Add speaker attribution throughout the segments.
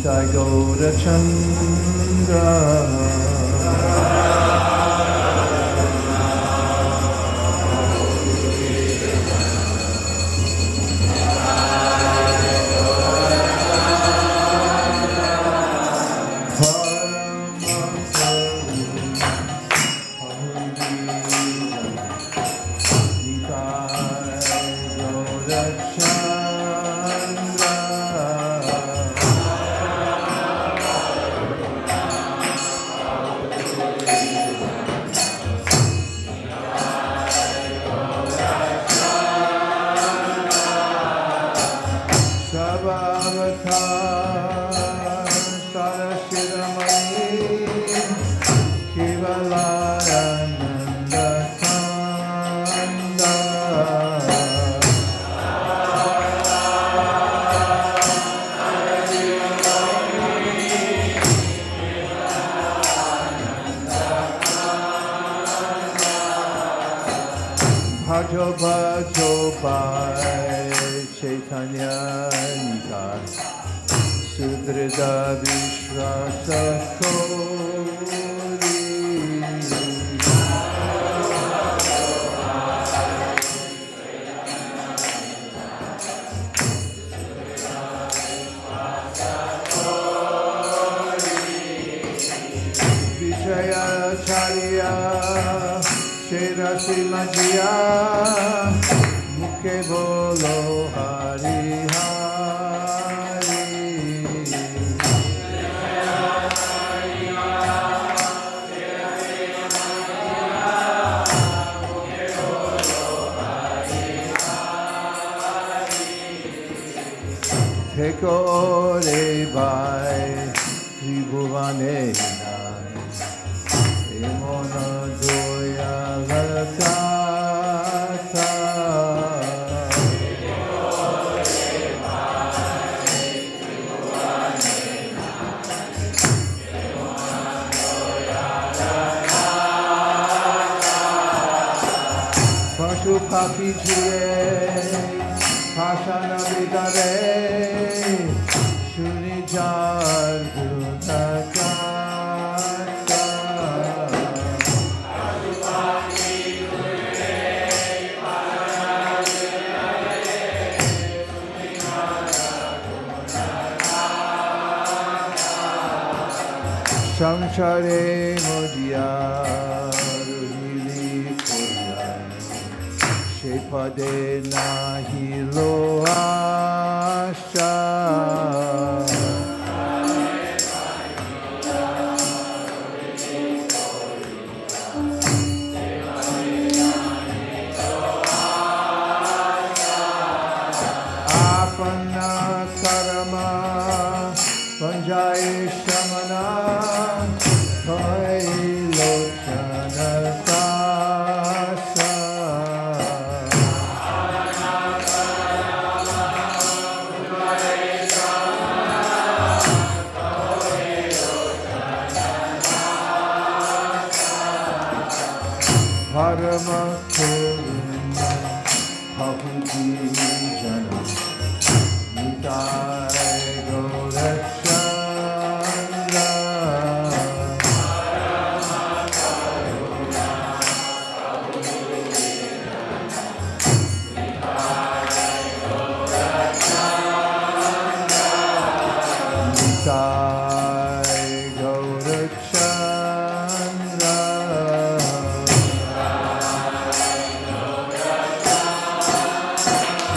Speaker 1: Nitai Gaura Chandra Bhajo Bhajo Bhai Chaitanya Nitai Sudrida Vishwasa Kori Vijaya Charya Shirasi Majya Mukhe Bolo Hari Hari Theko Ore Bhai Tribhuvane Emona Joya Lalata Pashu Paki Chile Pasana Vidare Shuni Jar Gudaka Samsare Modiya Ruhili Koya Shepade Nahi Lo Asha Apana Karama Panjai Shamana Bhai Lochana Dasa Parama Kuruna Bhahuji Jana Nitai Gaurachandra Nitai Gaurachandra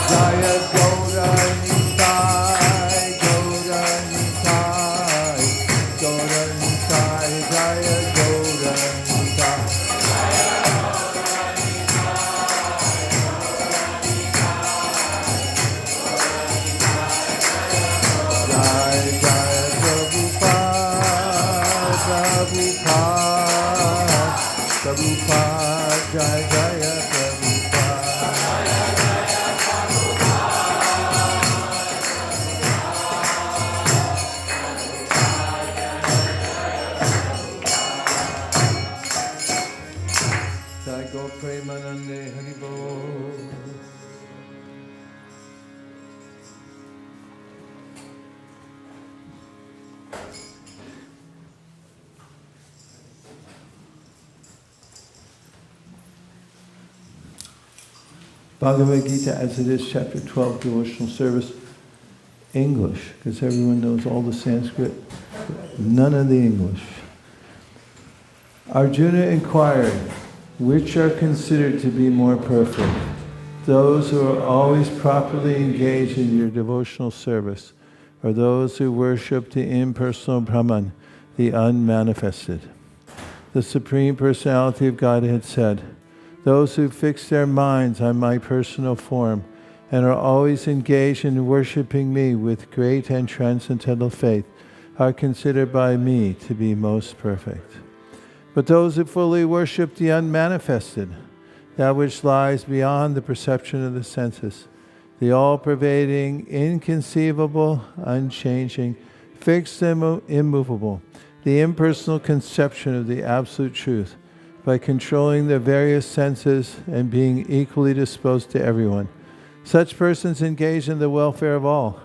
Speaker 1: Jaya Gaura Nitai Gaura Nitai Gaura Nitai Jaya Gaura Nitai Jai Jai Prabhupada Bhagavad Gita as it is, chapter 12, devotional service, English, because everyone knows all the Sanskrit, none of the English. Arjuna inquired, which are considered to be more perfect? Those who are always properly engaged in your devotional service, or those who worship the impersonal Brahman, the unmanifested? The Supreme Personality of Godhead said, those who fix their minds on my personal form and are always engaged in worshiping me with great and transcendental faith are considered by me to be most perfect. But those who fully worship the unmanifested, that which lies beyond the perception of the senses, the all-pervading, inconceivable, unchanging, fixed and immovable, the impersonal conception of the absolute truth, by controlling the various senses and being equally disposed to everyone, such persons engaged in the welfare of all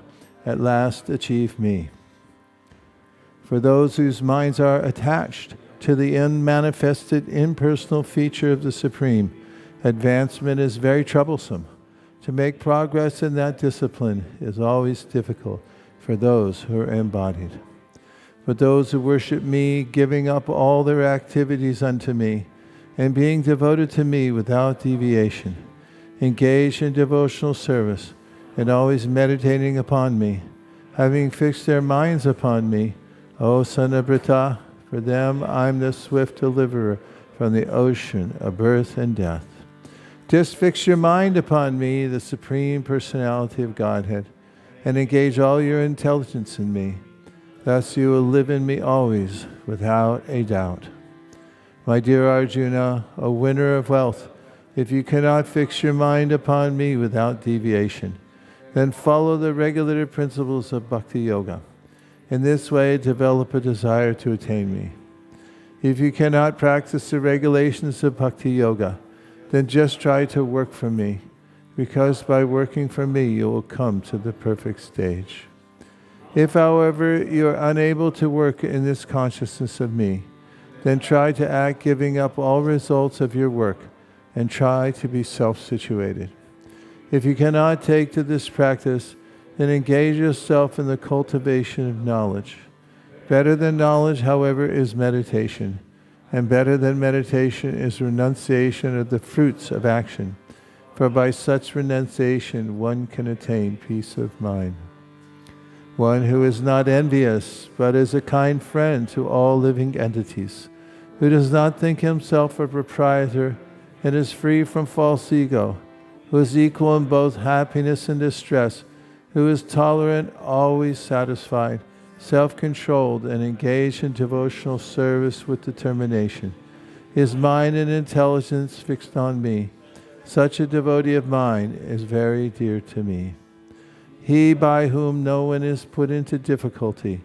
Speaker 1: at last achieve me. For those whose minds are attached to the unmanifested impersonal feature of the Supreme, advancement is very troublesome. To make progress in that discipline is always difficult for those who are embodied. But those who worship me, giving up all their activities unto me, and being devoted to me without deviation, engaged in devotional service, and always meditating upon me, having fixed their minds upon me, O son of Brita, for them I'm the swift deliverer from the ocean of birth and death. Just fix your mind upon me, the Supreme Personality of Godhead, and engage all your intelligence in me. Thus you will live in me always, without a doubt. My dear Arjuna, a winner of wealth, if you cannot fix your mind upon me without deviation, then follow the regulative principles of Bhakti Yoga. In this way, develop a desire to attain me. If you cannot practice the regulations of Bhakti Yoga, then just try to work for me, because by working for me, you will come to the perfect stage. If, however, you are unable to work in this consciousness of me, then try to act giving up all results of your work and try to be self-situated. If you cannot take to this practice, then engage yourself in the cultivation of knowledge. Better than knowledge, however, is meditation, and better than meditation is renunciation of the fruits of action, for by such renunciation one can attain peace of mind. One who is not envious, but is a kind friend to all living entities, who does not think himself a proprietor and is free from false ego, who is equal in both happiness and distress, who is tolerant, always satisfied, self-controlled, and engaged in devotional service with determination, his mind and intelligence fixed on me. Such a devotee of mine is very dear to me. He by whom no one is put into difficulty,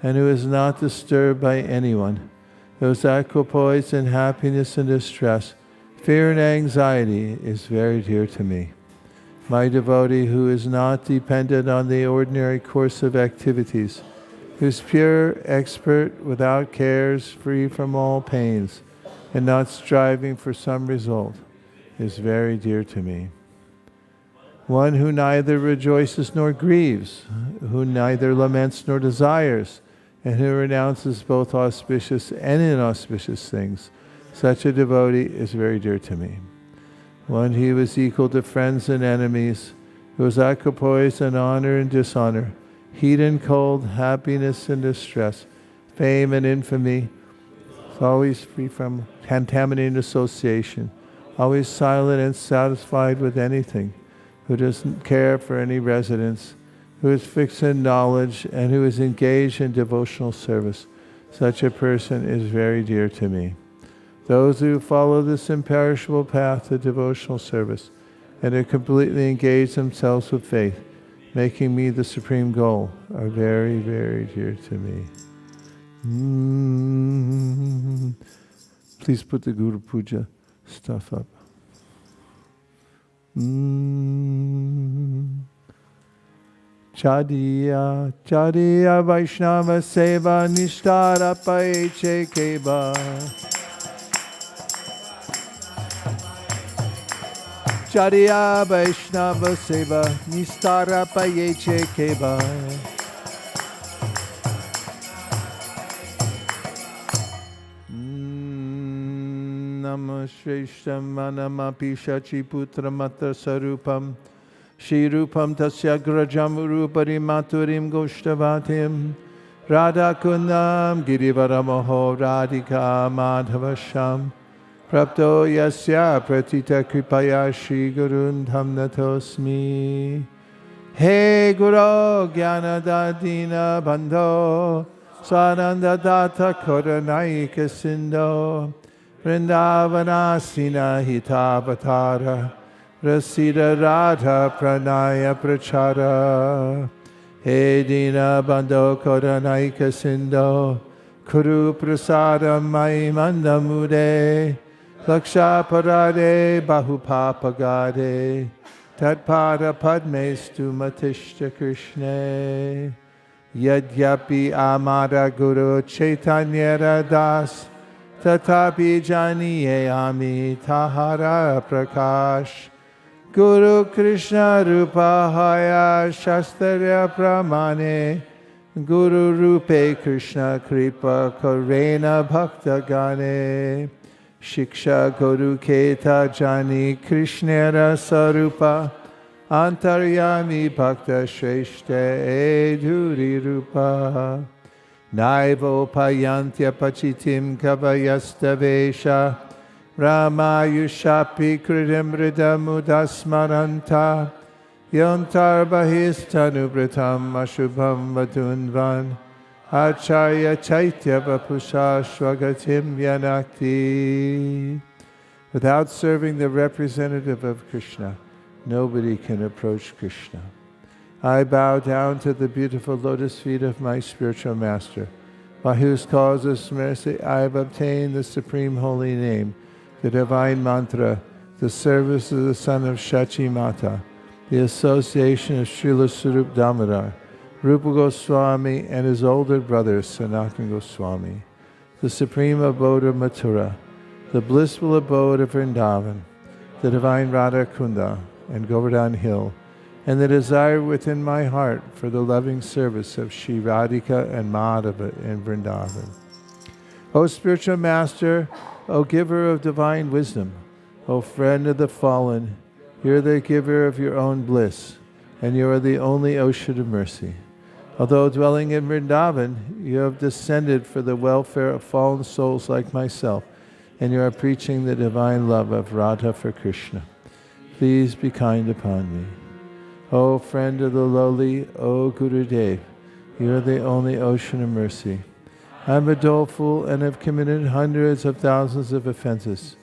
Speaker 1: and who is not disturbed by anyone, who is equipoised in happiness and distress, fear and anxiety, is very dear to me. My devotee who is not dependent on the ordinary course of activities, who is pure, expert, without cares, free from all pains, and not striving for some result, is very dear to me. One who neither rejoices nor grieves, who neither laments nor desires, and who renounces both auspicious and inauspicious things, such a devotee is very dear to me. One who is equal to friends and enemies, who is equipoised in honor and dishonor, heat and cold, happiness and distress, fame and infamy, is always free from contaminating association, always silent and satisfied with anything, who doesn't care for any residence, who is fixed in knowledge, and who is engaged in devotional service. Such a person is very dear to me. Those who follow this imperishable path of devotional service and who completely engage themselves with faith, making me the supreme goal, are very, very dear to me. Please put the Guru Puja stuff up. Chadiya, Chadiya Vaishnava Seva Nishtara Paiche Keba. Jariya Vaishnava Seva Nistara Payeche Keva. Namo Shreshtam Manamapi Shachi Putra Matra Sarupam Shri Rupam Tasya Grajamurupari Maturim Goshtavatim Radha Kundam Girivaramaho Radhika Madhavasham Prapto Yasya Pratita Kripaya Shri Gurun Dhamnatosmi. He Guru Gyanadadina Bandho Swananda Data Koranaika Sindo Vrindavanasina Hitavatara Rasida Radha Pranaya Prachara. He Dina Bandho Koranaika Sindo Kuru Prasada Mai Mandamude Laksha Parade Bahupapagade Tatpada Padmestu Matishta Krishna. Yadyapi Amara Guru Chaitanya Das Tatapi Janiye Ami Tahara Prakash Guru Krishna Rupahaya Shastarya Pramane Guru Rupe Krishna Kripa Karena Bhakta Gane Shiksha Guru Keta Jani Krishnera Sarupa Antaryami Bhakta Shreshta Edhuri Rupa Naivo Payantya Pachitim Kavayastavesha Ramayushapi Kritam Ridamudasmaranta Yontar Bahisthanubritam Ashubham Vadunvan Acharya Chaitya Vapusha Swagatim Yanakti. Without serving the representative of Krishna, nobody can approach Krishna. I bow down to the beautiful lotus feet of my spiritual master, by whose causeless mercy I have obtained the supreme holy name, the divine mantra, the service of the son of Shachi Mata, the association of Srila Sarup Damodar, Rupa Goswami and his older brother Sanatana Goswami, the supreme abode of Mathura, the blissful abode of Vrindavan, the divine Radha Kunda and Govardhan Hill, and the desire within my heart for the loving service of Shri Radhika and Madhava in Vrindavan. O spiritual master, O giver of divine wisdom, O friend of the fallen, you are the giver of your own bliss, and you are the only ocean of mercy. Although dwelling in Vrindavan, you have descended for the welfare of fallen souls like myself, and you are preaching the divine love of Radha for Krishna. Please be kind upon me. O friend of the lowly, O Gurudev, you are the only ocean of mercy. I am a doleful and have committed hundreds of thousands of offenses.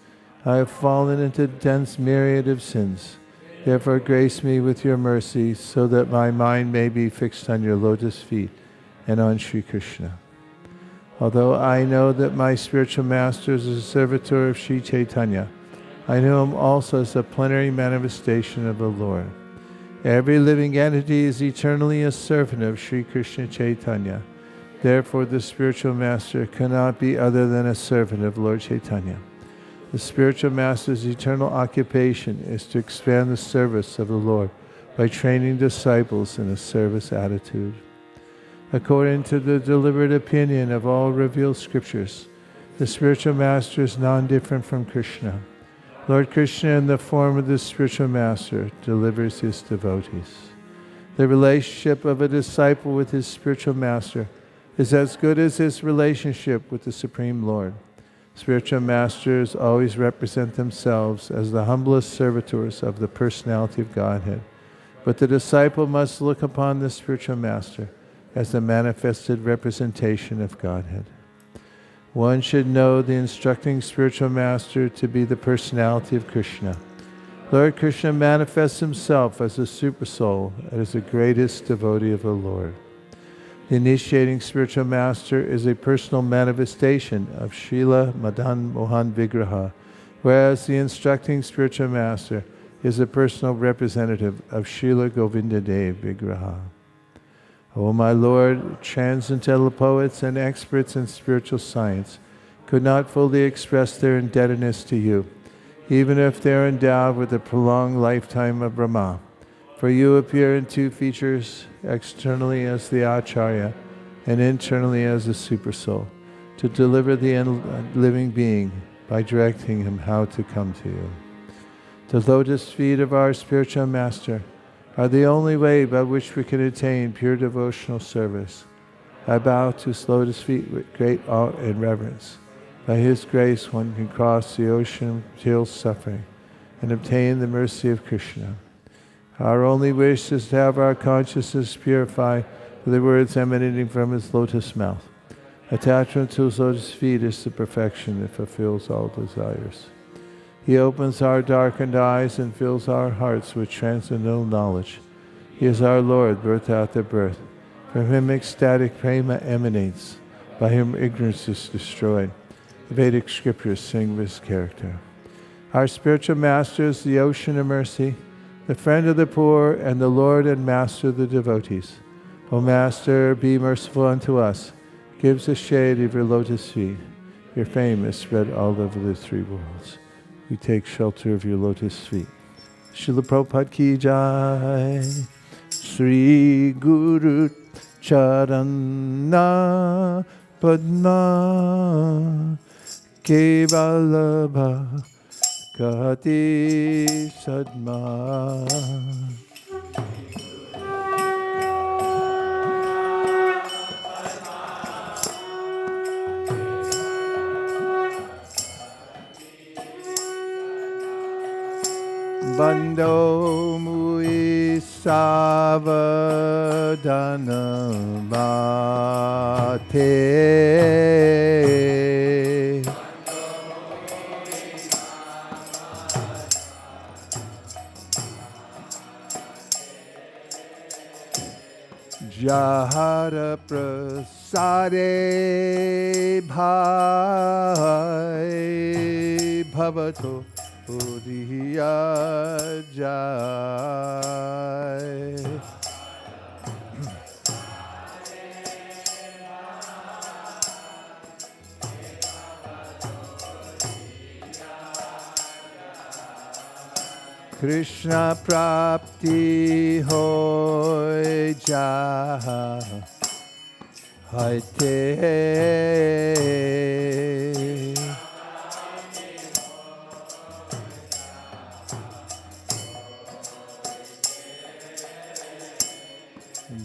Speaker 1: I have fallen into dense myriad of sins. Therefore grace me with your mercy so that my mind may be fixed on your lotus feet and on Sri Krishna. Although I know that my spiritual master is a servitor of Sri Chaitanya, I know him also as a plenary manifestation of the Lord. Every living entity is eternally a servant of Sri Krishna Chaitanya. Therefore the spiritual master cannot be other than a servant of Lord Chaitanya. The spiritual master's eternal occupation is to expand the service of the Lord by training disciples in a service attitude. According to the delivered opinion of all revealed scriptures, the spiritual master is non-different from Krishna. Lord Krishna, in the form of the spiritual master, delivers his devotees. The relationship of a disciple with his spiritual master is as good as his relationship with the Supreme Lord. Spiritual masters always represent themselves as the humblest servitors of the personality of Godhead, but the disciple must look upon the spiritual master as the manifested representation of Godhead. One should know the instructing spiritual master to be the personality of Krishna. Lord Krishna manifests himself as a supersoul and as the greatest devotee of the Lord. The initiating spiritual master is a personal manifestation of Srila Madan Mohan Vigraha, whereas the instructing spiritual master is a personal representative of Srila Govinda Dev Vigraha. O my Lord, transcendental poets and experts in spiritual science could not fully express their indebtedness to you. even if they are endowed with a prolonged lifetime of Brahma. For you appear in two features, externally as the Acharya and internally as the Supersoul, to deliver the living being by directing him how to come to you. The lotus feet of our spiritual master are the only way by which we can attain pure devotional service. I bow to his lotus feet with great awe and reverence. By his grace one can cross the ocean of material suffering and obtain the mercy of Krishna. Our only wish is to have our consciousness purified with the words emanating from his lotus mouth. Attachment to his lotus feet is the perfection that fulfills all desires. He opens our darkened eyes and fills our hearts with transcendental knowledge. He is our Lord, birth after birth. From him ecstatic prema emanates. By him ignorance is destroyed. The Vedic scriptures sing his character. Our spiritual master is the ocean of mercy, the friend of the poor, and the Lord and master of the devotees. O Master, be merciful unto us. Give us the shade of your lotus feet. Your fame is spread all over the three worlds. We take shelter of your lotus feet. Srila Prabhupada ki jai. Sri Guru Charana Padma Kevalabha Kati Sadma. Bando mui savadana mate. Jahara prasade bhai bhavato Uriya jai. Krishna prapti hoy jai te.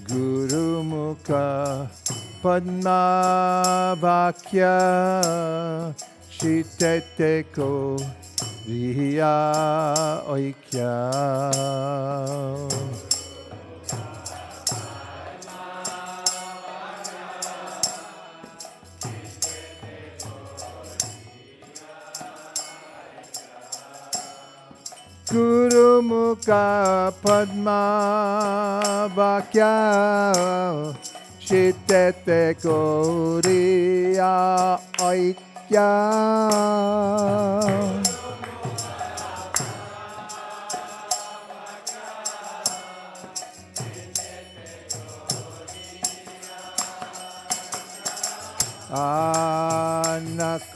Speaker 1: Guru Mukha Padma Vakya Shitete Ko Riya Oikya. Guru Mukha Padma Vakya Shitete Koriya Oikya.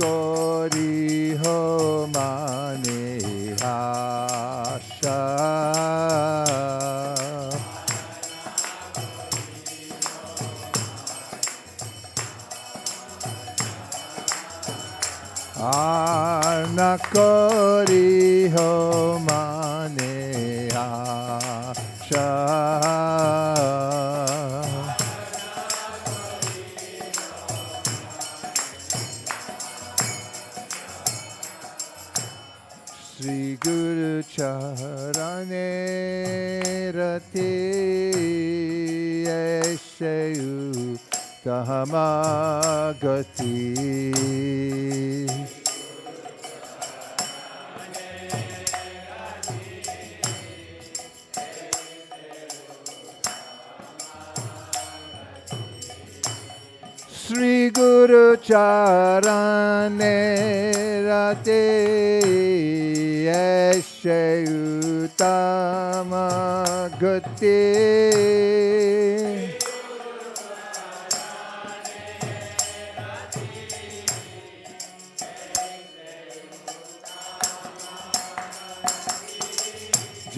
Speaker 1: Anakori ho mane asha. Anakori ho mane asha. Sri Guru Charane Rati Eshayu Tahamagati. Sri Guru Charane Rati Eshayu Tahamagati.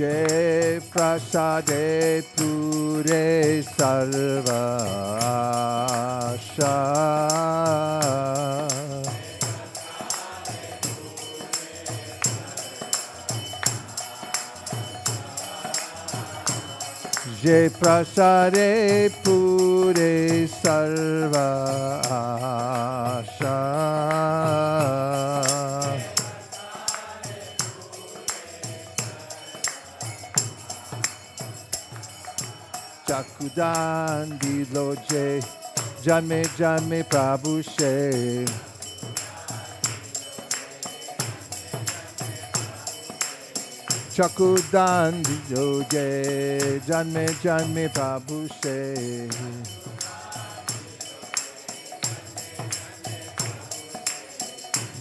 Speaker 1: Jai prasade pure sarva asha. Jai prasade pure sarva asha. Chakudan diloje janme janme prabhu she. Chakudan diloje janme janme prabhu she.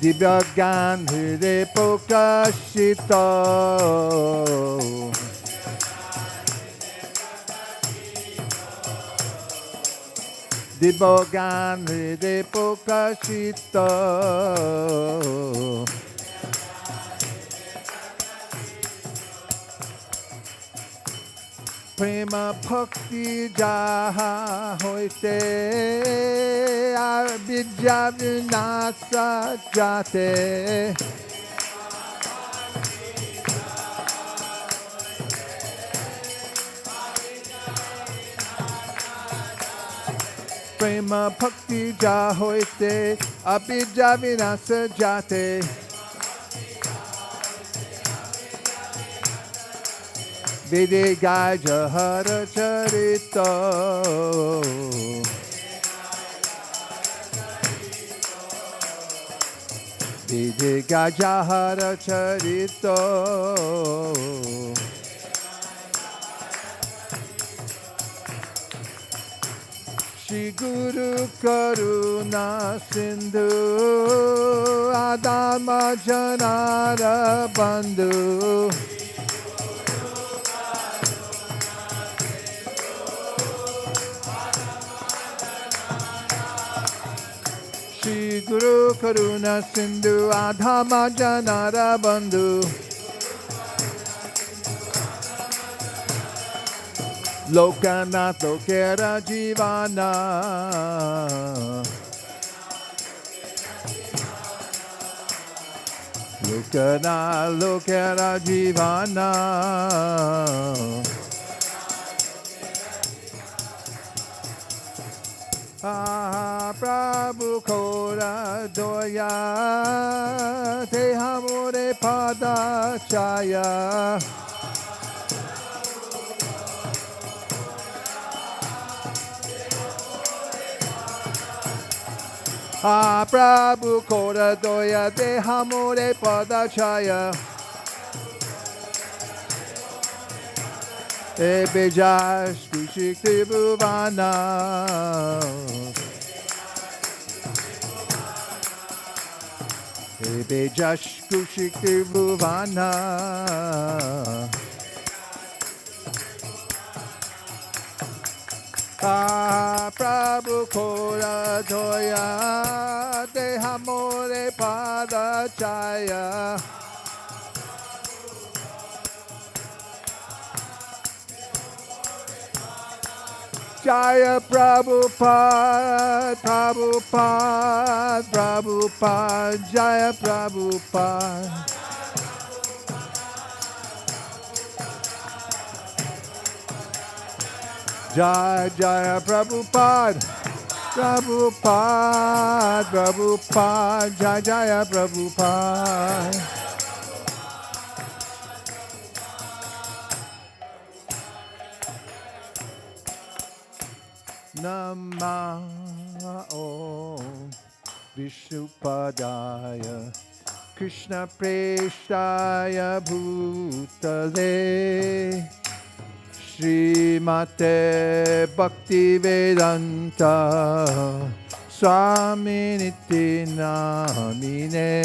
Speaker 1: Dibyagan hriday pokashito. Dibogan hriday pokashito. Prema bhakti jaha hoite avidya vinasa jate. Prema bhakti ja hoite avidya vinasa jate. Vidiga jahara charito. Vidiga jahara charito. Shri Guru Karuna Sindhu Adama Janara Bandhu. Shri Guru Karuna Sindhu Adama Janara Bandhu. Lokanath Lokera Jivana. Lokanath Lokera Jivana. Prabhu Kora Doya Te Hamore Pada Chaya. Prabhu Kora Doya Te Hamore Pada Chaya. Ebejas Kushikti Bhuvana. Ebejas Kushikti Bhuvana. Prabhu Kora Doya Te Hamore Pada Chaya. Jaya Prabhupada, Prabhupada, Prabhupada, Jaya Prabhupada. Jaya Jaya Prabhupada, Prabhupada, Prabhupada, Jaya Jaya Prabhupada. Namah Om Vishnupadaya Krishna Preshtaya Bhutale Srimate Bhaktivedanta Swaminiti Namine.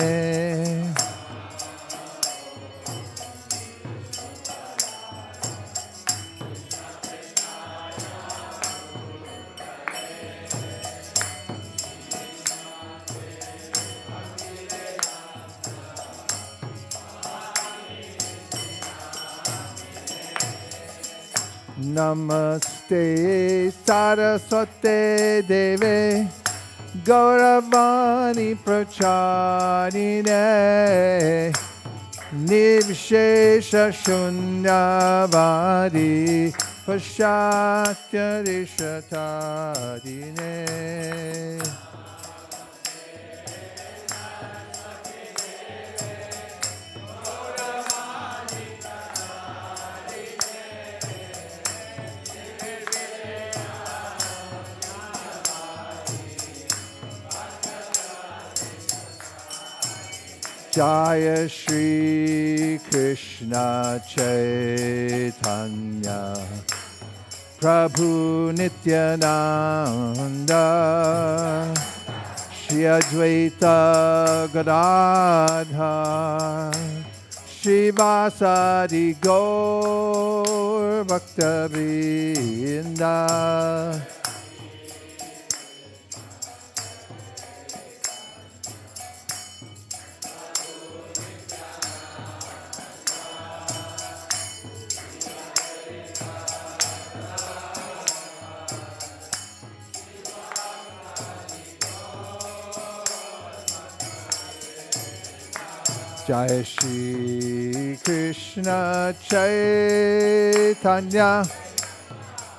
Speaker 1: Namaste Saraswate Deve Gauravani Pracharine Nirvishesha Shunyavadi Paschatya Rishatadine. Jaya Shri Krishna Chaitanya Prabhu Nityananda Shri Advaita Gadadhar Shri Vasadi Gaur Bhakta-vrinda. Jai Shri Krishna Chaitanya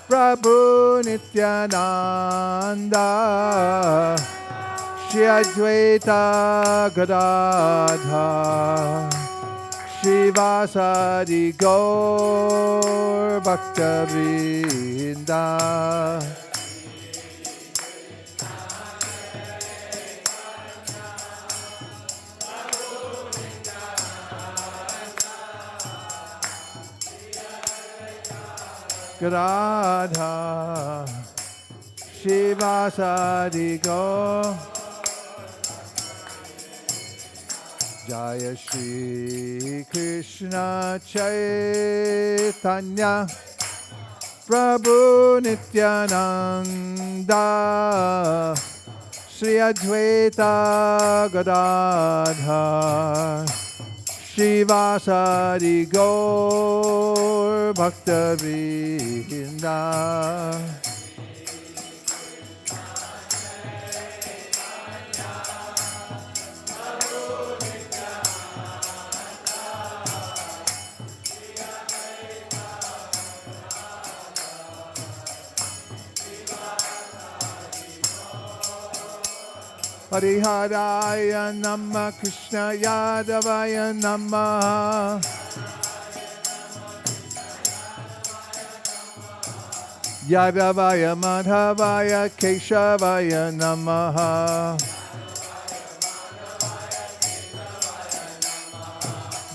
Speaker 1: Prabhu Nityananda Shri Advaita Gadadhar Shri Vasadi Gaur Bhakta-vrinda. Radha Shivasadi Go. Jaya Shri Krishna Chaitanya Prabhu Nityananda Shri Advaita Gadadhar Shri Vasadi Gaur Bhakta-vrinda. Hariharaya Namah Krishna Yadavaya Namah Yadavaya Madhavaya Keshavaya Namah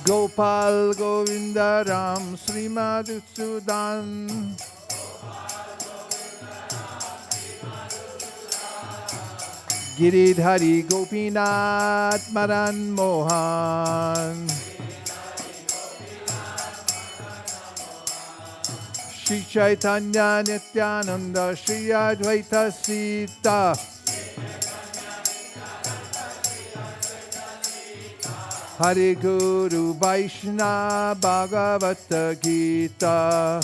Speaker 1: Gopal Govinda Ram Srimad Utsudan Giridhari Gopinath Madan Mohan Shri Chaitanya Nityananda Shri Advaita Sita Hari Guru Vaishnava Bhagavad Gita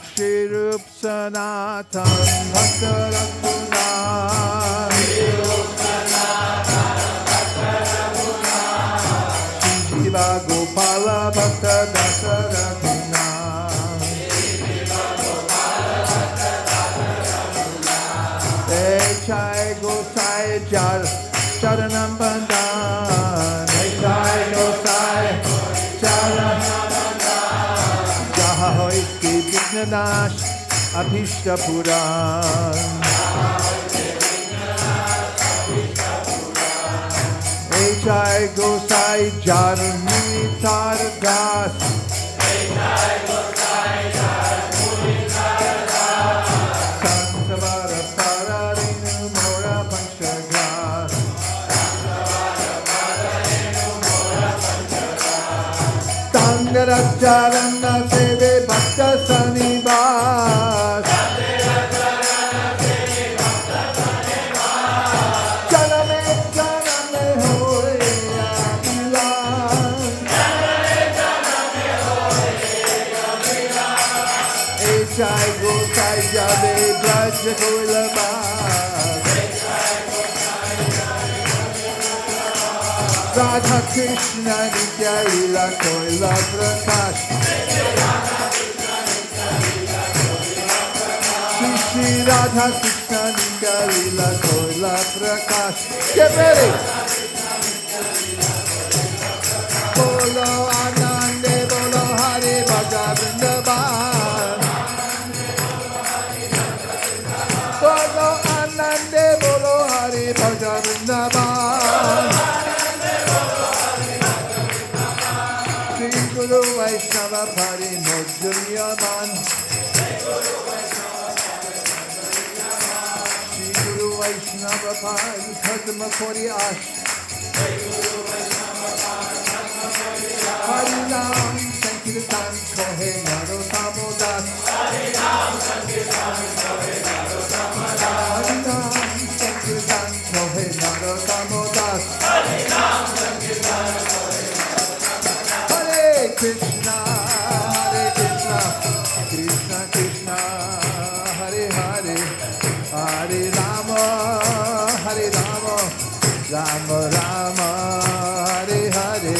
Speaker 1: Shri Rup Sanatan Bhakta Raghunath Shri Jiva Gopala Bhakta Dasa Raghunath Chai Gosai Jar Charanam Bandhan Chai Gosai Charanam Jaha Hoiski Vignanash Abhishta Puran Chai Gosai Jarni Tardas Sansavara Pararinu Mora Panchagas Tangaracharana Seve Bhakta Sanibas Chaname Hoya Pilan Gosai Gosai Jabe Braj Kolaba Radha Krishna Nitya Lila Koila Prakash Shri Radha Krishna Nitya Lila Koila Prakash. Get ready! Bolo Anande Bolo Hare Bhaja Vrindavan Bolo Anande Bolo Hare Bhaja Vrindavan Shri Guru Vaishnava Pari Mojjunyaman Shri Guru Vaishnava Pari Padma Kori Ash Harinam Sankirtan Kohe Narotamo Das Harinam Sankirtan Kohe Narotamo Das Hare Krishna Krishna Krishna Hare Hare Hare Rama Rama Rama Hare Hare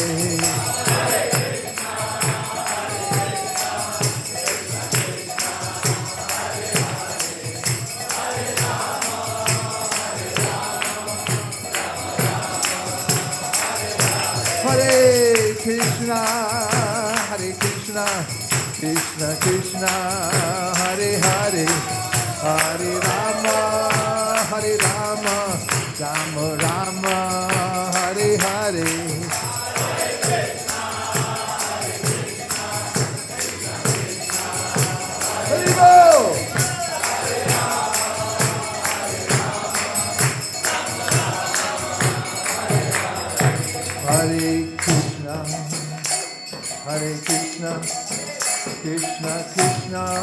Speaker 1: Krishna Krishna Krishna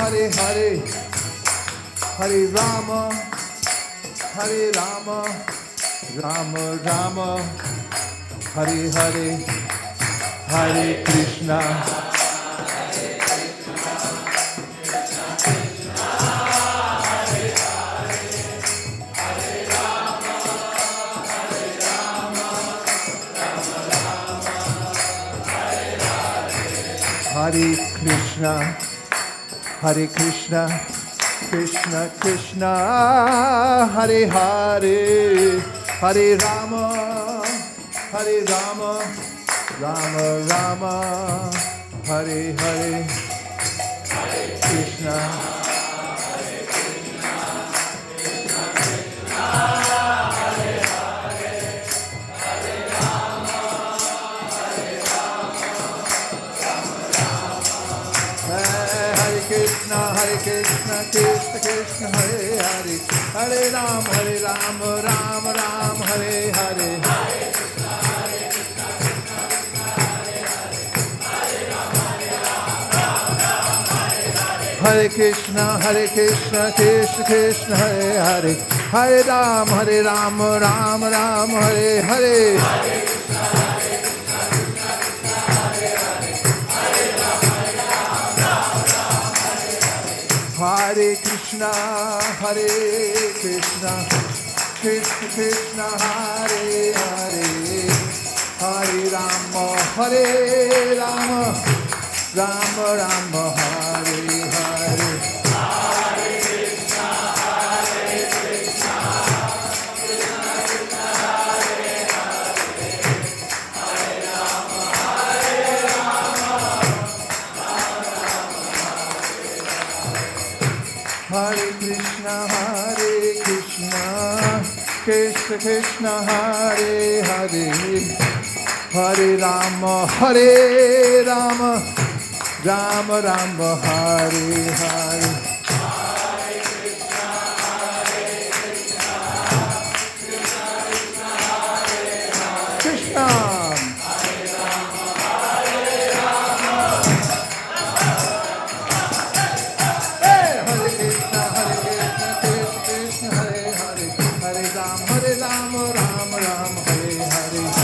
Speaker 1: Hare Hare Hare Rama Rama Rama Hare Hare Hare Krishna Krishna Krishna Hare Hare Hare Rama Rama Rama Hare Hare Hare Krishna Hare Krishna Krishna Krishna Hare Hare Hare Rama Rama Rama Hare Hare Hare Krishna Hare Krishna Krishna Krishna Hare Hare Hare Ram Ram Ram Hare Hare Hare Krishna Krishna Krishna Hare Hare Hare Ram Ram Ram Hare Hare Hare Krishna Krishna Krishna Hare Hare Hare Rama Rama Rama Hare Hare Hare Krishna Krishna Hare Rama Hare Krishna Krishna Krishna Hare Hare Hare Rama Rama Rama Hare Hare Krishna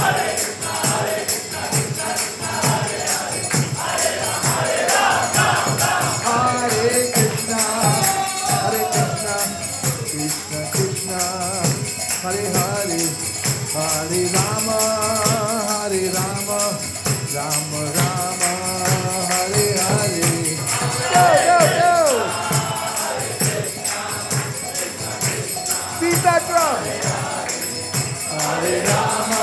Speaker 1: Hare Hare Rama, Rama Rama, Hare Hare. Go, go, go! Beat that drum! Hare Rama,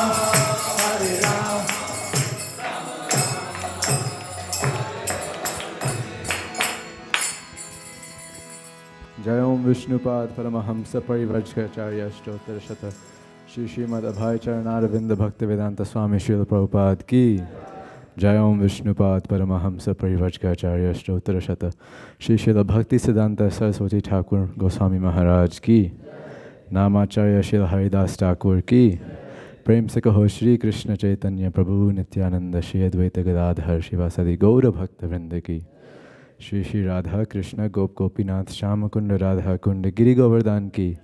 Speaker 1: Hare Rama.
Speaker 2: Jai Om Vishnupad Paramahamsa Parivrajkacharya Shtottara Shata Shri Srimad Abhay Charanaravinda Bhaktivedanta Swami Srila Prabhupada Ki Jai Om Vishnupad Paramahamsa Parivrajkacharya Shtottara Shata Shri Srila Bhakti Siddhanta Saraswati Thakur Goswami Maharaj Ki Namacharya Srila Haridas Thakur Ki Prem se kaho Shri Krishna Chaitanya Prabhu Nityananda Shri Advaita Gadadhar Shivasadi Gaura Bhakta Vrinda Ki Shri Shri Radha Krishna Gop Gopinath Shama Kunda Radha Kunda Giri Govardhan Ki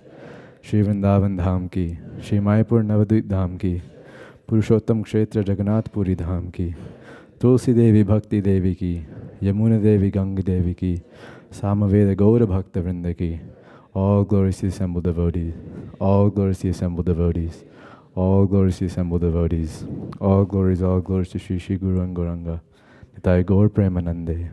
Speaker 2: Shri Vrindavan Dham Ki Shri Mayapur Navadvip Dham Ki Purushottam Kshetra Jagannath Puri Dham Ki Tulsi Devi Bhakti Devi Ki Yamuna Devi Ganga Devi Ki Samaveda Gaura Bhakta Vrinda Ki. All glories to the assembled devotees. All glories to the assembled devotees. All glories to the assembled devotees. All glories to Shri Shri Guru and Gauranga. Nitai Gaur Premanande.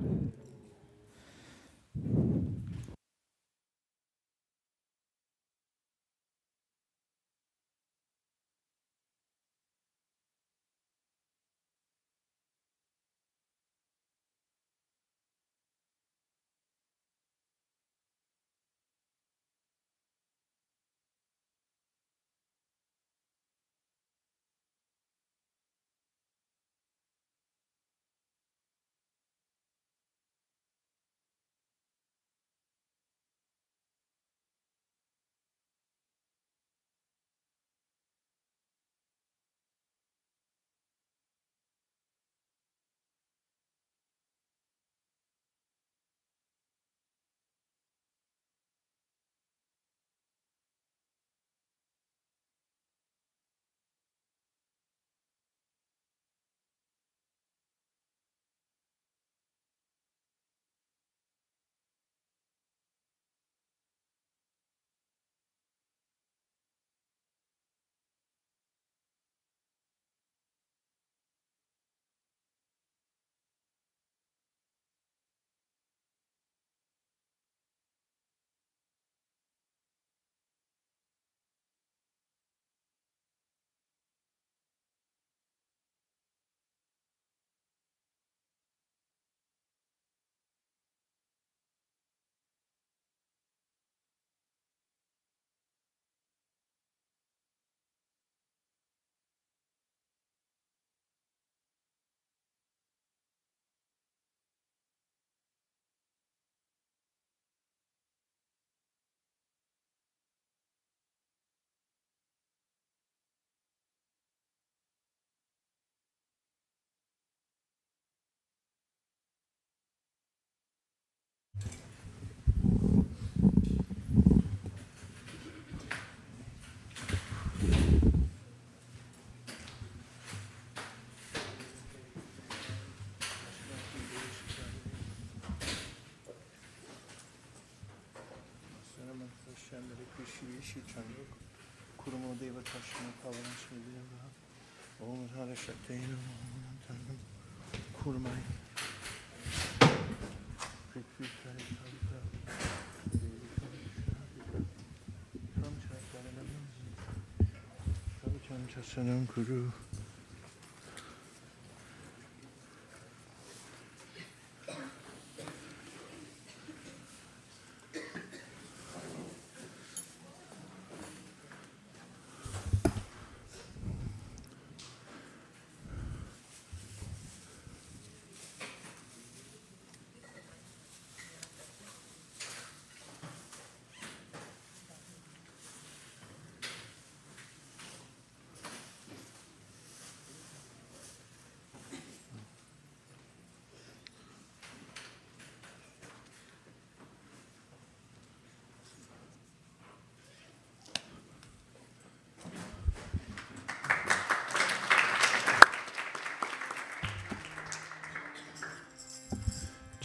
Speaker 1: Guru.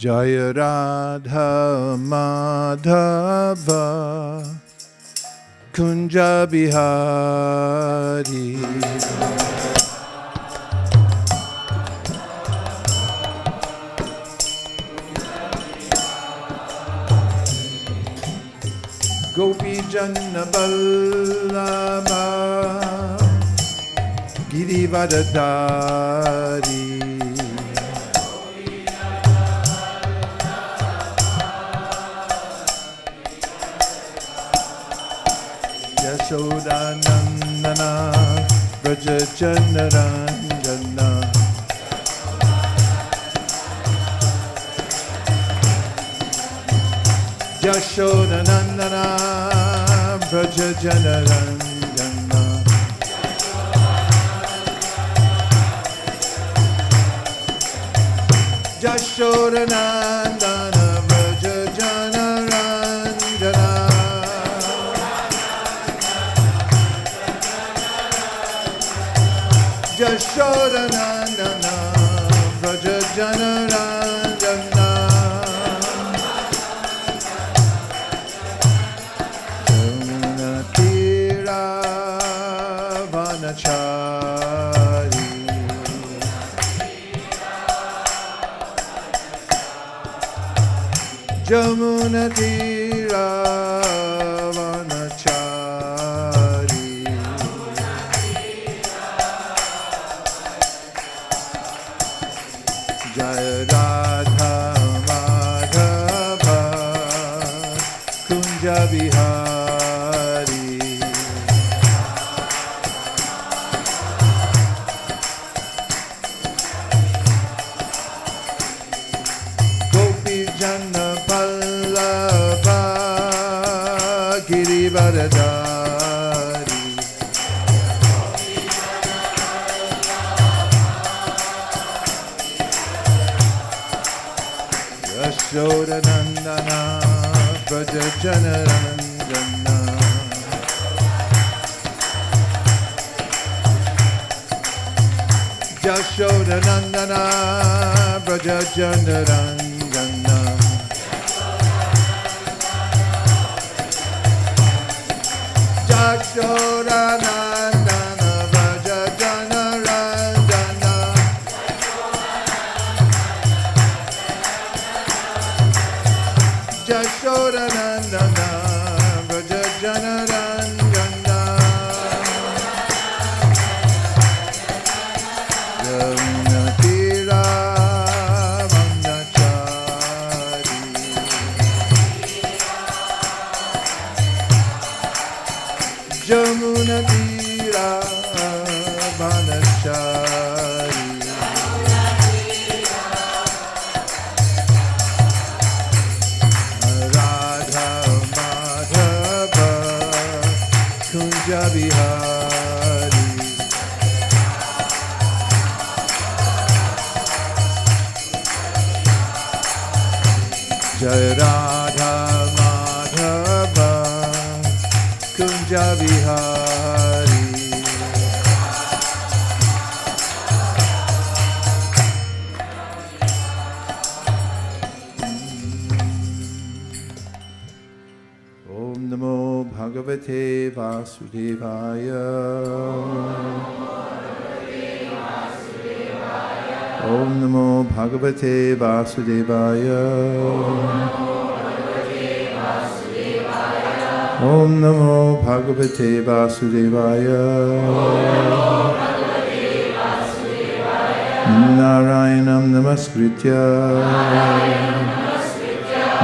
Speaker 1: Jaya Radha Madhava Kunja Bihari. Gopi Janna Vallabha Girivardhari. Yashodanandana Braja Janaranjana. Yashodanandana Braja Janaranjana. Yashodanandana Braja Janaranjana. Yashodanandana Braja Janaranjana. Jamunatira Vanachari. Jamunatira Vanachari. Jaya Radha Madhava Kunja Bihari. Gopi Janna Vallabha Girivardhari. Yashodanandana Braja Janaranjana. Yashodanandana Braja Janaranjana. Yashodanandana Braja Janaranjana. Yashodanandana Braja Janaranjana. Jamunatira Vanachari. Jamunatira Vanachari. Radha Madhava Kunja Bihari. Jaya Radha Madhava Kunja Bihari. Om Namo Bhagavate Vasudevaya. Om Namo Bhagavate Vasudevaya. Om Namo Bhagavate Vasudevaya. Narayanam Namaskritya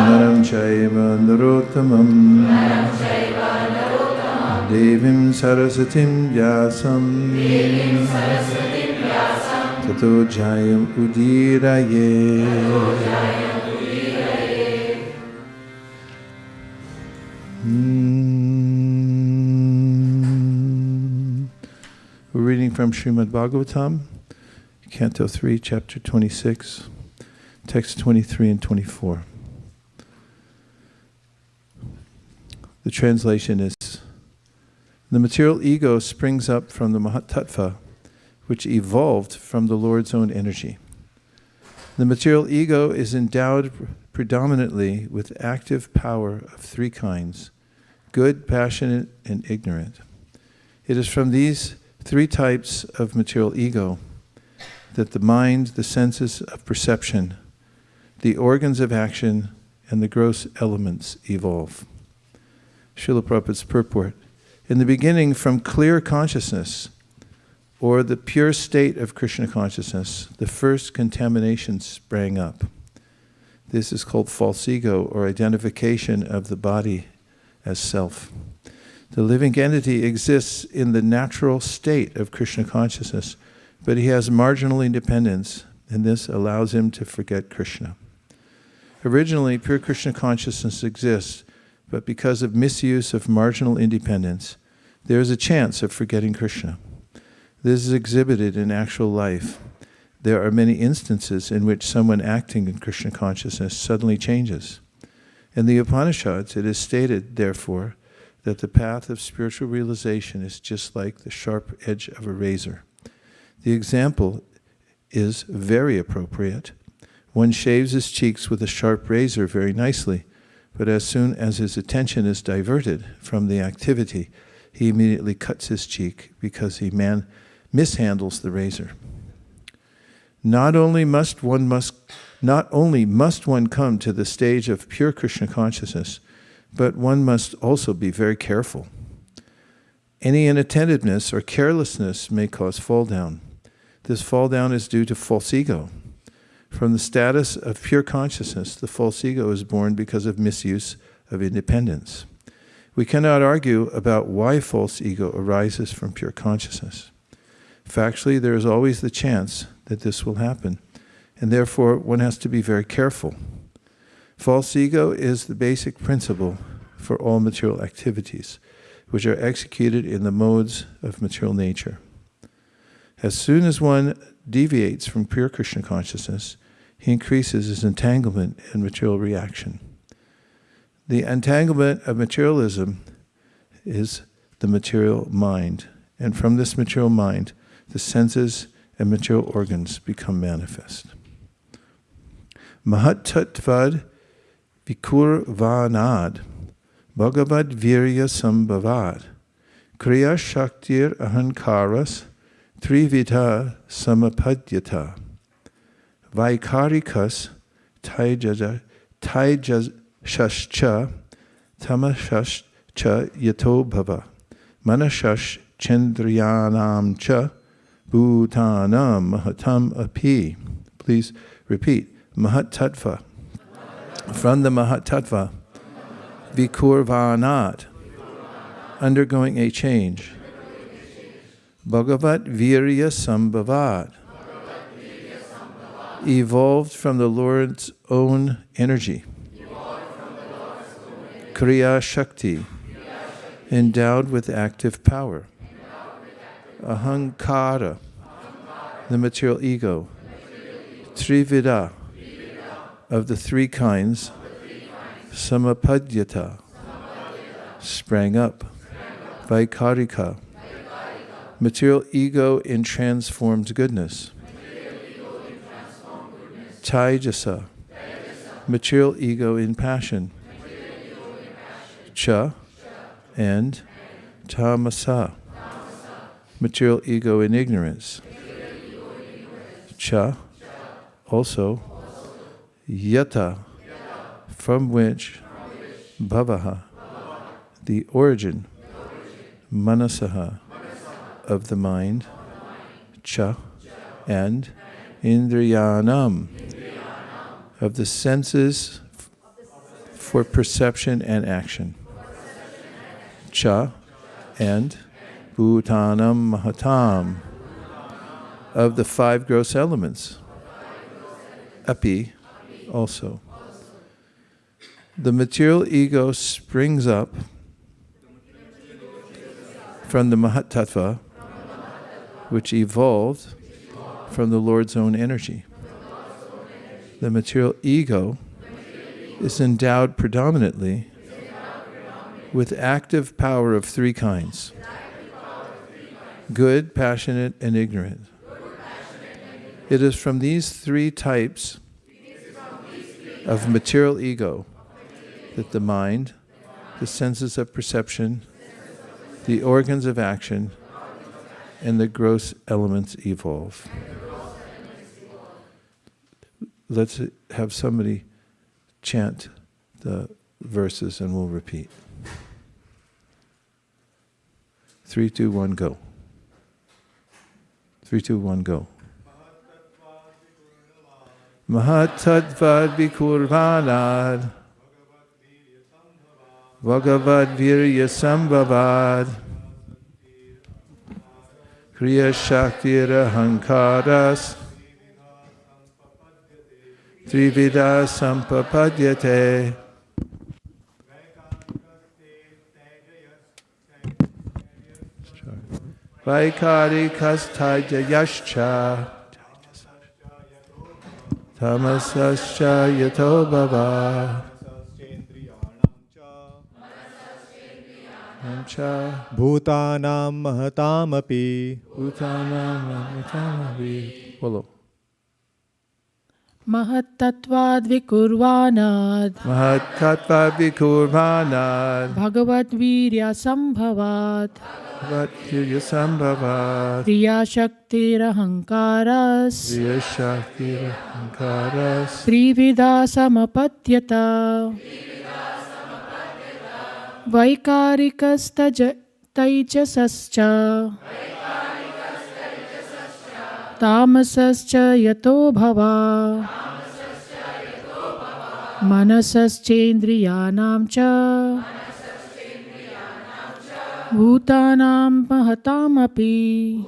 Speaker 1: Naram Chaiva Narottamam Devim Sarasatim Vyasam Tato Jayam Udiraye. We're reading from Srimad Bhagavatam, Canto 3, Chapter 26, Text 23 and 24. The translation is, the material ego springs up from the Mahatattva, which evolved from the Lord's own energy. The material ego is endowed predominantly with active power of three kinds: good, passionate, and ignorant. It is from these three types of material ego that the mind, the senses of perception, the organs of action, and the gross elements evolve. Srila Prabhupada's purport. In the beginning, from clear consciousness, or the pure state of Krishna consciousness, the first contamination sprang up. This is called false ego, or identification of the body as self. The living entity exists in the natural state of Krishna consciousness, but he has marginal independence, and this allows him to forget Krishna. Originally, pure Krishna consciousness exists, but because of misuse of marginal independence, there is a chance of forgetting Krishna. This is exhibited in actual life. There are many instances in which someone acting in Krishna consciousness suddenly changes. In the Upanishads, it is stated, therefore, that the path of spiritual realization is just like the sharp edge of a razor. The example is very appropriate. One shaves his cheeks with a sharp razor very nicely, but as soon as his attention is diverted from the activity, he immediately cuts his cheek because he mishandles the razor. Not only must one come to the stage of pure Krishna consciousness, but one must also be very careful. Any inattentiveness or carelessness may cause fall down. This fall down is due to false ego. From the status of pure consciousness, the false ego is born because of misuse of independence. We cannot argue about why false ego arises from pure consciousness. Factually, there is always the chance that this will happen, and therefore one has to be very careful. False ego is the basic principle for all material activities, which are executed in the modes of material nature. As soon as one deviates from pure Krishna consciousness, he increases his entanglement in material reaction. The entanglement of materialism is the material mind, and from this material mind, the senses and material organs become manifest. Mahat tattvad vikurvanad Bhagavad Virya Sambhavad Kriya Shaktir Ahankaras Trivita Samapadyata Vaikarikas Taijashascha Tamashascha Yato Bhava Manashash Chendriyanam Cha Bhutanam Mahatam Api. Please repeat. Mahat Tattva. From the Mahat Tattva. Vikurvanat. Undergoing a change. Bhagavat Virya Sambhavat. Evolved from the Lord's own energy. Kriya Shakti. Endowed with active power. Ahankara. The material ego. Trivida. Of the three kinds. Samapadyata. Sprang up. Vaikarika. Material ego in transformed goodness. Taijasa. Material ego in passion. Cha. And tamasa. Material ego in ignorance. Cha. Also. Yata. From which. Bhavaha. The origin. Manasaha. Of the mind. Cha. And Indriyanam. Of the senses for perception and action. Cha. And Bhutanam Mahatam. Of the five gross elements. Api. Also. The material ego springs up from the Mahat Tattva, which evolved from the Lord's own energy. The material ego is endowed predominantly with active power of three kinds: good, passionate, and ignorant. It is from these three types of material ego that the mind, the senses of perception, the organs of action, and the gross elements evolve. Let's have somebody chant the verses and we'll repeat. 3, 2, 1, go. 3, 2, 1, go. Mahatadvad vikurvanad Bhagavad Virya Sambhavad Kriya Shaktira Hankaras Trivida Sampapadyate Vaikarikasthaja Yascha Tamasascha Yato Bhava
Speaker 3: Bhutanam Mahatamapi
Speaker 1: Bolo.
Speaker 4: Mahattatvad vikurvanad
Speaker 1: Mahattatva vikurvanad
Speaker 4: Bhagavad Virya Sambhavat
Speaker 1: Bhagavad Sambhavat
Speaker 4: Kriya Shaktir Ahankaras
Speaker 1: Kriya Shaktir Ahankaras
Speaker 4: Trivida Samapadyata Vaikarikasta Taijasascha Tamasascha Yato Bhava Manasaschendriyanam cha Bhutanam Mahatamapi.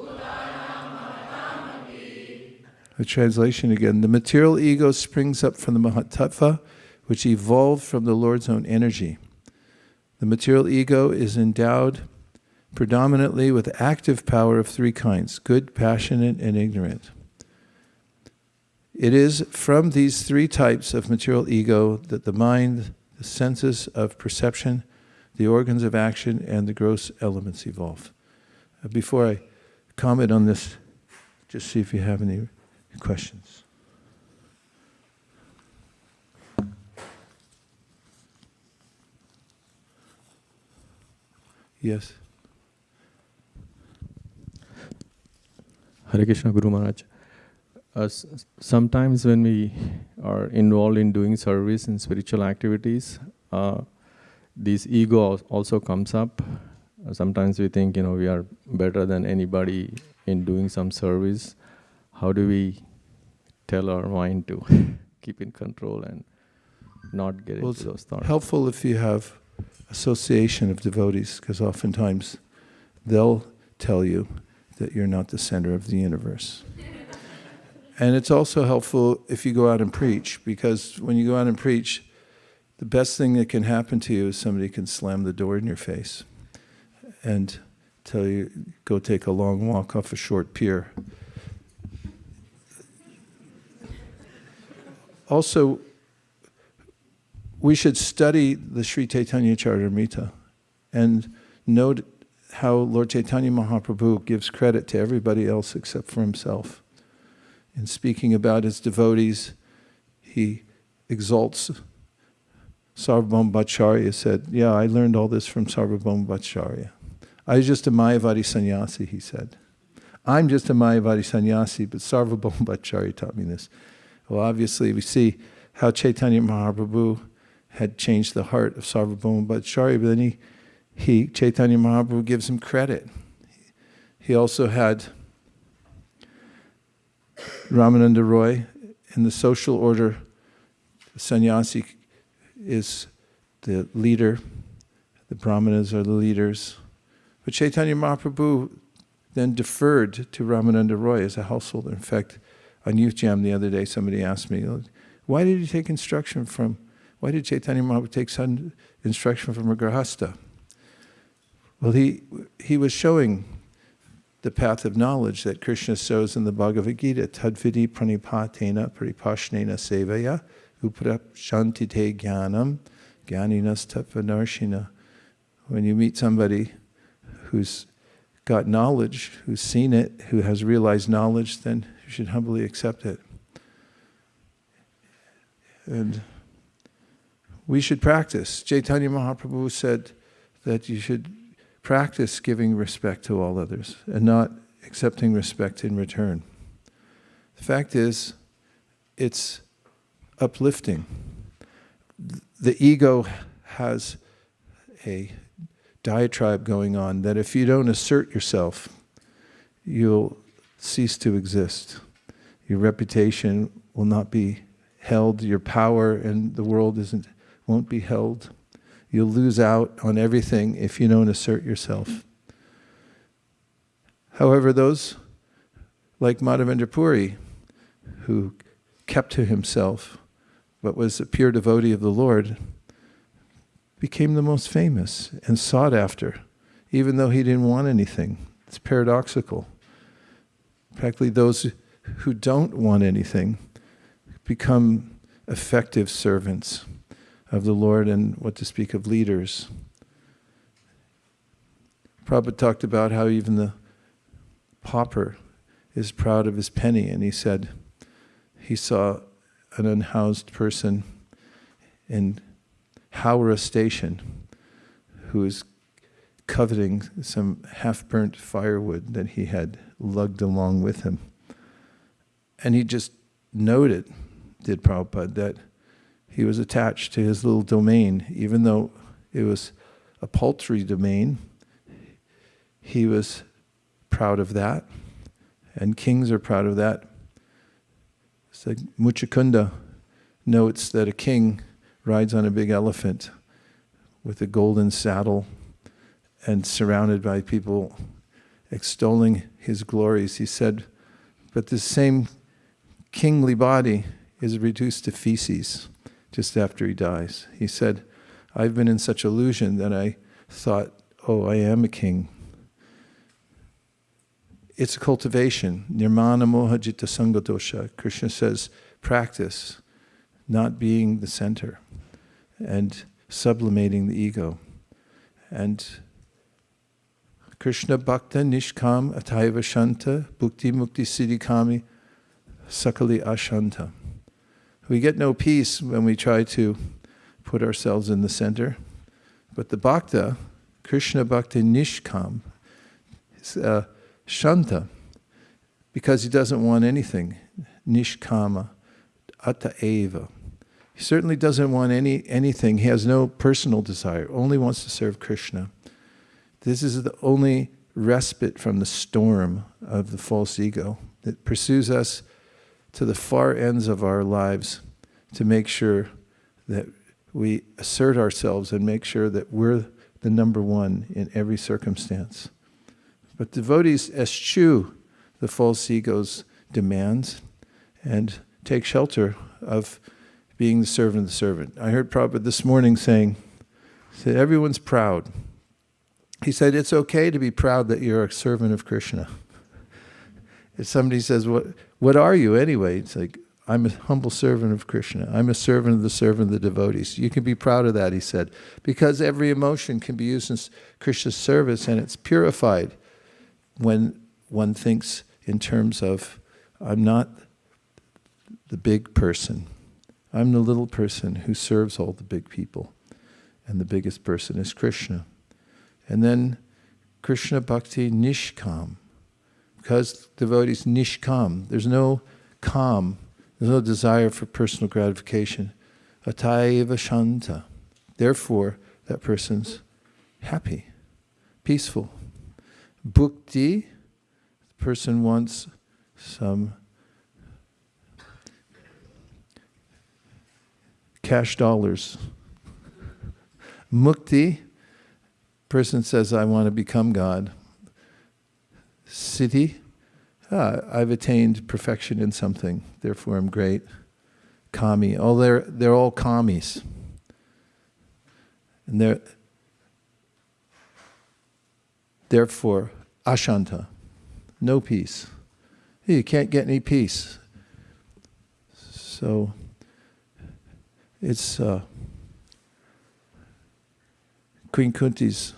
Speaker 1: The translation again. The material ego springs up from the Mahatattva, which evolved from the Lord's own energy. The material ego is endowed predominantly with active power of 3 kinds: good, passionate, and ignorant. It is from these 3 types of material ego that the mind, the senses of perception, the organs of action, and the gross elements evolve. Before I comment on this, just see if you have any questions. Yes.
Speaker 5: Hare Krishna Guru Maharaj. Sometimes when we are involved in doing service and spiritual activities, this ego also comes up. Sometimes we think, we are better than anybody in doing some service. How do we tell our mind to keep in control and not get into those thoughts?
Speaker 1: Helpful if you have association of devotees, because oftentimes they'll tell you that you're not the center of the universe. And it's also helpful if you go out and preach, because when you go out and preach, the best thing that can happen to you is somebody can slam the door in your face and tell you, go take a long walk off a short pier. Also, we should study the Sri Chaitanya Charitamrita and note how Lord Chaitanya Mahaprabhu gives credit to everybody else except for himself. In speaking about his devotees, he exalts Sarvabhauma Bhattacharya. Said, yeah, I learned all this from Sarvabhauma Bhattacharya. I was just a Mayavadi sannyasi, he said. I'm just a Mayavadi sannyasi, but Sarvabhauma Bhattacharya taught me this. Well, obviously, we see how Chaitanya Mahaprabhu had changed the heart of Sarvabhauma Bhattacharya, but then Chaitanya Mahaprabhu gives him credit. He also had Ramananda Roy. In the social order, the sannyasi is the leader, the brahmanas are the leaders. But Chaitanya Mahaprabhu then deferred to Ramananda Roy as a householder. In fact, on Youth Jam the other day, somebody asked me, why did Chaitanya Mahaprabhu take instruction from a grahastha? Well, he was showing the path of knowledge that Krishna shows in the Bhagavad Gita. Tadvidi pranipatena paripashnena sevaya uprapshantite jnanam jnaninas tattvanarshina. When you meet somebody who's got knowledge, who's seen it, who has realized knowledge, then you should humbly accept it. And we should practice. Chaitanya Mahaprabhu said that you should practice giving respect to all others and not accepting respect in return. The fact is, it's uplifting. The ego has a diatribe going on that if you don't assert yourself, you'll cease to exist. Your reputation will not be held, your power in the world won't be held. You'll lose out on everything if you don't assert yourself. However, those like Madhavendra Puri, who kept to himself but was a pure devotee of the Lord, became the most famous and sought after, even though he didn't want anything. It's paradoxical. Practically those who don't want anything become effective servants of the Lord, and what to speak of leaders. Prabhupada talked about how even the pauper is proud of his penny, and he said he saw an unhoused person in Howrah Station who was coveting some half-burnt firewood that he had lugged along with him. And he just noted, did Prabhupada, that he was attached to his little domain, even though it was a paltry domain. He was proud of that, and kings are proud of that. It's like Muchakunda notes that a king rides on a big elephant with a golden saddle and surrounded by people extolling his glories. He said, but this same kingly body is reduced to feces just after he dies. He said, I've been in such illusion that I thought, oh, I am a king. It's a cultivation. Nirmana moha jitta sangatosha. Krishna says, practice not being the center and sublimating the ego. And Krishna bhakta nishkam ataiva shanta bhukti mukti siddhikami sakali ashanta. We get no peace when we try to put ourselves in the center. But the bhakta, Krishna bhakta nishkam, is shanta, because he doesn't want anything. Nishkama, atta eva. He certainly doesn't want anything. He has no personal desire, only wants to serve Krishna. This is the only respite from the storm of the false ego that pursues us to the far ends of our lives to make sure that we assert ourselves and make sure that we're the number one in every circumstance. But devotees eschew the false ego's demands and take shelter of being the servant of the servant. I heard Prabhupada this morning saying, everyone's proud. He said, it's okay to be proud that you're a servant of Krishna. If somebody says, what are you anyway? It's like, I'm a humble servant of Krishna. I'm a servant of the devotees. You can be proud of that, he said, because every emotion can be used in Krishna's service, and it's purified when one thinks in terms of, I'm not the big person. I'm the little person who serves all the big people. And the biggest person is Krishna. And then Krishna Bhakti Nishkam. Because devotees nishkam, there's no kam, there's no desire for personal gratification. Ataiva shanta. Therefore, that person's happy, peaceful. Bhukti, the person wants some cash dollars. Mukti, person says, I want to become God. Siddhi, I've attained perfection in something, therefore I'm great. Kami, they're all kamis. And therefore, ashanta, no peace. You can't get any peace. So, it's Queen Kunti's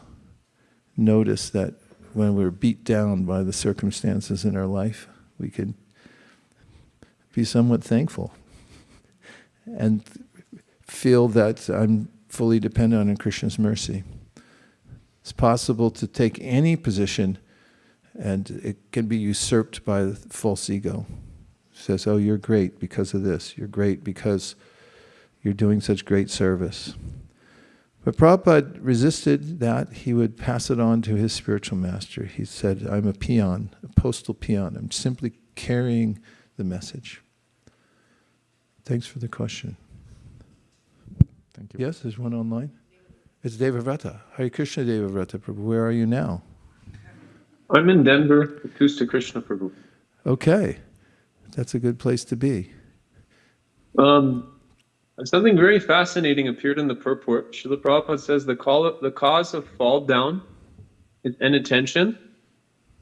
Speaker 1: notice that when we're beat down by the circumstances in our life, we can be somewhat thankful. And feel that I'm fully dependent on Krishna's mercy. It's possible to take any position and it can be usurped by the false ego. It says, oh, you're great because of this. You're great because you're doing such great service. But Prabhupada resisted that. He would pass it on to his spiritual master. He said, I'm a peon, a postal peon. I'm simply carrying the message. Thanks for the question.
Speaker 5: Thank you.
Speaker 1: Yes, there's one online. It's Devavrata. Hare Krishna Devavrata Prabhu. Where are you now?
Speaker 6: I'm in Denver. Tusta Krishna Prabhu.
Speaker 1: Okay. That's a good place to be.
Speaker 6: Something very fascinating appeared in the purport. Srila Prabhupada says the cause of fall down is inattention,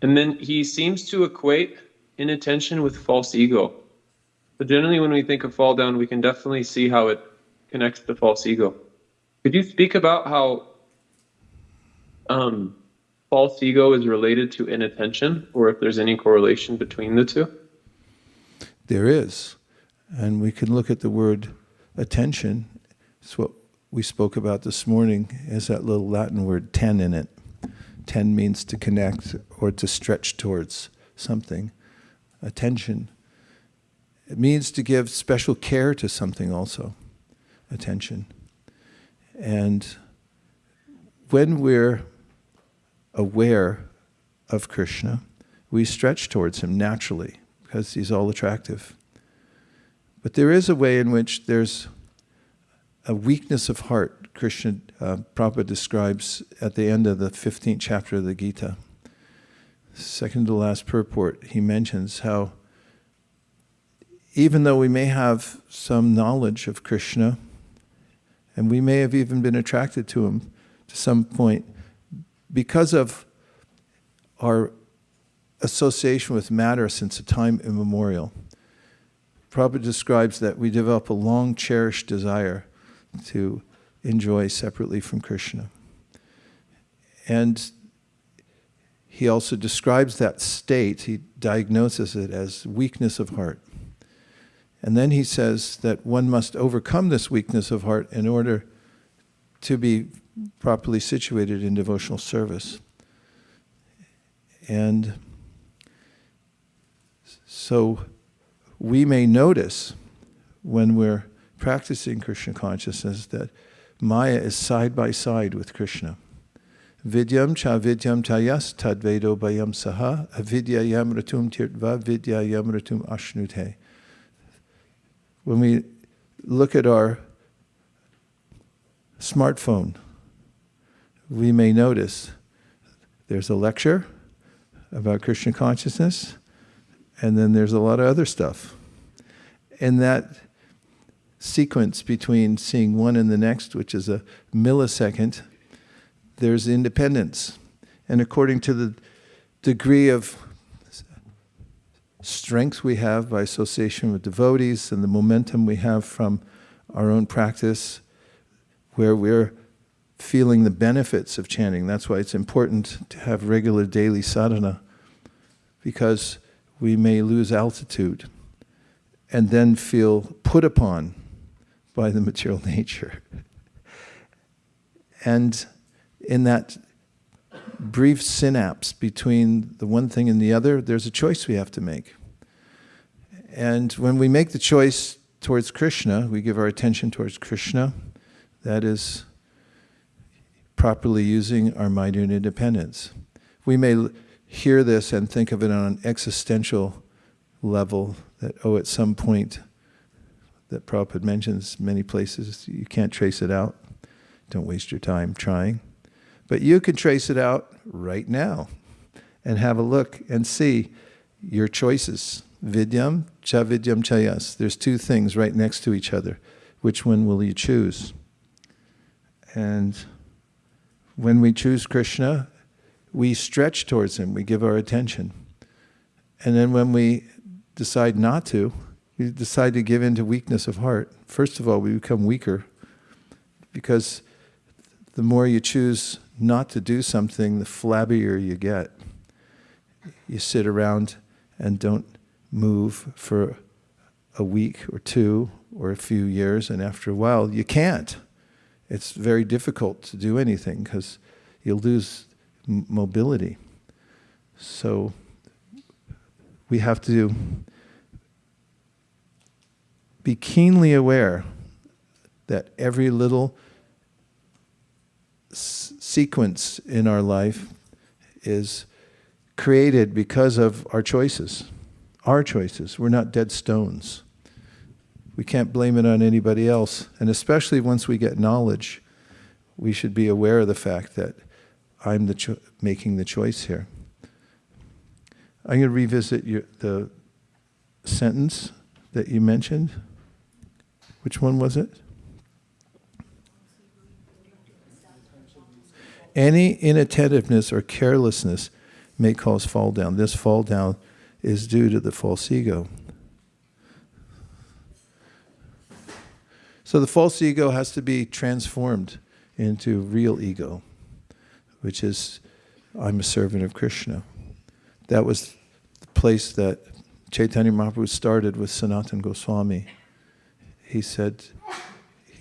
Speaker 6: and then he seems to equate inattention with false ego. So generally when we think of fall down, we can definitely see how it connects to false ego. Could you speak about how false ego is related to inattention, or if there's any correlation between the two?
Speaker 1: There is. And we can look at the word attention. It's what we spoke about this morning, is that little Latin word ten in it. Ten means to connect or to stretch towards something. Attention. It means to give special care to something also. Attention. And when we're aware of Krishna, we stretch towards him naturally because he's all attractive. But there is a way in which there's a weakness of heart. Krishna, Prabhupada describes at the end of the 15th chapter of the Gita, second to last purport, he mentions how even though we may have some knowledge of Krishna, and we may have even been attracted to him to some point, because of our association with matter since a time immemorial, Prabhupada describes that we develop a long cherished desire to enjoy separately from Krishna. And he also describes that state, he diagnoses it as weakness of heart. And then he says that one must overcome this weakness of heart in order to be properly situated in devotional service. And so we may notice when we're practicing Krishna consciousness that Maya is side by side with Krishna. Vidyam cha vidyam tayas tadvedo bayam saha avidya yamratum tirtva vidya yamratum ashnute. When we look at our smartphone, we may notice there's a lecture about Krishna consciousness, and then there's a lot of other stuff. And that sequence between seeing one and the next, which is a millisecond, there's independence. And according to the degree of strength we have by association with devotees and the momentum we have from our own practice, where we're feeling the benefits of chanting. That's why it's important to have regular daily sadhana, because we may lose altitude and then feel put upon by the material nature. And in that brief synapse between the one thing and the other, there's a choice we have to make. And when we make the choice towards Krishna, we give our attention towards Krishna, that is properly using our mind and independence. We may hear this and think of it on an existential level, that, at some point, that Prabhupada mentions many places, you can't trace it out. Don't waste your time trying. But you can trace it out right now and have a look and see your choices. Vidyam, cha vidyam chayas. There's two things right next to each other. Which one will you choose? And when we choose Krishna, we stretch towards him, we give our attention. And then when we decide not to, we decide to give in to weakness of heart. First of all, we become weaker, because the more you choose not to do something, the flabbier you get. You sit around and don't move for a week or two or a few years, and after a while you can't. It's very difficult to do anything because you'll lose mobility. So we have to be keenly aware that every little sequence in our life is created because of our choices. Our choices. We're not dead stones. We can't blame it on anybody else. And especially once we get knowledge, we should be aware of the fact that I'm making the choice here. I'm going to revisit the sentence that you mentioned. Which one was it? Any inattentiveness or carelessness may cause fall down. This fall down is due to the false ego. So the false ego has to be transformed into real ego, which is, I'm a servant of Krishna. That was the place that Chaitanya Mahaprabhu started with Sanatana Goswami. He said,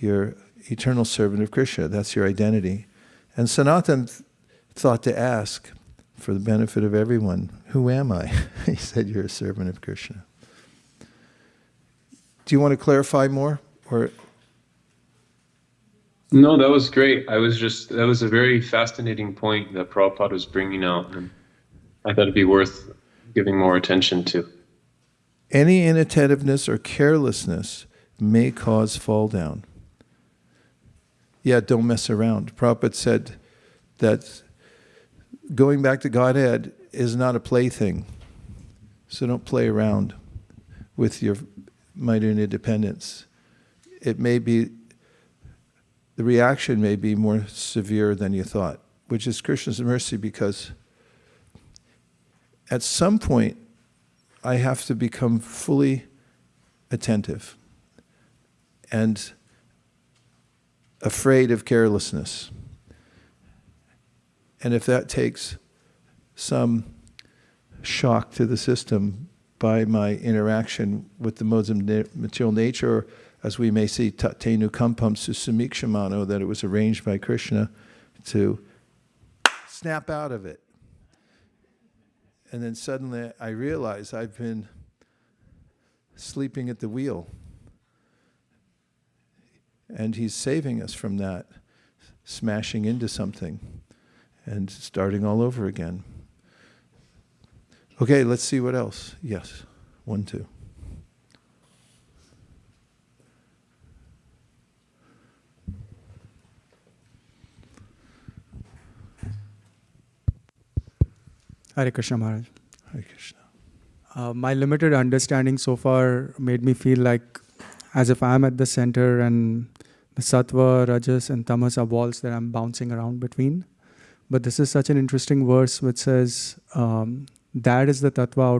Speaker 1: you're eternal servant of Krishna. That's your identity. And Sanatana thought to ask, for the benefit of everyone, who am I? He said, you're a servant of Krishna. Do you want to clarify more? Or
Speaker 6: No, that was great. That was a very fascinating point that Prabhupada was bringing out, and I thought it'd be worth giving more attention to.
Speaker 1: Any inattentiveness or carelessness may cause fall down. Yeah, don't mess around. Prabhupada said that going back to Godhead is not a plaything. So don't play around with your minute independence. It may be, the reaction may be more severe than you thought, which is Krishna's mercy, because at some point I have to become fully attentive and afraid of carelessness. And if that takes some shock to the system by my interaction with the modes of material nature, or as we may see, tatenu kampam susamikshamano, that it was arranged by Krishna to snap out of it. And then suddenly I realize I've been sleeping at the wheel. And he's saving us from that, smashing into something and starting all over again. Okay, let's see what else. Yes, 1, 2.
Speaker 7: Hare Krishna Maharaj.
Speaker 1: Hare Krishna.
Speaker 7: My limited understanding so far made me feel like as if I'm at the center and the sattva, rajas and tamas are walls that I'm bouncing around between. But this is such an interesting verse which says that is the tattva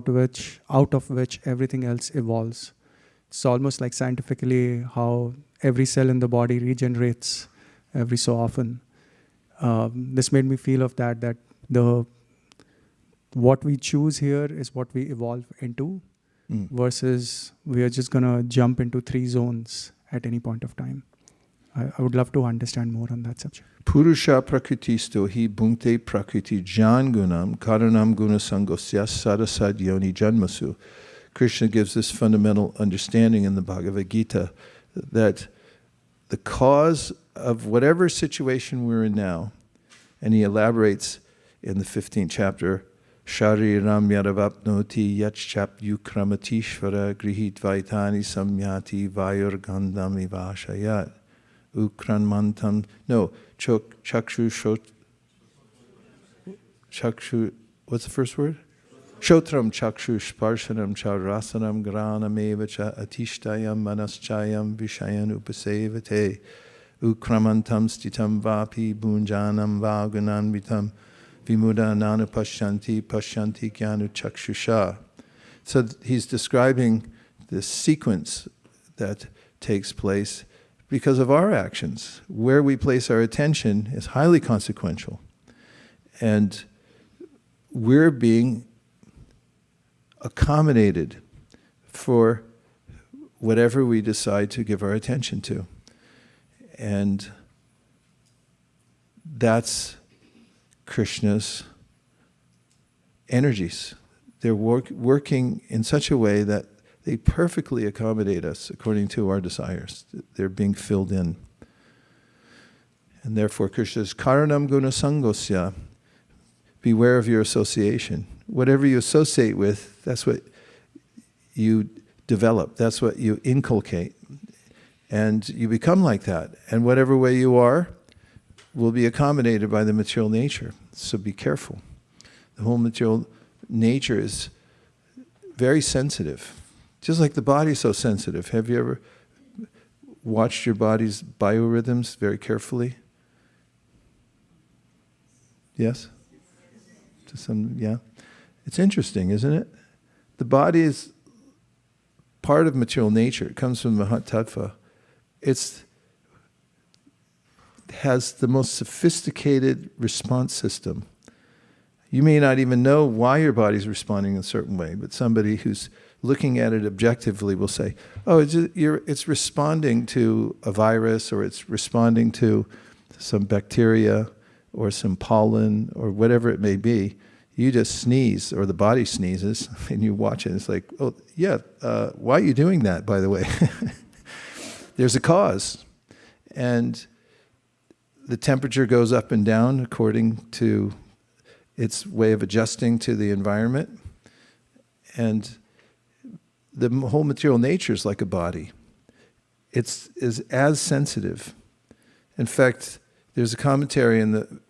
Speaker 7: out of which everything else evolves. It's almost like scientifically how every cell in the body regenerates every so often. This made me feel of that what we choose here is what we evolve into, versus we are just going to jump into 3 zones at any point of time. I would love to understand more on that subject.
Speaker 1: Purusha prakritisto hi bhunkte prakriti jangunam karanam gunasangosya sarasad yoni janmasu. Krishna gives this fundamental understanding in the Bhagavad Gita that the cause of whatever situation we're in now, and he elaborates in the 15th chapter, Shariram yaravapnoti yachchap yukramatishvara grihit vaitani samyati vayur gandam ivashayat. Ukranmantam, chakshu, what's the first word? Shotram chakshu sparshanam cha rasanam granam eva cha atishtayam manaschayam vishayan upasevate. Ukramantam stitam vapi bunjanam vagunanvitam vimuda nanu pashyanti kyanu chakshusha. So he's describing this sequence that takes place because of our actions. Where we place our attention is highly consequential. And we're being accommodated for whatever we decide to give our attention to. And that's Krishna's energies. They're working in such a way that they perfectly accommodate us according to our desires. They're being filled in. And therefore Krishna's karanam guna sangosya, beware of your association. Whatever you associate with, that's what you develop, that's what you inculcate. And you become like that. And whatever way you are will be accommodated by the material nature. So be careful. The whole material nature is very sensitive. Just like the body is so sensitive. Have you ever watched your body's biorhythms very carefully? Yes? Yeah. It's interesting, isn't it? The body is part of material nature. It comes from Mahat Tattva. It has the most sophisticated response system. You may not even know why your body's responding in a certain way, but somebody who's looking at it objectively will say, oh, it's responding to a virus, or it's responding to some bacteria, or some pollen, or whatever it may be. You just sneeze, or the body sneezes, and you watch it, and it's like, oh, yeah, why are you doing that, by the way? There's a cause. And the temperature goes up and down according to its way of adjusting to the environment. And the whole material nature is like a body. It's is as sensitive. In fact, there's a commentary in the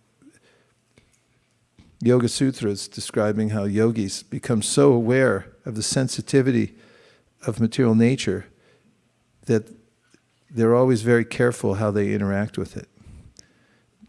Speaker 1: Yoga Sutras describing how yogis become so aware of the sensitivity of material nature that they're always very careful how they interact with it.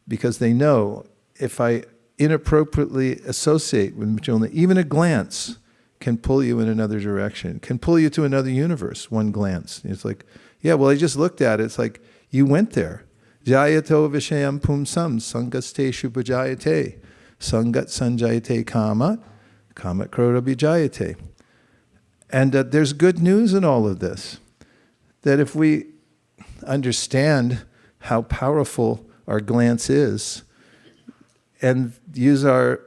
Speaker 1: Because they know, if I inappropriately associate with material nature, even a glance can pull you in another direction, can pull you to another universe, one glance. It's like, yeah, well, I just looked at it. It's like, you went there. Jayato vishayam pumsam sangasteshu bhajayate. Sangat sanjayate kama, kama krodha bijayate. And there's good news in all of this. That if we understand how powerful our glance is, and use our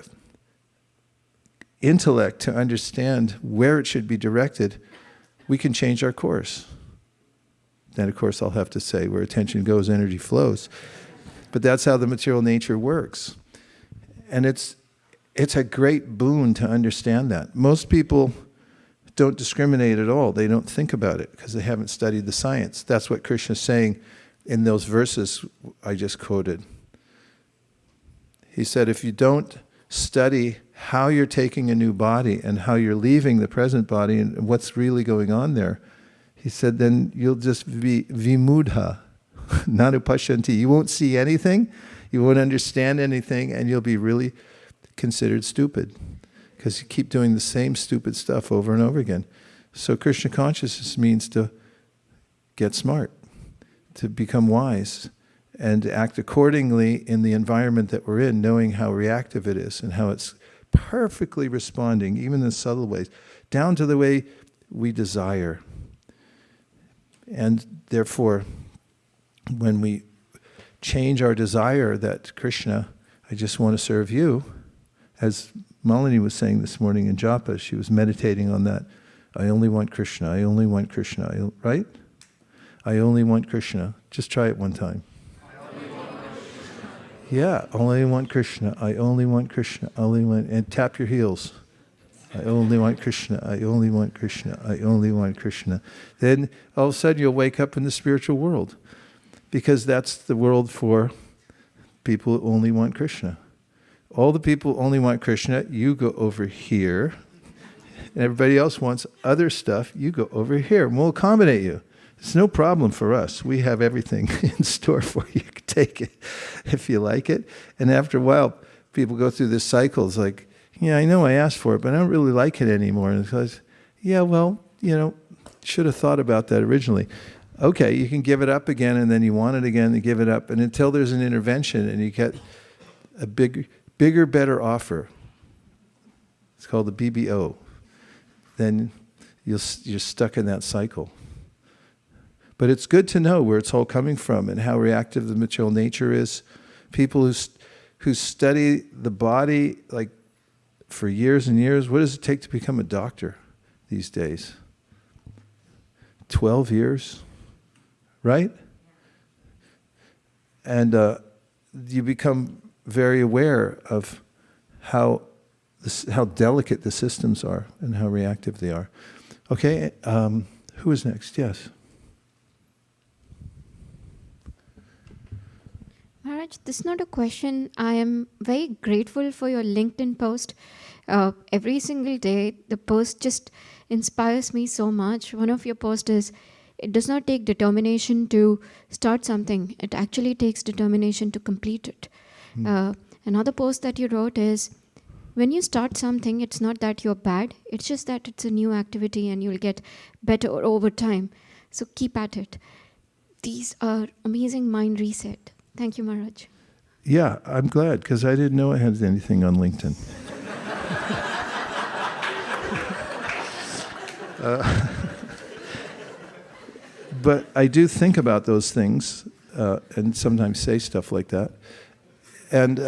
Speaker 1: intellect to understand where it should be directed, we can change our course. Then, of course, I'll have to say, where attention goes, energy flows. But that's how the material nature works. And it's a great boon to understand that. Most people don't discriminate at all. They don't think about it because they haven't studied the science. That's what Krishna is saying in those verses I just quoted. He said, if you don't study how you're taking a new body and how you're leaving the present body and what's really going on there, he said, then you'll just be vimudha, nanupashyanti. You won't see anything, you won't understand anything, and you'll be really considered stupid because you keep doing the same stupid stuff over and over again. So Krishna consciousness means to get smart, to become wise, and to act accordingly in the environment that we're in, knowing how reactive it is and how it's perfectly responding, even in subtle ways, down to the way we desire. And therefore, when we change our desire that Krishna, I just want to serve you, as Malini was saying this morning in Japa, she was meditating on that. I only want Krishna, I only want Krishna, right? I only want Krishna. Just try it one time. Yeah, only want Krishna, I only want Krishna, and tap your heels. I only want Krishna, I only want Krishna, I only want Krishna. Then all of a sudden you'll wake up in the spiritual world, because that's the world for people who only want Krishna. All the people who only want Krishna, you go over here, and everybody else wants other stuff, you go over here, and we'll accommodate you. It's no problem for us. We have everything in store for you. You can take it if you like it. And after a while, people go through this cycle. It's like, yeah, I know I asked for it, but I don't really like it anymore. And it's like, yeah, well, should have thought about that originally. Okay, you can give it up again, and then you want it again, and give it up. And until there's an intervention and you get a bigger, better offer, it's called the BBO, then you're stuck in that cycle. But it's good to know where it's all coming from and how reactive the material nature is. People who study the body like for years and years, what does it take to become a doctor these days? 12 years, right? And you become very aware of how delicate the systems are and how reactive they are. Okay, who is next? Yes.
Speaker 8: Maharaj, this is not a question. I am very grateful for your LinkedIn post. Every single day, the post just inspires me so much. One of your posts is, it does not take determination to start something. It actually takes determination to complete it. Another post that you wrote is, when you start something, it's not that you're bad. It's just that it's a new activity and you'll get better over time. So keep at it. These are amazing mind reset. Thank you, Maharaj.
Speaker 1: Yeah, I'm glad, because I didn't know I had anything on LinkedIn. But I do think about those things and sometimes say stuff like that. And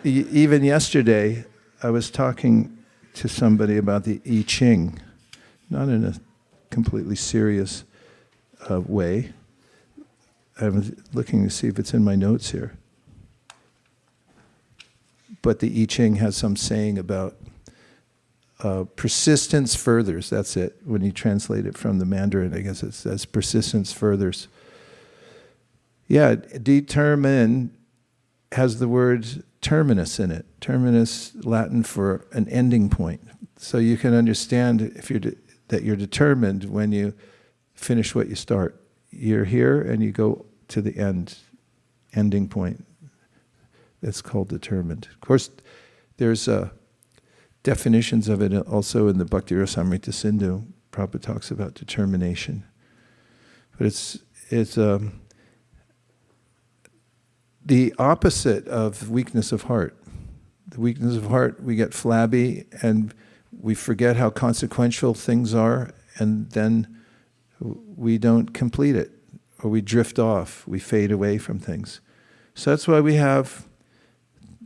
Speaker 1: even yesterday, I was talking to somebody about the I Ching, not in a completely serious way. I was looking to see if it's in my notes here. But the I Ching has some saying about persistence furthers. That's it. When you translate it from the Mandarin, I guess it says persistence furthers. Yeah, determine has the word terminus in it. Terminus, Latin for an ending point. So you can understand if that you're determined when you finish what you start. You're here and you go to the ending point. That's called determined. Of course, there's definitions of it also in the Bhakti Rasamrita Sindhu. Prabhupada talks about determination. But it's the opposite of weakness of heart. The weakness of heart, we get flabby and we forget how consequential things are, and then we don't complete it, or we drift off, we fade away from things. So that's why we have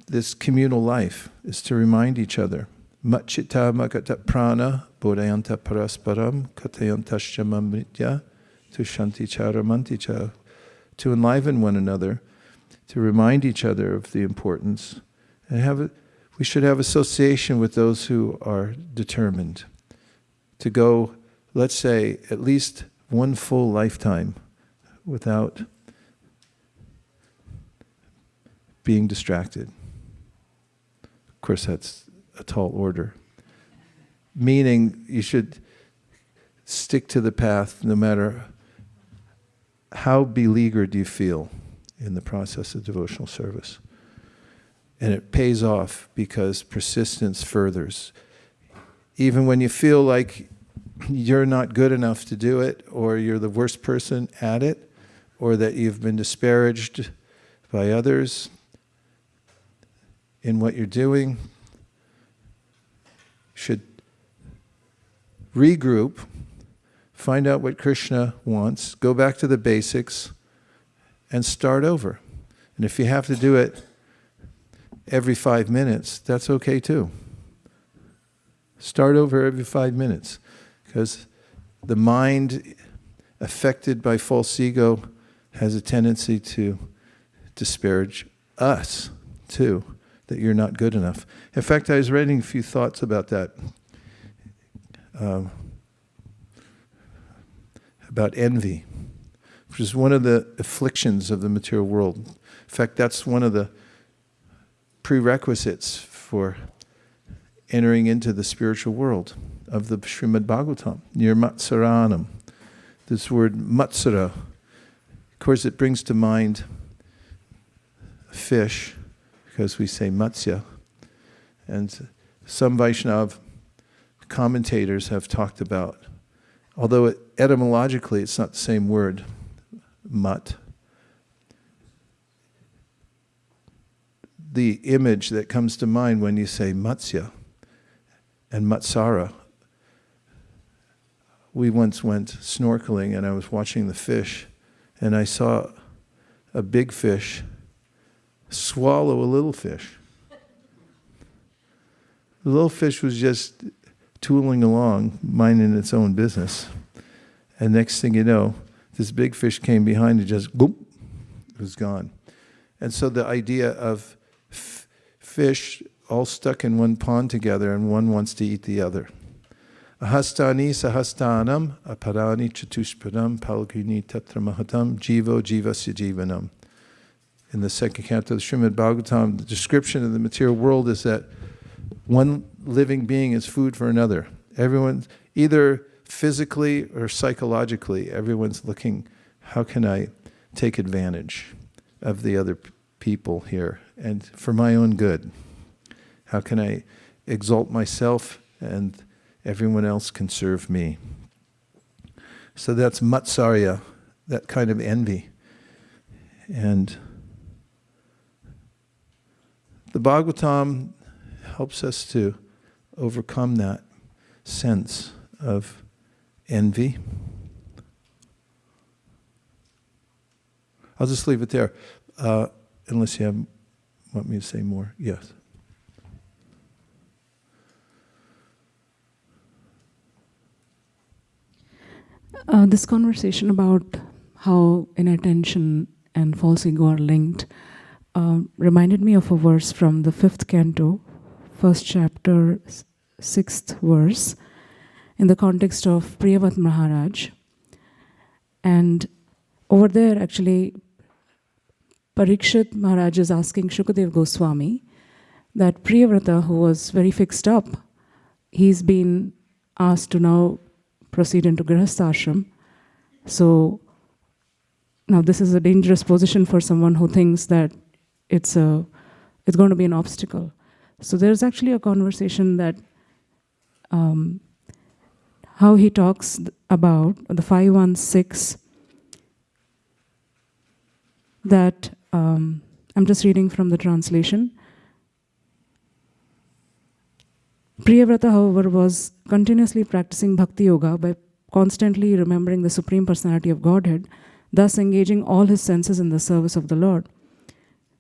Speaker 1: this communal life, is to remind each other. Machita magata prana bodhayanta parasparam katayantascha mamritya tushanti charamanticha. To enliven one another, to remind each other of the importance. And we should have association with those who are determined to go, let's say, at least one full lifetime without being distracted. Of course, that's a tall order. Meaning you should stick to the path no matter how beleaguered you feel in the process of devotional service. And it pays off because persistence furthers. Even when you feel like you're not good enough to do it, or you're the worst person at it, or that you've been disparaged by others in what you're doing, should regroup, find out what Krishna wants, go back to the basics, and start over. And if you have to do it every 5 minutes, that's okay too. Start over every 5 minutes, because the mind affected by false ego has a tendency to disparage us too, that you're not good enough. In fact, I was writing a few thoughts about that, about envy, which is one of the afflictions of the material world. In fact, that's one of the prerequisites for entering into the spiritual world of the Srimad Bhagavatam, nirmatsaranam. This word matsara, of course, it brings to mind fish, because we say matsya. And some Vaishnava commentators have talked about, although etymologically it's not the same word, mat. The image that comes to mind when you say matsya and matsara we once went snorkeling and I was watching the fish, and I saw a big fish swallow a little fish. The little fish was just tooling along, minding its own business. And next thing you know, this big fish came behind and just, boop, it was gone. And so the idea of fish all stuck in one pond together and one wants to eat the other. Ahastani sahastanam aparani chatushpadam palguni tatramahatam jivo jivasya jivanam. In the second canto of the Srimad Bhagavatam, the description of the material world is that one living being is food for another. Everyone, either physically or psychologically, everyone's looking, how can I take advantage of the other people here and for my own good? How can I exalt myself and everyone else can serve me? So that's matsarya, that kind of envy. And the Bhagavatam helps us to overcome that sense of envy. I'll just leave it there, unless you want me to say more. Yes.
Speaker 9: This conversation about how inattention and false ego are linked reminded me of a verse from the 5th canto, 1st chapter, 6th verse, in the context of Priyavat Maharaj. And over there, actually, Parikshit Maharaj is asking Shukadev Goswami that Priyavrata, who was very fixed up, he's been asked to now proceed into Grihastha ashram. So now this is a dangerous position for someone who thinks that it's going to be an obstacle. So there's actually a conversation that how he talks about the 516, that I'm just reading from the translation. Priyavrata, however, was continuously practicing bhakti yoga by constantly remembering the Supreme Personality of Godhead, thus engaging all his senses in the service of the Lord.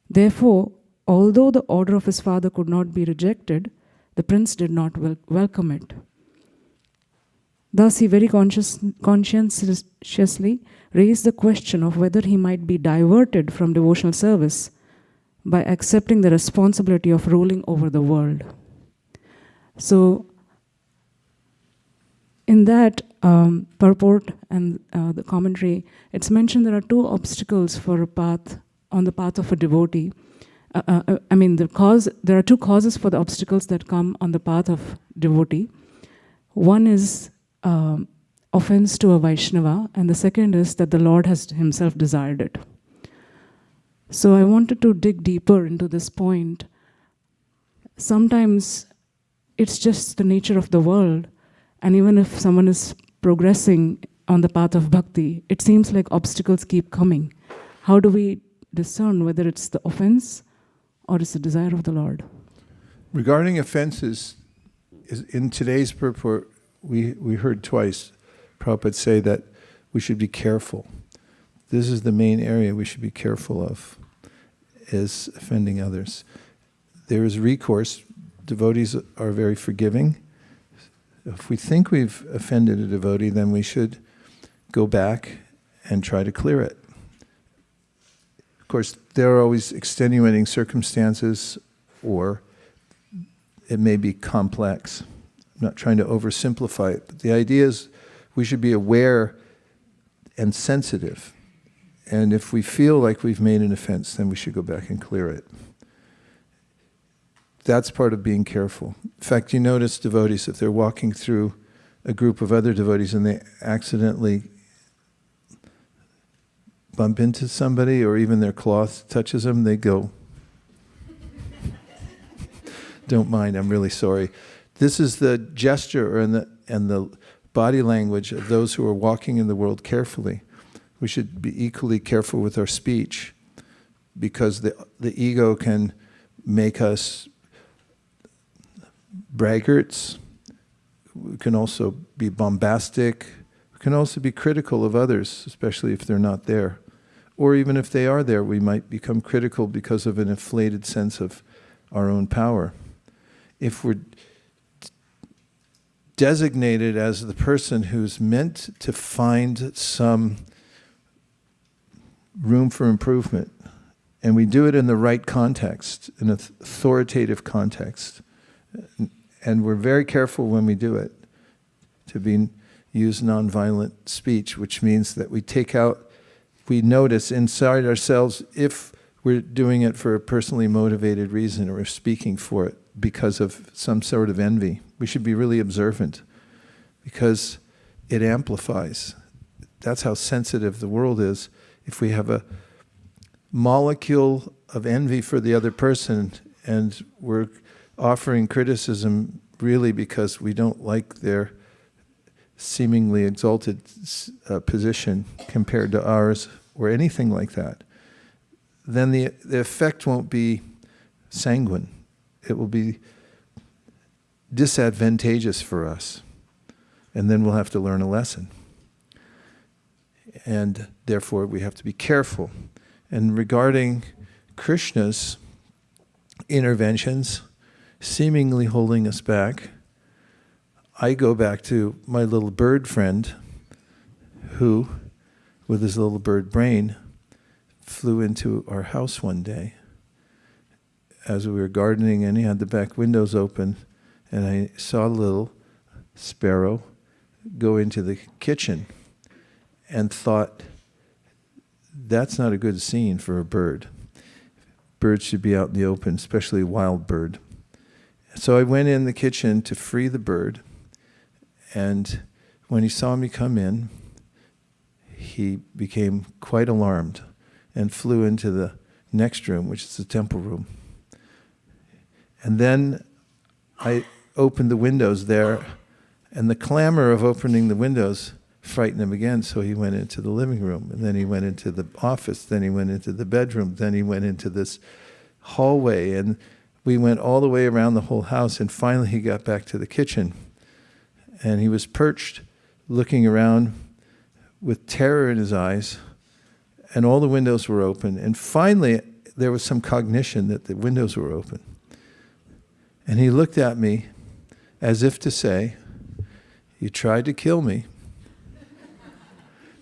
Speaker 9: Therefore, although the order of his father could not be rejected, the prince did not welcome it. Thus, he very conscientiously raised the question of whether he might be diverted from devotional service by accepting the responsibility of ruling over the world. So, in that purport and the commentary, it's mentioned there are two obstacles for a path, on the path of a devotee. There are two causes for the obstacles that come on the path of devotee. One is offense to a Vaishnava, and the second is that the Lord has himself desired it. So I wanted to dig deeper into this point. Sometimes it's just the nature of the world, and even if someone is progressing on the path of bhakti, it seems like obstacles keep coming. How do we discern whether it's the offense or it's the desire of the Lord?
Speaker 1: Regarding offenses, in today's purport, we heard twice Prabhupada say that we should be careful. This is the main area we should be careful of, is offending others. There is recourse. Devotees are very forgiving. If we think we've offended a devotee, then we should go back and try to clear it. Of course, there are always extenuating circumstances, or it may be complex. I'm not trying to oversimplify it, but the idea is we should be aware and sensitive. And if we feel like we've made an offense, then we should go back and clear it. That's part of being careful. In fact, you notice devotees, if they're walking through a group of other devotees and they accidentally bump into somebody, or even their cloth touches them, they go, "Don't mind, I'm really sorry." This is the gesture and the body language of those who are walking in the world carefully. We should be equally careful with our speech, because the ego can make us braggarts. We can also be bombastic, We can also be critical of others, especially if they're not there. Or even if they are there, we might become critical because of an inflated sense of our own power. If we're designated as the person who's meant to find some room for improvement, and we do it in the right context, in an authoritative context, and we're very careful when we do it to use nonviolent speech, which means that we notice inside ourselves if we're doing it for a personally motivated reason or speaking for it because of some sort of envy. We should be really observant because it amplifies. That's how sensitive the world is. If we have a molecule of envy for the other person and we're offering criticism really because we don't like their seemingly exalted position compared to ours or anything like that, then the effect won't be sanguine. It will be disadvantageous for us. And then we'll have to learn a lesson. And therefore we have to be careful. And regarding Krishna's interventions, seemingly holding us back, I go back to my little bird friend who, with his little bird brain, flew into our house one day as we were gardening, and he had the back windows open, and I saw a little sparrow go into the kitchen and thought, that's not a good scene for a bird. Birds should be out in the open, especially a wild bird. So I went in the kitchen to free the bird, and when he saw me come in, he became quite alarmed and flew into the next room, which is the temple room. And then I opened the windows there, and the clamor of opening the windows frightened him again, so he went into the living room, and then he went into the office, then he went into the bedroom, then he went into this hallway, and we went all the way around the whole house, and finally he got back to the kitchen. And he was perched, looking around with terror in his eyes, and all the windows were open. And finally, there was some cognition that the windows were open. And he looked at me as if to say, you tried to kill me,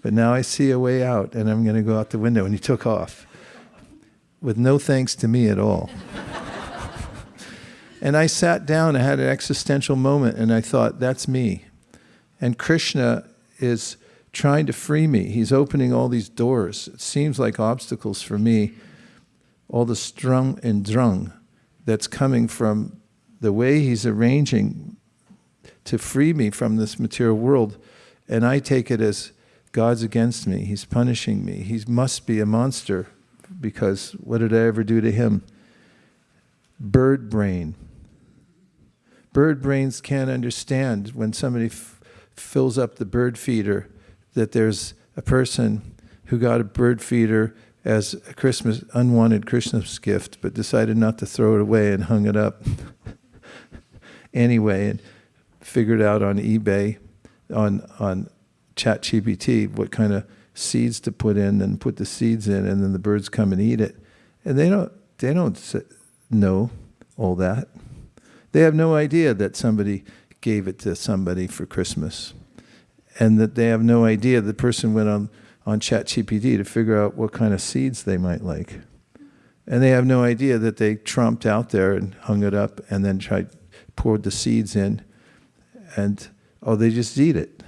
Speaker 1: but now I see a way out, and I'm going to go out the window. And he took off with no thanks to me at all. And I sat down, I had an existential moment, and I thought, that's me. And Krishna is trying to free me. He's opening all these doors. It seems like obstacles for me, all the strung and drung that's coming from the way he's arranging to free me from this material world. And I take it as God's against me. He's punishing me. He must be a monster, because what did I ever do to him? Bird brain. Bird brains can't understand when somebody fills up the bird feeder that there's a person who got a bird feeder as a unwanted Christmas gift, but decided not to throw it away and hung it up anyway, and figured out on eBay, on ChatGPT, what kind of seeds to put in, and put the seeds in, and then the birds come and eat it. And they don't know all that. They have no idea that somebody gave it to somebody for Christmas, and that they have no idea the person went on ChatGPT to figure out what kind of seeds they might like. And they have no idea that they tromped out there and hung it up and then poured the seeds in, and they just eat it.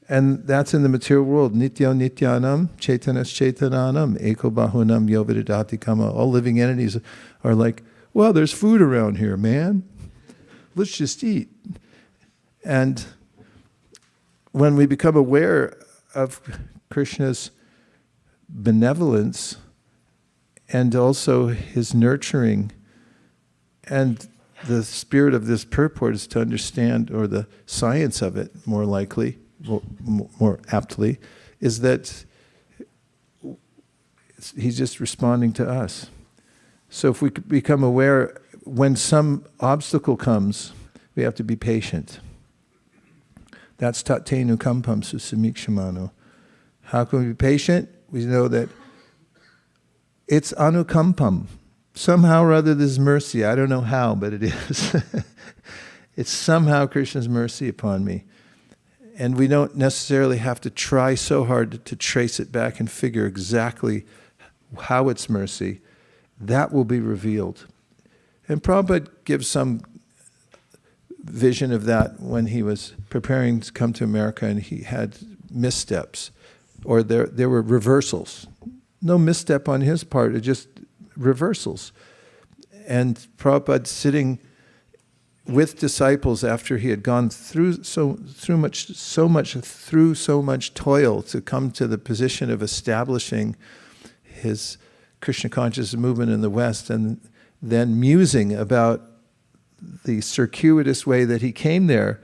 Speaker 1: And that's in the material world. Nityo nityanam, chaitanas chaitananam, eko bahunam yovidadati kama. All living entities are like, well, there's food around here, man. Let's just eat. And when we become aware of Krishna's benevolence and also his nurturing, and the spirit of this purport is to understand, or the science of it more likely, more aptly, is that he's just responding to us. So if we become aware, when some obstacle comes, we have to be patient. That's tatenu kampam susamikshamano. How can we be patient? We know that it's anukampam. Somehow or other, this is mercy. I don't know how, but it is. It's somehow Krishna's mercy upon me. And we don't necessarily have to try so hard to trace it back and figure exactly how it's mercy. That will be revealed. And Prabhupada gives some vision of that when he was preparing to come to America and he had missteps, or there were reversals. No misstep on his part, it just reversals. And Prabhupada sitting with disciples after he had gone through so much toil to come to the position of establishing his Krishna consciousness movement in the West, and then musing about the circuitous way that he came there.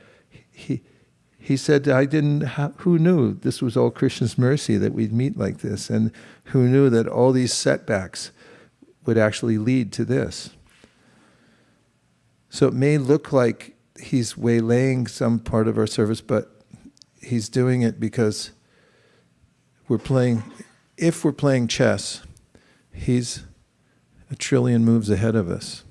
Speaker 1: He said, who knew this was all Krishna's mercy that we'd meet like this, and who knew that all these setbacks would actually lead to this. So it may look like he's waylaying some part of our service, but he's doing it because if we're playing chess, he's a trillion moves ahead of us.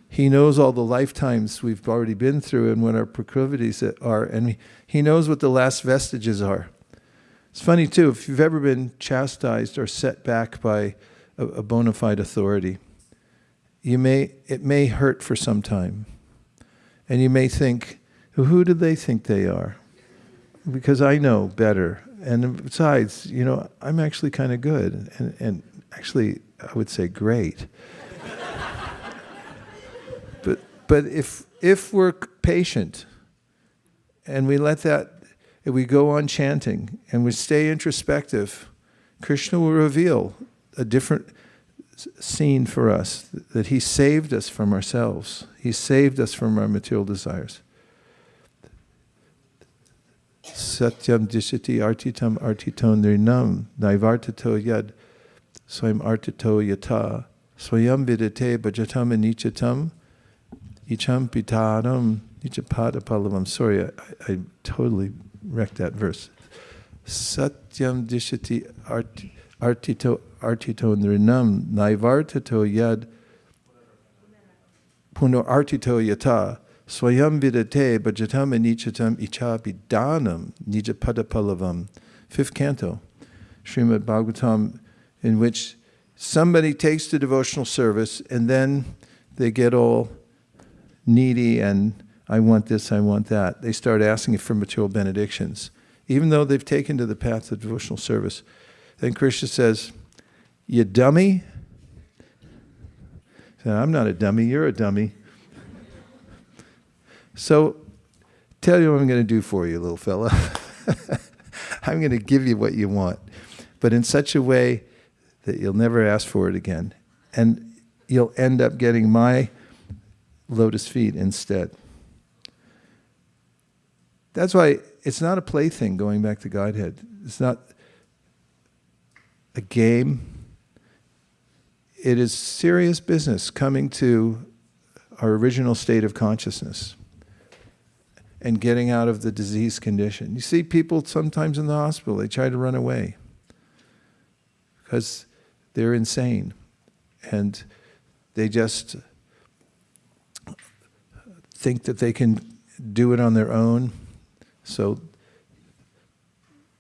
Speaker 1: He knows all the lifetimes we've already been through and what our proclivities are, and he knows what the last vestiges are. It's funny too, if you've ever been chastised or set back by a bona fide authority, it may hurt for some time. And you may think, who do they think they are? Because I know better. And besides, I'm actually kind of good. And actually, I would say great. But if we're patient and we if we go on chanting and we stay introspective, Krishna will reveal a different scene for us, that he saved us from ourselves. He saved us from our material desires. Satyam dishati artitam artito nirnam naivartato yad swayam artito yata swayam vidate bhajatam anichatam icham pitaram nichapada palavam. Sorry, I totally wrecked that verse. Satyam dishati artito nrinam naivartato yad puno artito yata swayam vidate bhajatam anichatam ichapidanam nijapadapalavam. 5th canto, Srimad Bhagavatam, in which somebody takes the devotional service and then they get all needy and I want this, I want that. They start asking for material benedictions, even though they've taken to the path of devotional service. Then Krishna says, you dummy? Said, I'm not a dummy, you're a dummy. So, tell you what I'm going to do for you, little fella. I'm going to give you what you want, but in such a way that you'll never ask for it again. And you'll end up getting my lotus feet instead. That's why it's not a plaything, going back to Godhead. It's not a game. It is serious business coming to our original state of consciousness and getting out of the disease condition. You see people sometimes in the hospital, they try to run away because they're insane and they just think that they can do it on their own. So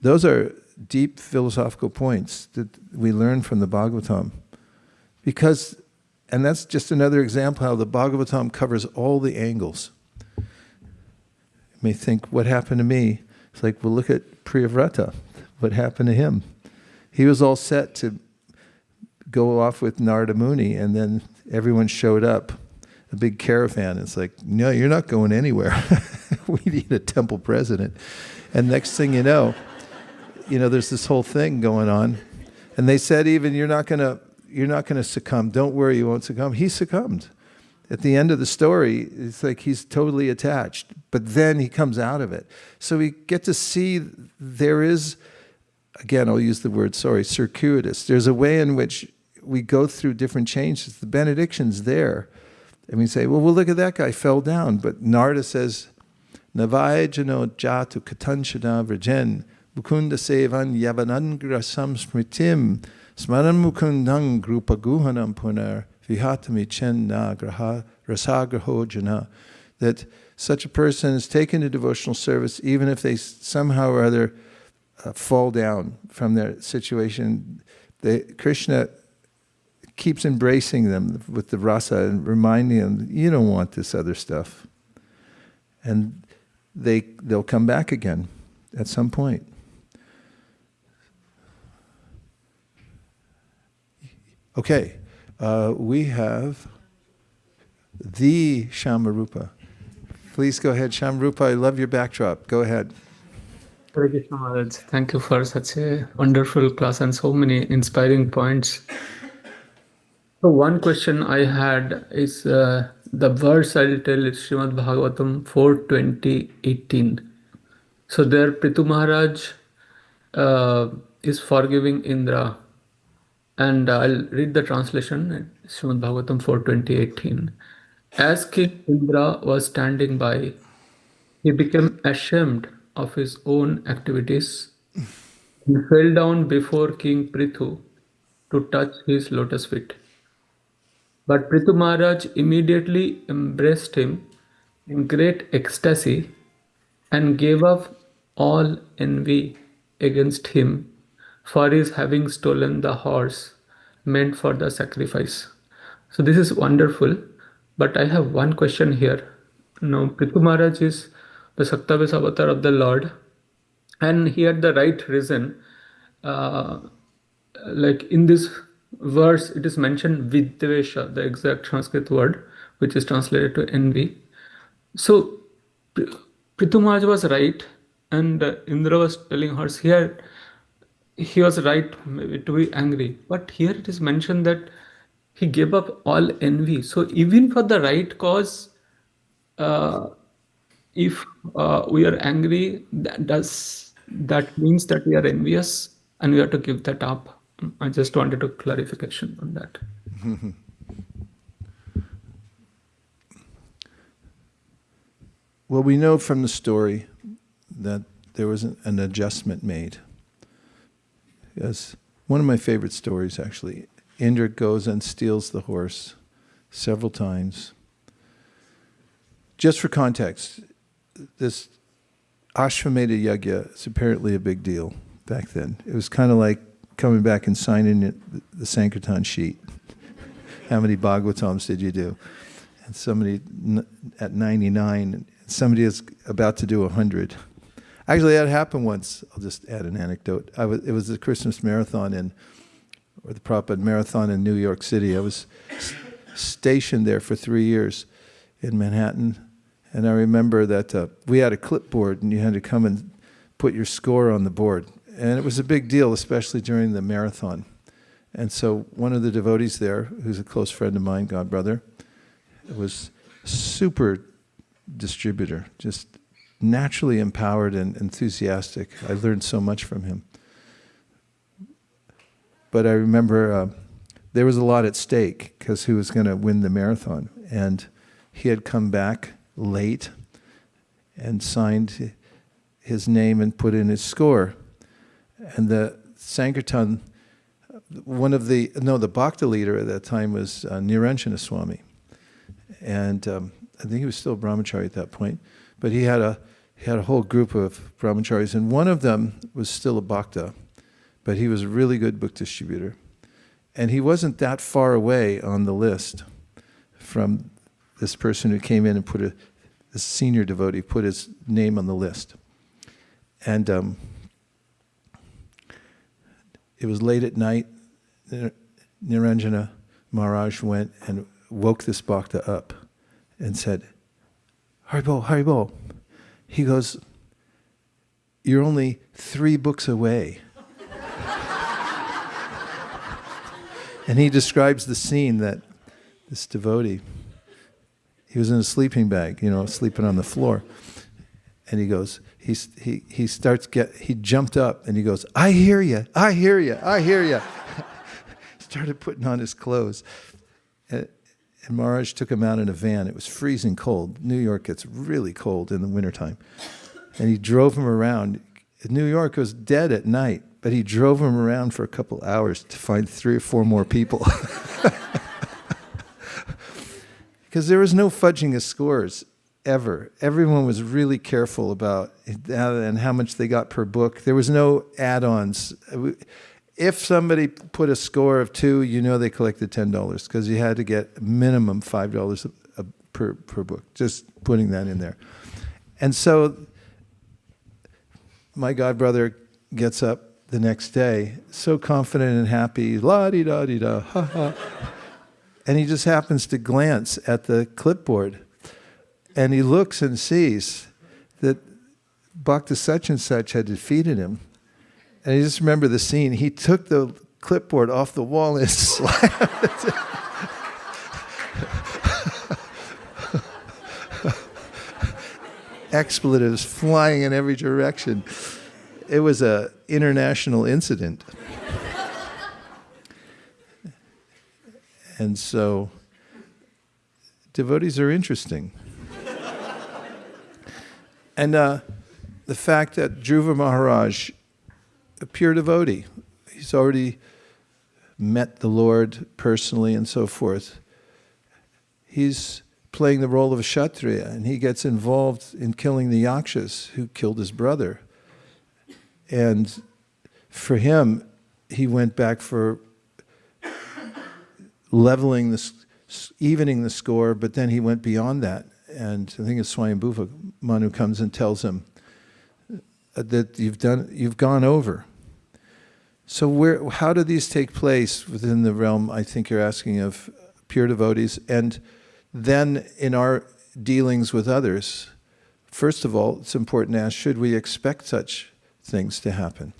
Speaker 1: those are deep philosophical points that we learn from the Bhagavatam. And that's just another example how the Bhagavatam covers all the angles. You may think, what happened to me? It's like, well, look at Priyavrata. What happened to him? He was all set to go off with Narada Muni, and then everyone showed up, a big caravan. It's like, no, you're not going anywhere. We need a temple president. And next thing you know, there's this whole thing going on. And they said even, you're not going to succumb. Don't worry, you won't succumb. He succumbed. At the end of the story, it's like he's totally attached. But then he comes out of it. So we get to see there is, again, I'll use the word, circuitous. There's a way in which we go through different changes. The benediction's there. And we say, well, look at that guy, fell down. But Narada says, Navayajano jatu katanchana vrajen mukunda sevan yavanangra samsmritim smaran mukundang grupa guhanam punar vihatami chen nagraha rasagraho jana. That such a person is taken to devotional service even if they somehow or other fall down from their situation. Krishna keeps embracing them with the rasa and reminding them, you don't want this other stuff. And they'll come back again at some point. Okay, we have the Shamarupa. Please go ahead, Shamarupa. I love your backdrop. Go ahead.
Speaker 10: Hare Krishna Maharaj. Thank you for such a wonderful class and so many inspiring points. So one question I had is the verse I'll tell is Srimad Bhagavatam 4:20-18. So there Prithu Maharaj is forgiving Indra, and I'll read the translation. Srimad Bhagavatam 4:20-18. As King Indra was standing by, he became ashamed of his own activities and fell down before King Prithu to touch his lotus feet. But Prithu Maharaj immediately embraced him in great ecstasy and gave up all envy against him for his having stolen the horse meant for the sacrifice. So this is wonderful, but I have one question here. Now, Prithu Maharaj is the Saktaves avatar of the Lord, and he had the right reason. Like in this verse, it is mentioned Viddvesha, the exact Sanskrit word, which is translated to envy. So Prithu Maharaj was right, and Indra was telling her here he was right maybe to be angry. But here it is mentioned that he gave up all envy. So even for the right cause, if we are angry, that means that we are envious and we have to give that up. I just wanted a clarification on that.
Speaker 1: Well, we know from the story that there was an adjustment made. Yes, one of my favorite stories actually. Indra goes and steals the horse several times. Just for context, this Ashvamedha Yajna is apparently a big deal back then. It was kind of like coming back and signing the Sankirtan sheet. How many Bhagavatams did you do? And somebody at 99, somebody is about to do 100. Actually, that happened once. I'll just add an anecdote. It was the Christmas marathon or the Prabhupada marathon in New York City. I was stationed there for 3 years in Manhattan. And I remember that we had a clipboard and you had to come and put your score on the board. And it was a big deal, especially during the marathon. And so one of the devotees there, who's a close friend of mine, godbrother, was super distributor, just naturally empowered and enthusiastic. I learned so much from him. But I remember there was a lot at stake because who was going to win the marathon. And he had come back late and signed his name and put in his score. And the Sankirtan, the Bhakta leader at that time was Niranjana Swami. And I think he was still a brahmachari at that point. But he had a whole group of brahmacharis, and one of them was still a bhakta, but he was a really good book distributor. And he wasn't that far away on the list from this person who came in and this senior devotee put his name on the list. And it was late at night. Niranjana Maharaj went and woke this bhakta up and said, Haribol, Haribol. He goes, you're only 3 books away. And he describes the scene that this devotee, he was in a sleeping bag, sleeping on the floor. And he goes, he jumped up and he goes, I hear you, I hear you, I hear you. Started putting on his clothes. And Maharaj took him out in a van. It was freezing cold. New York gets really cold in the wintertime. And he drove him around. New York was dead at night, but he drove him around for a couple hours to find 3 or 4 more people. Because there was no fudging of scores ever. Everyone was really careful about and how much they got per book. There was no add-ons. If somebody put a score of 2, they collected $10 because you had to get minimum $5 per book. Just putting that in there. And so my godbrother gets up the next day, so confident and happy, la-di-da-di-da, ha-ha. And he just happens to glance at the clipboard. And he looks and sees that Bhakta such and such had defeated him. And I just remember the scene. He took the clipboard off the wall and slammed it. Expletives flying in every direction. It was an international incident. And so, devotees are interesting. And the fact that Dhruva Maharaj, a pure devotee, he's already met the Lord personally and so forth. He's playing the role of a Kshatriya, and he gets involved in killing the Yakshas who killed his brother. And for him, he went back for leveling evening the score, but then he went beyond that. And I think it's Swayambhuva Manu comes and tells him that you've gone over. So how do these take place within the realm, I think you're asking, of pure devotees? And then in our dealings with others, first of all, it's important to ask, should we expect such things to happen?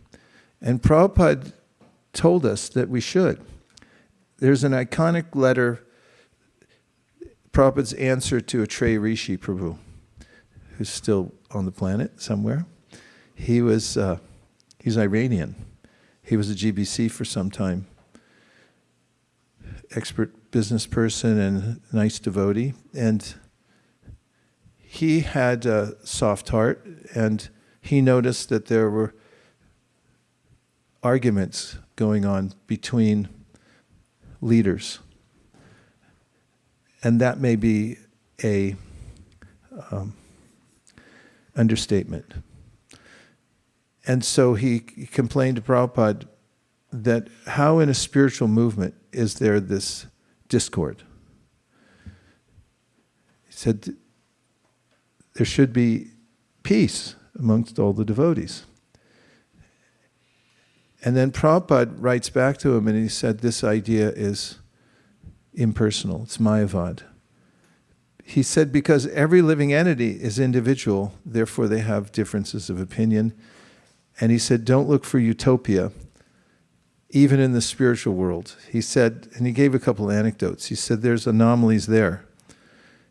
Speaker 1: And Prabhupada told us that we should. There's an iconic letter, Prabhupada's answer to a Trey Rishi Prabhu, who's still on the planet somewhere. He's Iranian. He was a GBC for some time. Expert business person and nice devotee. And he had a soft heart, and he noticed that there were arguments going on between leaders. And that may be a understatement. And so he complained to Prabhupada that how in a spiritual movement is there this discord? He said there should be peace amongst all the devotees. And then Prabhupada writes back to him and he said this idea is impersonal, it's Mayavad. He said because every living entity is individual, therefore they have differences of opinion. And he said, don't look for utopia, even in the spiritual world. He said, and he gave a couple anecdotes. He said, there's anomalies there.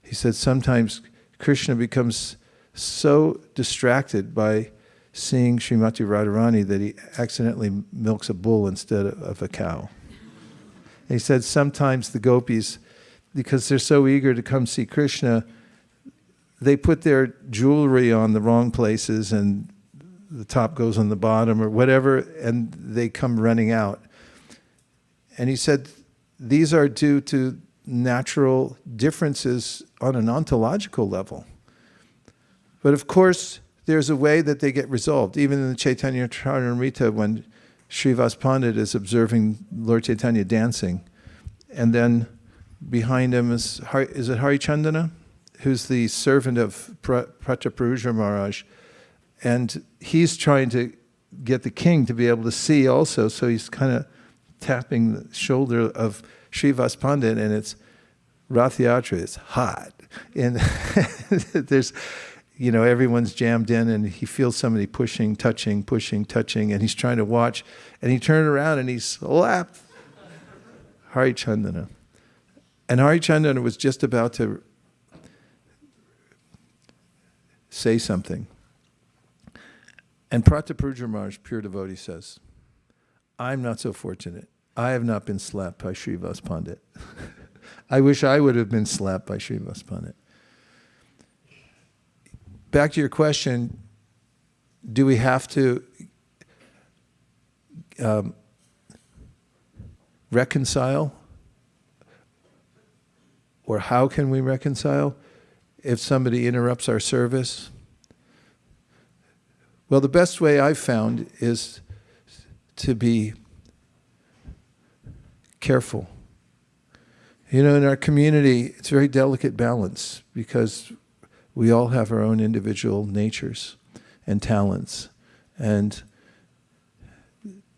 Speaker 1: He said, sometimes Krishna becomes so distracted by seeing Srimati Radharani that he accidentally milks a bull instead of a cow. And he said, sometimes the gopis, because they're so eager to come see Krishna, they put their jewelry on the wrong places and the top goes on the bottom or whatever, and they come running out. And he said, these are due to natural differences on an ontological level. But of course, there's a way that they get resolved. Even in the Chaitanya Charitamrita, when Srivas Pandit is observing Lord Chaitanya dancing, and then behind him is it Harichandana, who's the servant of Prataparuja Maharaj, and he's trying to get the king to be able to see also, so he's kind of tapping the shoulder of Srivas Pandit, and it's Rathayatra, it's hot. And there's, everyone's jammed in, and he feels somebody pushing, touching, and he's trying to watch, and he turned around and he slapped Harichandana. And Harichandana was just about to say something. And Prataparuja Maharaj, pure devotee, says, I'm not so fortunate. I have not been slapped by Srivas Pandit. I wish I would have been slapped by Srivas Pandit. Back to your question, do we have to reconcile? Or how can we reconcile if somebody interrupts our service? Well, the best way I've found is to be careful. You know, in our community, it's a very delicate balance because we all have our own individual natures and talents and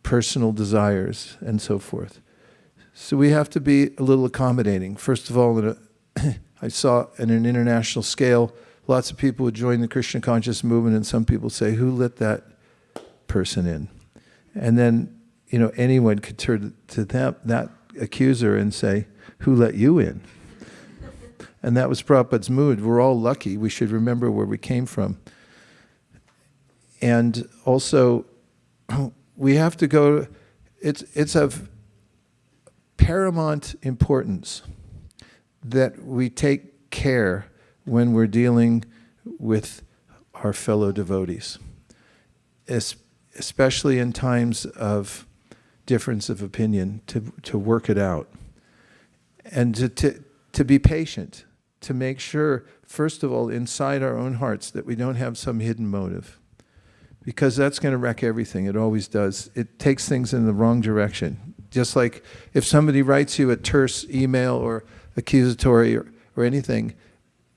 Speaker 1: personal desires and so forth. So we have to be a little accommodating. First of all, I saw in an international scale, lots of people would join the Krishna conscious movement, and some people say, who let that person in? And then, you know, anyone could turn to them, that accuser, and say, who let you in? And that was Prabhupada's mood. We're all lucky. We should remember where we came from. And also, we have to go, it's of paramount importance that we take care when we're dealing with our fellow devotees, especially in times of difference of opinion, to work it out. And to be patient, to make sure, first of all, inside our own hearts that we don't have some hidden motive. Because that's going to wreck everything. It always does. It takes things in the wrong direction. Just like if somebody writes you a terse email or accusatory or anything,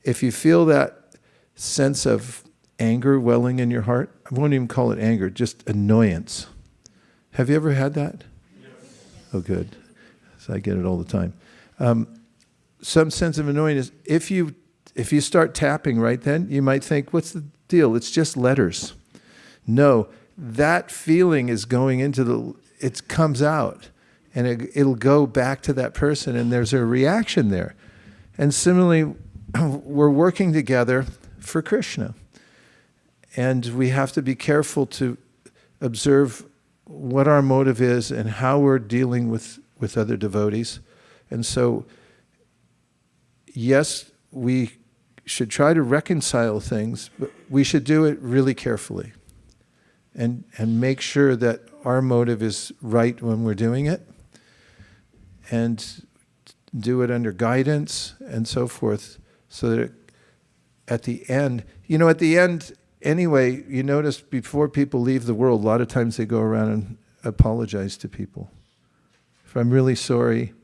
Speaker 1: if you feel that sense of anger welling in your heart, I won't even call it anger, just annoyance. Have you ever had that? Yes. Oh, good. So I get it all the time. Some sense of annoyance. If you start tapping right then, you might think, what's the deal? It's just letters. No, that feeling is going into it comes out, and it'll go back to that person, and there's a reaction there. And similarly, we're working together for Krishna. And we have to be careful to observe what our motive is and how we're dealing with other devotees. And so, yes, we should try to reconcile things, but we should do it really carefully. And make sure that our motive is right when we're doing it, and do it under guidance and so forth, so that at the end, anyway, you notice before people leave the world, a lot of times they go around and apologize to people. If I'm really sorry.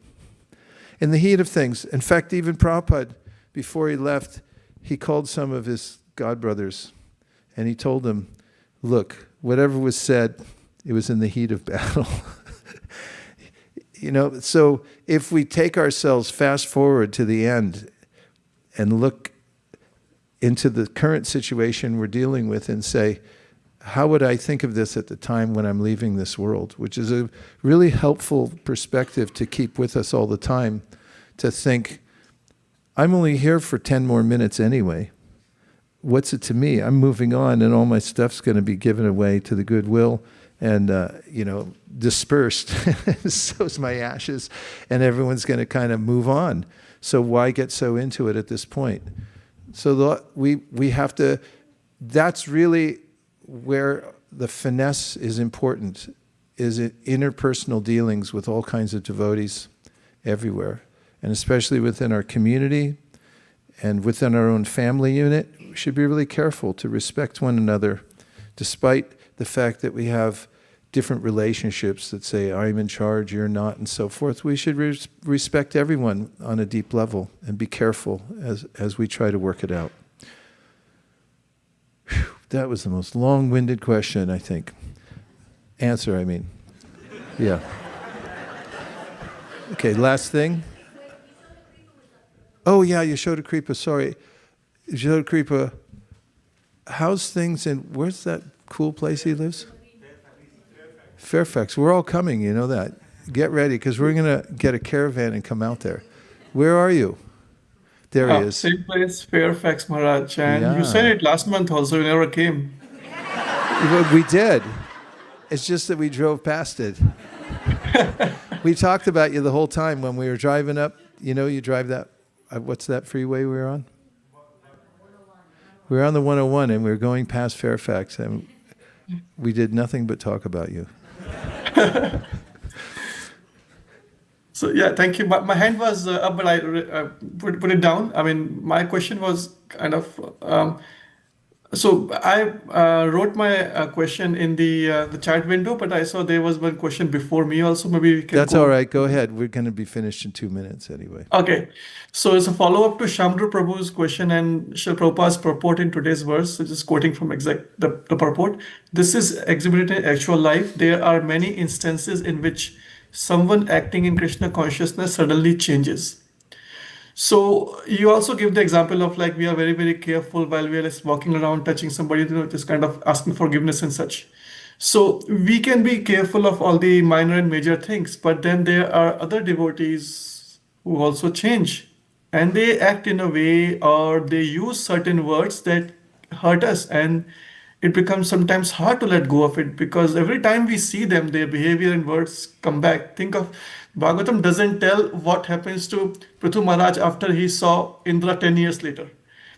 Speaker 1: In the heat of things, in fact, even Prabhupada, before he left, he called some of his godbrothers and he told them, look, whatever was said, it was in the heat of battle. So if we take ourselves fast forward to the end and look into the current situation we're dealing with and say, how would I think of this at the time when I'm leaving this world? Which is a really helpful perspective to keep with us all the time, to think, I'm only here for 10 more minutes anyway. What's it to me? I'm moving on, and all my stuff's going to be given away to the goodwill and, dispersed. So's my ashes, and everyone's going to kind of move on. So why get so into it at this point? So we have to, that's really where the finesse is important, is it interpersonal dealings with all kinds of devotees everywhere, and especially within our community and within our own family unit. We should be really careful to respect one another, despite the fact that we have different relationships that say, I'm in charge, you're not, and so forth. We should respect everyone on a deep level and be careful as we try to work it out. Whew, that was the most long-winded question, I think. Answer, I mean. Yeah. Okay, last thing. Oh yeah, Yashoda Kripa, sorry. Yashoda Kripa, how's things in, where's that cool place he lives? Fairfax. We're all coming, you know that. Get ready, because we're going to get a caravan and come out there. Where are you? There he is.
Speaker 11: Same place, Fairfax, Maharaj. And you said it last month also, you never came.
Speaker 1: We did. It's just that we drove past it. We talked about you the whole time when we were driving up. you drive that, what's that freeway we were on? We were on the 101 and we were going past Fairfax and we did nothing but talk about you.
Speaker 11: So yeah, thank you. My hand was up, but I put it down. I mean, my question was kind of. So I wrote my question in the chat window, but I saw there was one question before me also. Maybe we can.
Speaker 1: That's all right. Go ahead. We're going to be finished in 2 minutes anyway.
Speaker 11: Okay. So it's a follow-up to Shamru Prabhu's question and Srila Prabhupada's purport in today's verse, so just quoting from exact the purport. This is exhibited in actual life. There are many instances in which someone acting in Krishna consciousness suddenly changes. So you also give the example of like we are very, very careful while we are just walking around, touching somebody, just kind of asking forgiveness and such. So we can be careful of all the minor and major things, but then there are other devotees who also change and they act in a way or they use certain words that hurt us, and it becomes sometimes hard to let go of it because every time we see them, their behavior and words come back. Think of Bhagavatam doesn't tell what happens to Prithu Maharaj after he saw Indra 10 years later.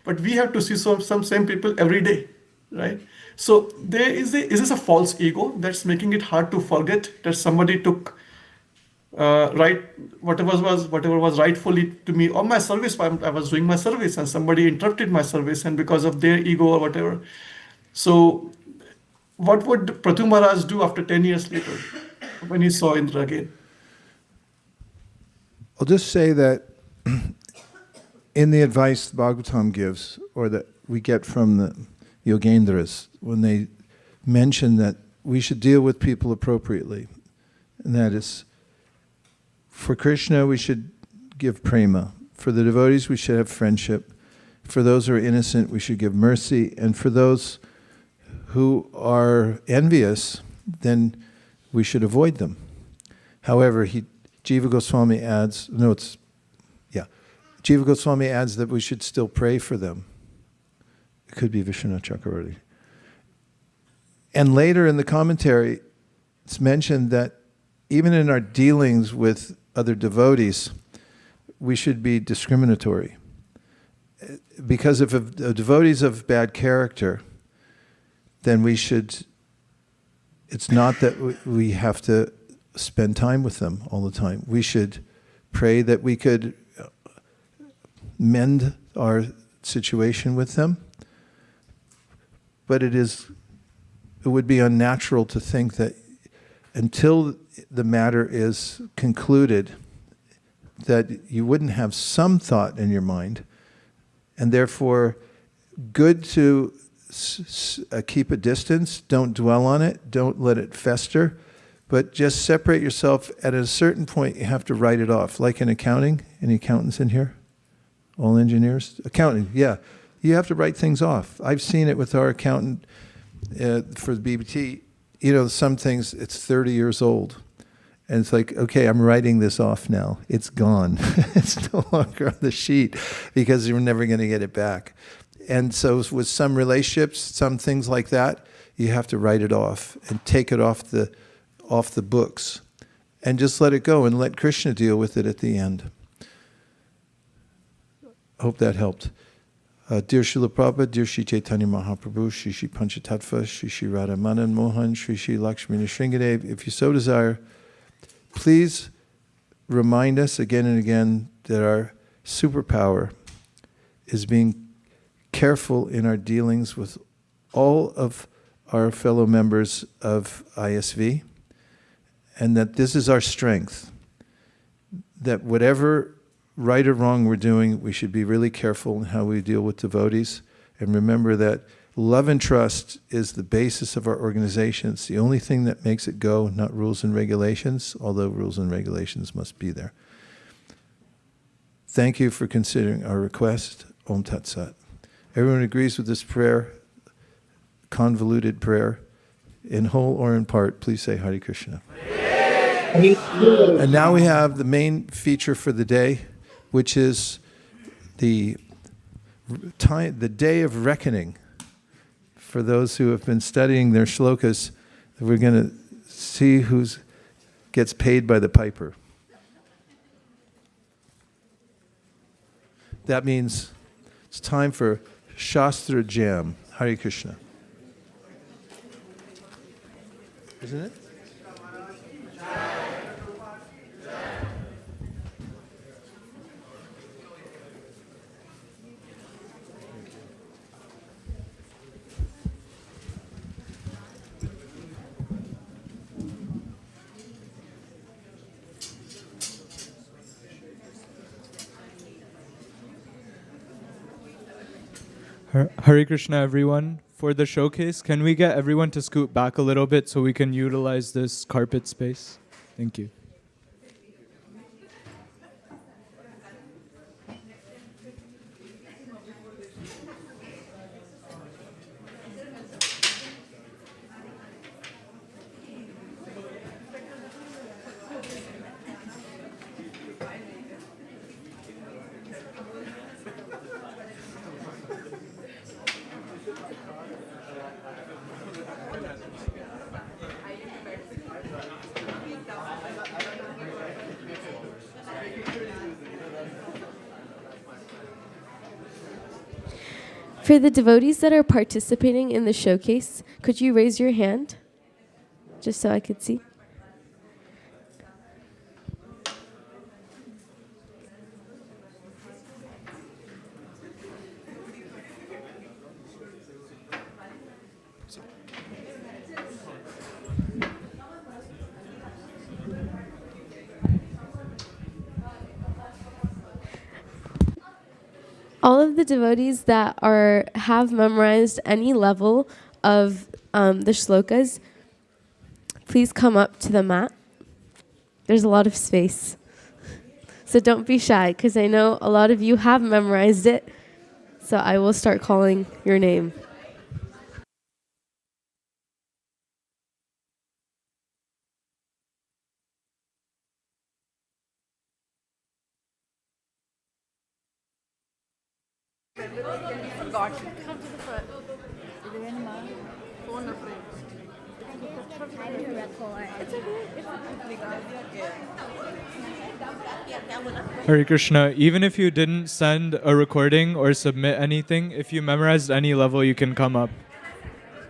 Speaker 11: But we have to see some same people every day, right? So there is this a false ego that's making it hard to forget that somebody took whatever was rightfully to me or my service. I was doing my service and somebody interrupted my service, and because of their ego or whatever. So what would Prithu Maharaj do after 10 years later when he saw Indra again?
Speaker 1: I'll just say that in the advice Bhagavatam gives, or that we get from the Yogendras, when they mention that we should deal with people appropriately, and that is, for Krishna we should give prema, for the devotees we should have friendship, for those who are innocent we should give mercy, and for those who are envious, then we should avoid them. However, Jiva Goswami adds, Jiva Goswami adds that we should still pray for them. It could be Vishwanath Chakravarti. And later in the commentary, it's mentioned that even in our dealings with other devotees, we should be discriminatory. Because if a devotee is of bad character, then it's not that we have to spend time with them all the time. We should pray that we could mend our situation with them. But it would be unnatural to think that until the matter is concluded, that you wouldn't have some thought in your mind, and therefore good to keep a distance, don't dwell on it, don't let it fester, but just separate yourself. At a certain point, you have to write it off. Like in accounting, any accountants in here? All engineers? Accounting, yeah. You have to write things off. I've seen it with our accountant for the BBT. Some things, it's 30 years old. And it's like, okay, I'm writing this off now. It's gone. It's no longer on the sheet because you're never going to get it back. And so with some relationships, some things like that, you have to write it off and take it off the books and just let it go and let Krishna deal with it at the end. Hope that helped. Dear Srila Prabhupada, dear Shri Chaitanya Mahaprabhu, Shri Shri Panchatattva, Shri Shri Radha Manan Mohan, Shri Shri Lakshmi Nrsingadev, if you so desire, please remind us again and again that our superpower is being careful in our dealings with all of our fellow members of ISV, and that this is our strength, that whatever right or wrong we're doing, we should be really careful in how we deal with devotees, and remember that love and trust is the basis of our organization. It's the only thing that makes it go, not rules and regulations, although rules and regulations must be there. Thank you for considering our request. Om Tat Sat. Everyone agrees with this prayer, convoluted prayer, in whole or in part, please say Hare Krishna. And now we have the main feature for the day, which is the day of reckoning. For those who have been studying their shlokas, we're going to see who gets paid by the piper. that means it's time for Shastra Jam. Hare Krishna. Isn't it?
Speaker 2: Hare Krishna, everyone. For the showcase, can we get everyone to scoot back a little bit so we can utilize this carpet space? Thank you.
Speaker 12: For the devotees that are participating in the showcase, could you raise your hand just so I could see? All of the devotees that have memorized any level of the shlokas, please come up to the mat. There's a lot of space. So don't be shy, because I know a lot of you have memorized it. So I will start calling your name.
Speaker 13: Come to the front. Phone or frame. It's okay.
Speaker 2: Hare Krishna, even if you didn't send a recording or submit anything, if you memorized any level, you can come up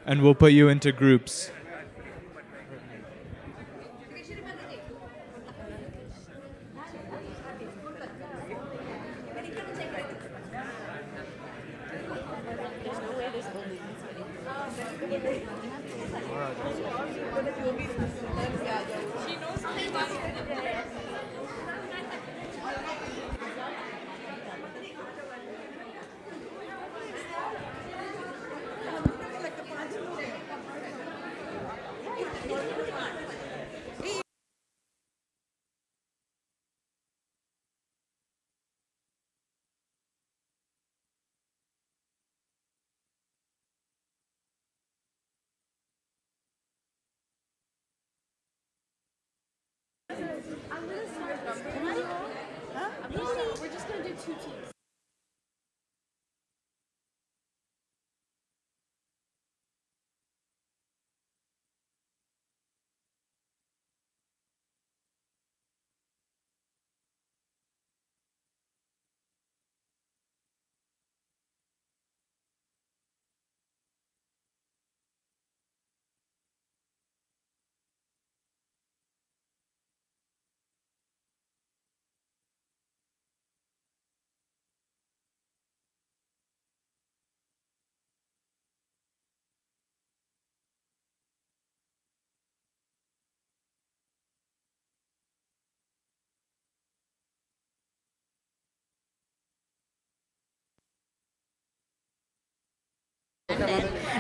Speaker 2: and we'll put you into groups.
Speaker 13: We're just going to do 2 teams.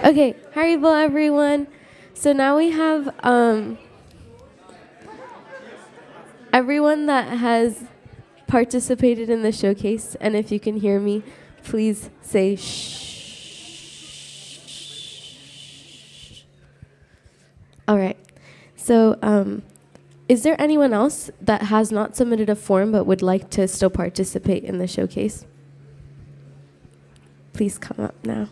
Speaker 12: Okay, Haribol everyone. So now we have everyone that has participated in the showcase, and if you can hear me, please say shh. All right. So is there anyone else that has not submitted a form but would like to still participate in the showcase? Please come up now.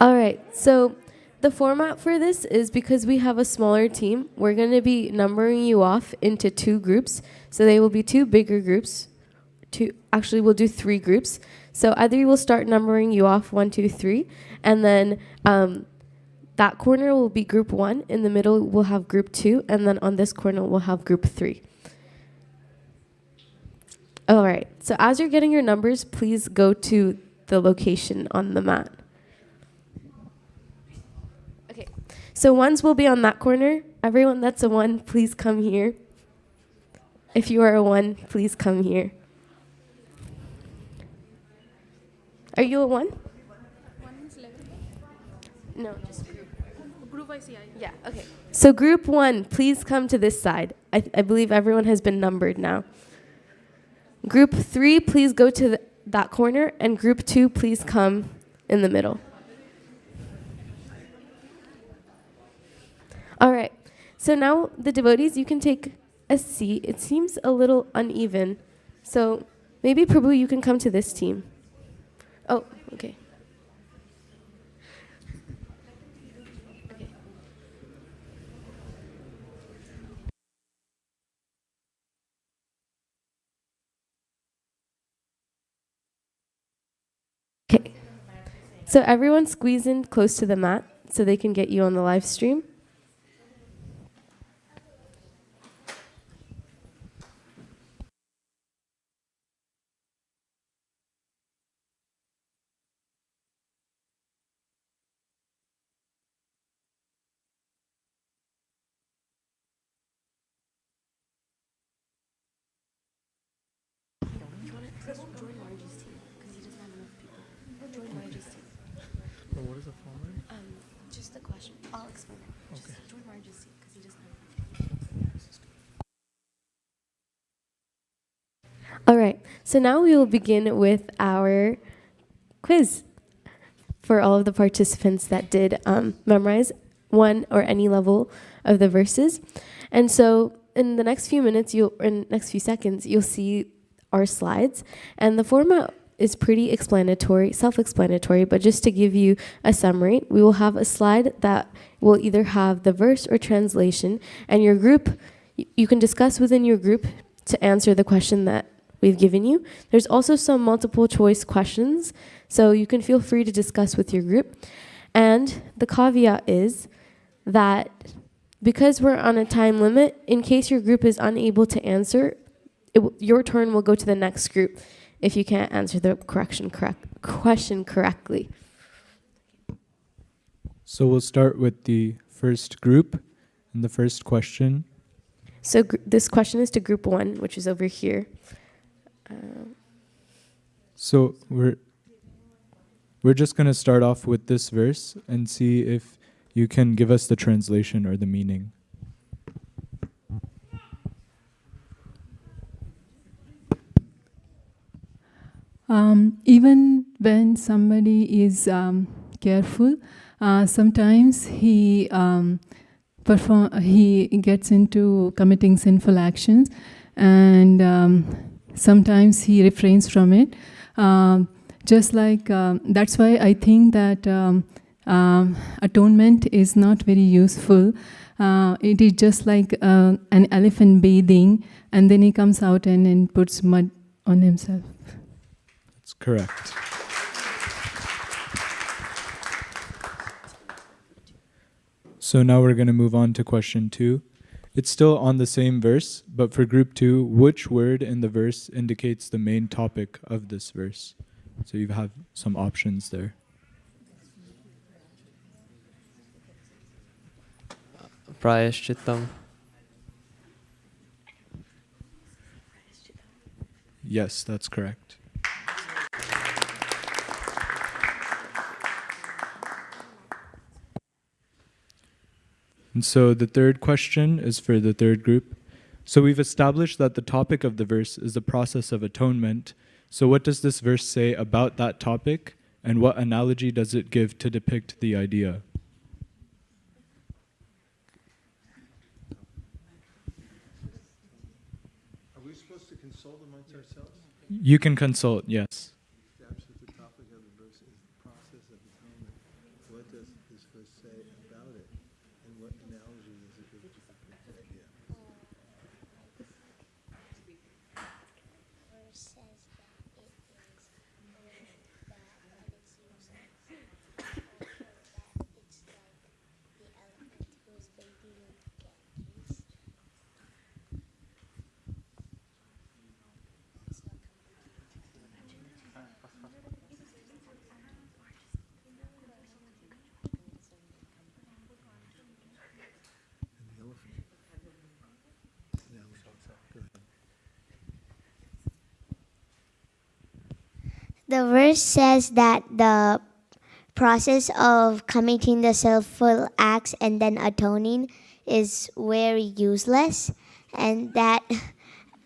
Speaker 12: All right, so the format for this is because we have a smaller team, we're going to be numbering you off into 2 groups. So they will be 2 bigger groups. Actually, we'll do 3 groups. So either you will start numbering you off 1, 2, 3, and then that corner will be group 1. In the middle, we'll have group 2, and then on this corner, we'll have group 3. All right, so as you're getting your numbers, please go to the location on the mat. Okay, so 1s will be on that corner. Everyone that's a 1, please come here. If you are a 1, please come here. Are you a 1? No, just group.
Speaker 13: Group I see.
Speaker 12: Yeah, okay. So group 1, please come to this side. I believe everyone has been numbered now. Group 3, please go to that corner, and group 2, please come in the middle. All right, so now the devotees, you can take a seat. It seems a little uneven, so maybe Prabhu, you can come to this team. Oh, okay. Okay. So everyone squeeze in close to the mat so they can get you on the live stream.
Speaker 11: What is the format?
Speaker 13: Just the question. I'll explain it.
Speaker 11: Okay.
Speaker 13: Just join Marge's team because he doesn't have.
Speaker 12: All right, so now we will begin with our quiz for all of the participants that did memorize 1 or any level of the verses. And so in the next few minutes, next few seconds, you'll see our slides. And the format is pretty explanatory, self-explanatory, but just to give you a summary, we will have a slide that will either have the verse or translation, and your group, you can discuss within your group to answer the question that we've given you. There's also some multiple choice questions, so you can feel free to discuss with your group. And the caveat is that because we're on a time limit, in case your group is unable to answer, your turn will go to the next group if you can't answer the question correctly.
Speaker 2: So we'll start with the first group and the first question.
Speaker 12: So this question is to group 1, which is over here.
Speaker 2: So we're just going to start off with this verse and see if you can give us the translation or the meaning.
Speaker 14: Even when somebody is careful, sometimes he gets into committing sinful actions, and sometimes he refrains from it. Just like that's why I think that atonement is not very useful. It is just like an elephant bathing, and then he comes out and puts mud on himself.
Speaker 2: That's correct. So now we're going to move on to question 2. It's still on the same verse, but for group 2, which word in the verse indicates the main topic of this verse? So you have some options there.
Speaker 15: Prayashchitam.
Speaker 2: Yes, that's correct. And so the third question is for the third group. So we've established that the topic of the verse is the process of atonement. So what does this verse say about that topic, and what analogy does it give to depict the idea?
Speaker 1: Are we supposed to consult amongst ourselves?
Speaker 2: You can consult, yes.
Speaker 1: The topic of the verse is the process of atonement. What say about it, and what analogy is a good idea?
Speaker 16: The verse says that the process of committing the sinful acts and then atoning is very useless, and that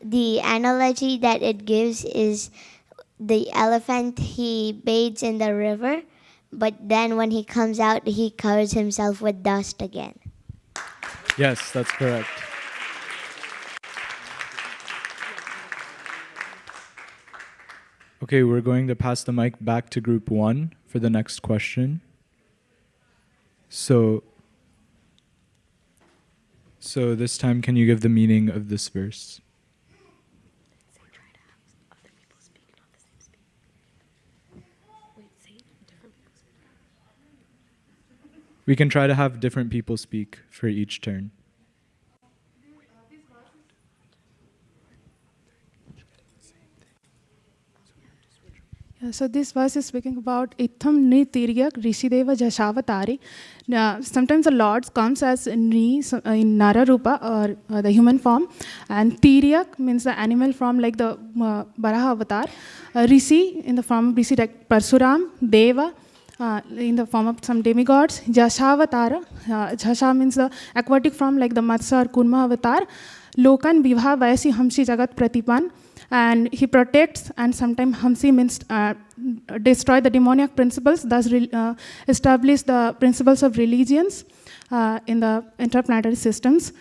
Speaker 16: the analogy that it gives is the elephant he bathes in the river, but then when he comes out, he covers himself with dust again.
Speaker 2: Yes, that's correct. Okay, we're going to pass the mic back to group 1 for the next question. So this time, can you give the meaning of this verse? We can try to have different people speak for each turn.
Speaker 17: So this verse is speaking about itham ni tiryak rishideva jashavatari. Sometimes the Lord comes as ni in Nara Rupa or the human form, and tiryak means the animal form like the Baraha avatar. Rishi in the form of Rishi like Parsuram, Deva in the form of some demigods. Jashavatara, Jasha means the aquatic form like the Matsya or Kurma avatar. Lokan Vibha Vaisi Hamsi Jagat Pratipan. And he protects, and sometimes Hamsi means destroy the demoniac principles, thus establish the principles of religions in the interplanetary systems.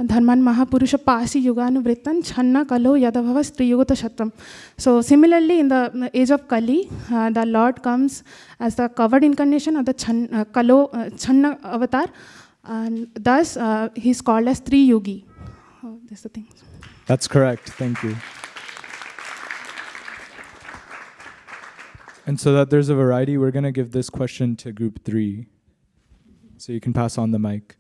Speaker 17: Dharman Mahapurusha Pasi Yuganuvrittan Channa Kalo Yadabhava Striyugata Shattam. So similarly, in the age of Kali, the Lord comes as the covered incarnation of the Channa avatar, and thus he is called as Triyugi. That's the thing.
Speaker 2: That's correct. Thank you. And so that there's a variety, we're going to give this question to group 3. So you can pass on the mic.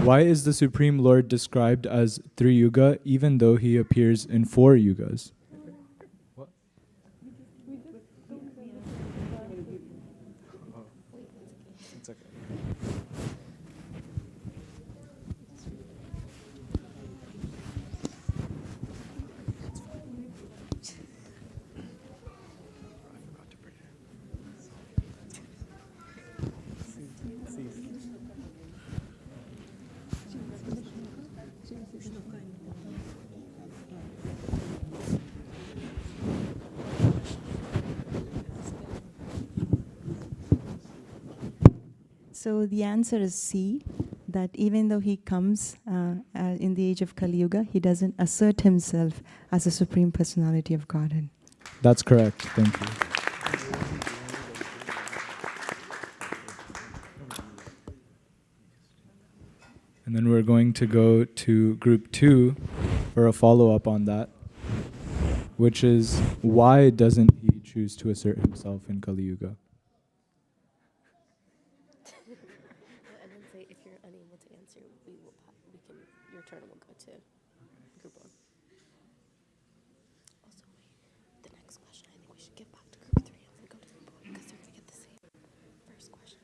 Speaker 2: Why is the Supreme Lord described as Triyuga even though he appears in 4 yugas?
Speaker 18: So the answer is C, that even though he comes in the age of Kali Yuga, he doesn't assert himself as a Supreme Personality of Godhead.
Speaker 2: That's correct. Thank you. And then we're going to go to group 2 for a follow-up on that, which is why doesn't he choose to assert himself in Kali Yuga?
Speaker 12: And then say if you're unable to answer, your turn will go to group 1. Also, wait, the next question, I think we should get back to group 3 and then go to group 1 because they're going to get the same first question.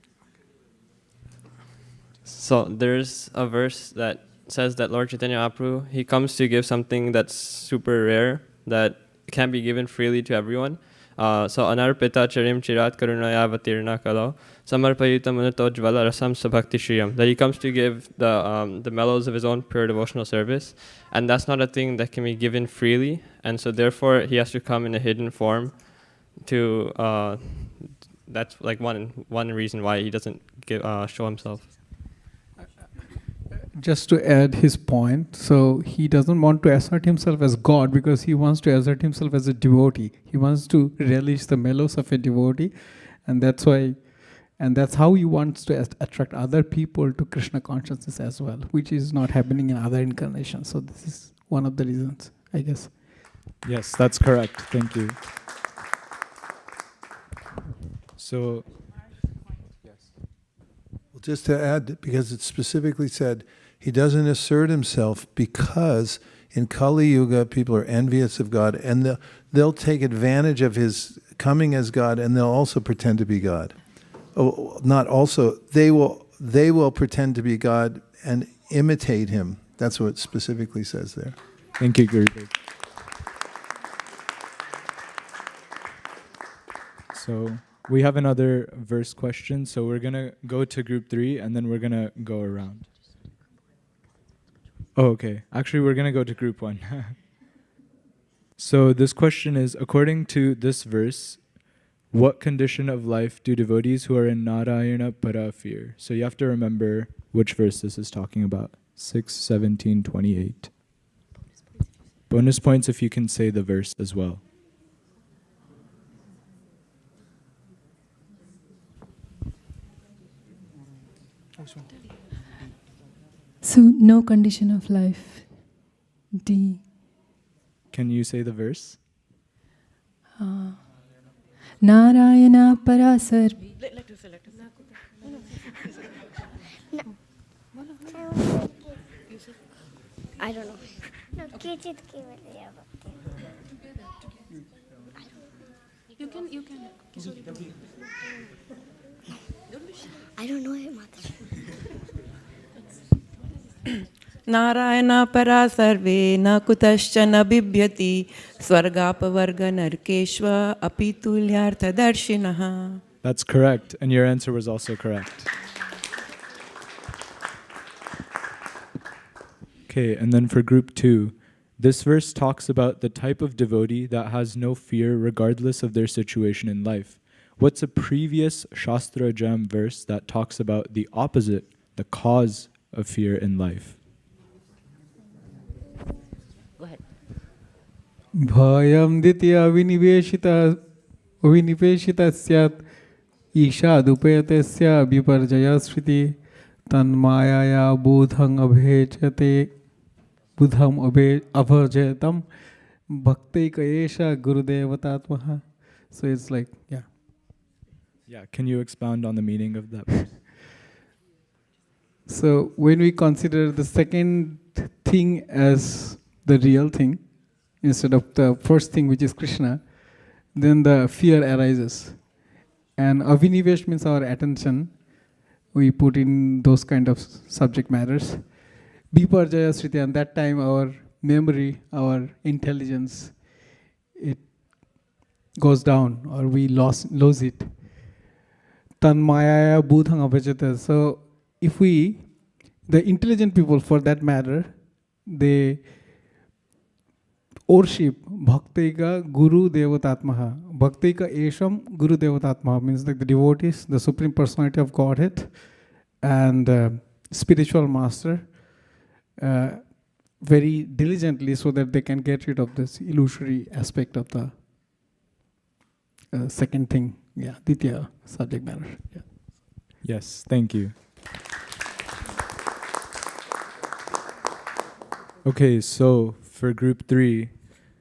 Speaker 15: So there's a verse that says that Lord Chaitanya Mahaprabhu, he comes to give something that's super rare, that can't be given freely to everyone. So anarpita charim chirat karunaya avatirna kalo samarpayutam anatojvala rasam sabhakti shriyam, that he comes to give the mellows of his own pure devotional service, and that's not a thing that can be given freely, and so therefore he has to come in a hidden form to that's like one reason why he doesn't show himself.
Speaker 19: Just to add his point, so he doesn't want to assert himself as God because he wants to assert himself as a devotee. He wants to relish the mellows of a devotee, and that's why And that's how he wants to attract other people to Krishna consciousness as well, which is not happening in other incarnations. So this is one of the reasons, I guess.
Speaker 2: Yes, that's correct. Thank you. So,
Speaker 1: Well, just to add, because it specifically said, he doesn't assert himself because in Kali Yuga, people are envious of God, and they'll take advantage of his coming as God, and they'll also pretend to be God. Oh, not also, they will pretend to be God and imitate him. That's what it specifically says there.
Speaker 2: Thank you, Gurudev. So we have another verse question, so we're going to go to group 3, and then we're going to go around. Oh, okay. Actually, we're going to go to group 1. So this question is, according to this verse, what condition of life do devotees who are in Narayana Para fear? So you have to remember which verse this is talking about. 6, 17, 28. Bonus points if you can say the verse as well.
Speaker 14: So, no condition of life. D.
Speaker 2: Can you say the verse?
Speaker 14: Narayana Parasar.
Speaker 16: I don't know. No, you can. I don't know it, Mother.
Speaker 20: Narayana para sarve na kutascha na bibhyati swargapavarga narkeshva apitulyartha darshinaha.
Speaker 2: That's correct, and your answer was also correct. Okay, and then for group 2, this verse talks about the type of devotee that has no fear regardless of their situation in life. What's a previous Shastra Jam verse that talks about the opposite, the cause of fear in life?
Speaker 20: Go ahead.
Speaker 19: Bhayam ditya viniveshita syat isha dupayatesya viparjaya shriti tanmayaya budhang abhajatam bhakti kayesha gurudevatatmaha. So it's like, yeah.
Speaker 2: Yeah, can you expound on the meaning of that verse?
Speaker 19: So when we consider the second thing as the real thing, instead of the first thing, which is Krishna, then the fear arises. And avinivesh means our attention. We put in those kind of subject matters. Viparjaya sriti, and that time our memory, our intelligence, it goes down, or we lose it. Tanmayaya budhang abhajata. So if the intelligent people for that matter, they worship Bhaktika Guru Devatatmaha. Bhaktika Esham Guru Devatatmaha means like the devotees, the Supreme Personality of Godhead, and spiritual master very diligently so that they can get rid of this illusory aspect of the second thing. Yeah, Ditya subject matter. Yeah.
Speaker 2: Yes, thank you. Okay, so for group 3,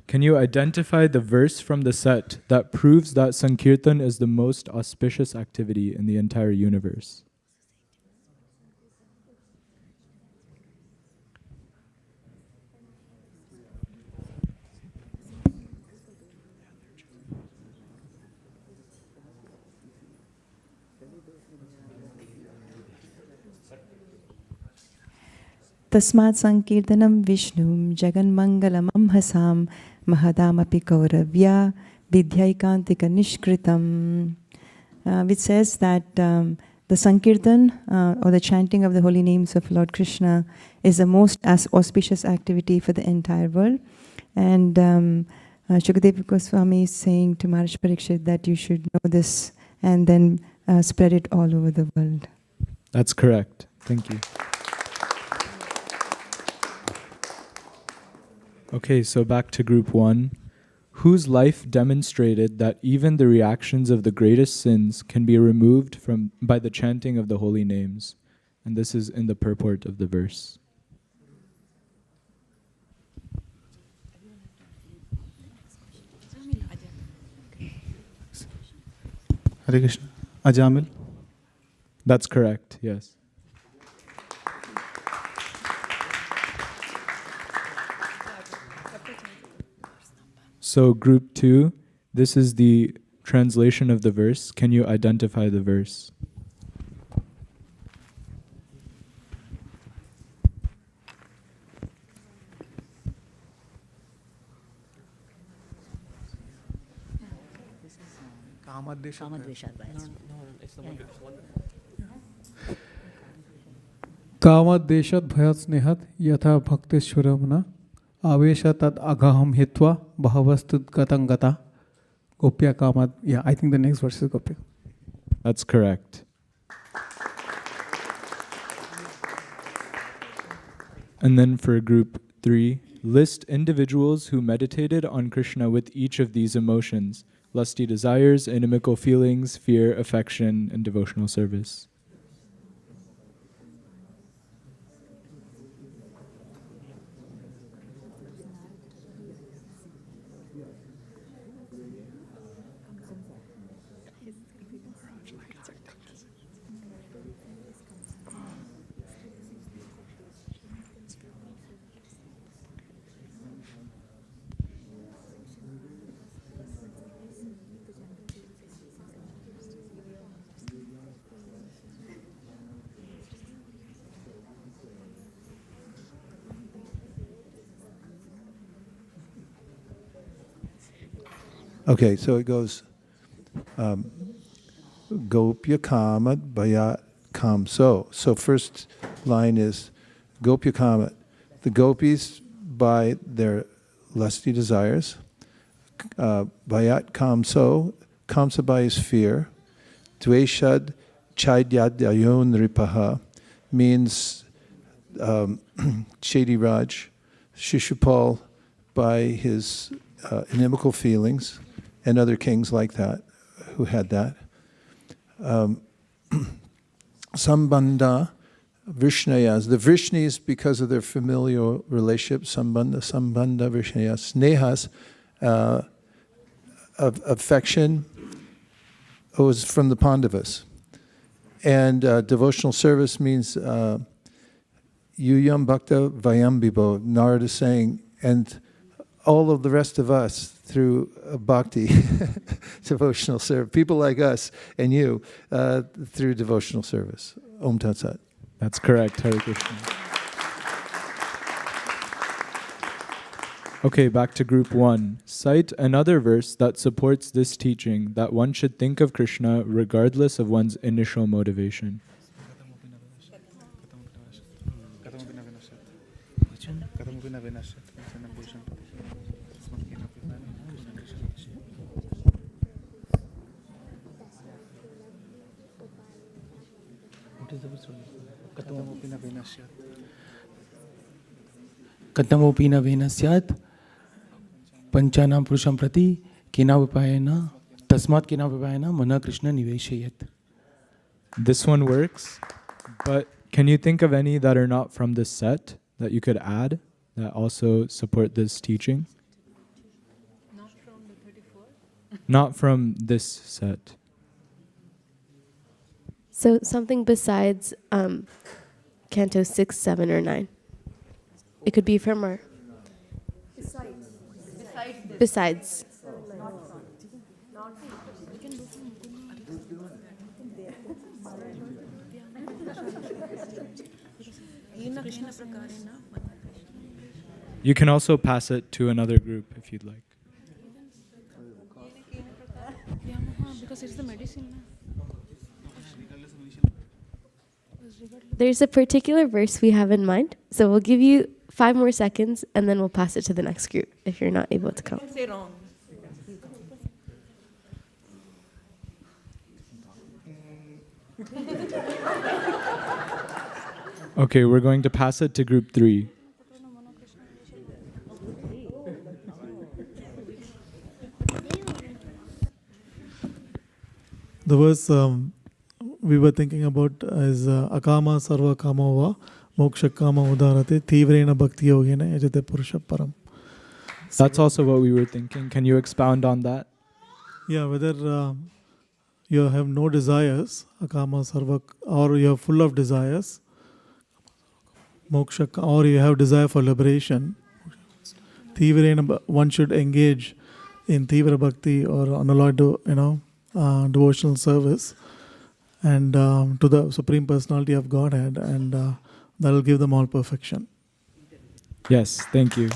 Speaker 2: can you identify the verse from the set that proves that Sankirtan is the most auspicious activity in the entire universe?
Speaker 18: Tasmat Sankirtanam Vishnum Jaganmangalam Amhasam Mahadamapi Kauravya Vidhyaikantika Nishkritam, which says that the Sankirtan or the chanting of the holy names of Lord Krishna is the most auspicious activity for the entire world. And Shukadeva Goswami is saying to Maharaj Parikshit that you should know this and then spread it all over the world.
Speaker 2: That's correct. Thank you. Okay, so back to group 1. whose life demonstrated that even the reactions of the greatest sins can be removed by the chanting of the holy names. And this is in the purport of the verse.
Speaker 21: Hare Krishna. Ajamil?
Speaker 2: That's correct, yes. So group 2, this is the translation of the verse. Can you identify the verse?
Speaker 19: कामद्देशात् भयात् स्नेहात् यथा भक्तेश्वरमना आवेश तद अघहम हित्वा बहवस्तुत गतं गता gopya kamad. Yeah, I think the next verse is gopya.
Speaker 2: That's correct. And then for group 3, list individuals who meditated on Krishna with each of these emotions: lusty desires, inimical feelings, fear, affection, and devotional service.
Speaker 1: Okay, so it goes, Gopya Kamat Bhayat Kamso. So first line is Gopya Kamat. The gopis by their lusty desires. Bhayat Kamso, Kamsa by his fear. Dveshad Chaidyadayon Ripaha means Shady Raj. Shishupal by his inimical feelings, and other kings like that who had that. Sambandha, Vishnayas. The Vishnis, because of their familial relationship, Sambandha, Vishnayas. Snehas, of affection, was from the Pandavas. And devotional service means Yuyam Bhakta Vayam Bibo. Narada is saying, and all of the rest of us through bhakti, devotional service, people like us and you, through devotional service. Om Tat Sat.
Speaker 2: That's correct, Hare Krishna. Okay, back to group 1. Cite another verse that supports this teaching that one should think of Krishna regardless of one's initial motivation.
Speaker 22: कथमोपि न when स्यात् पंचानां पुरुषं प्रति केनावुपायेन तस्मात् केनावुपायेन मनः Krishna निवेशयेत्.
Speaker 2: This one works, but can you think of any that are not from this set that you could add that also support this teaching?
Speaker 13: Not from the 34?
Speaker 2: Not from this set.
Speaker 12: So something besides Canto 6, 7, or 9. It could be from our... Besides.
Speaker 2: You can also pass it to another group if you'd like.
Speaker 17: Because it's the medicine.
Speaker 12: There's a particular verse we have in mind, so we'll give you 5 more seconds and then we'll pass it to the next group if you're not able to come.
Speaker 20: Say wrong.
Speaker 2: Okay, we're going to pass it to group 3.
Speaker 21: the verse we were thinking about is akama sarva kama va moksha kama udarate tivrena bhakti yogena yajate purusha param.
Speaker 2: That's also what we were thinking. Can you expound on that?
Speaker 21: Yeah, whether you have no desires, akama sarva, or you are full of desires, moksha, or you have desire for liberation, one should engage in tivra bhakti or unalloyed, devotional service, and to the Supreme Personality of Godhead, and that will give them all perfection.
Speaker 2: Yes, thank you.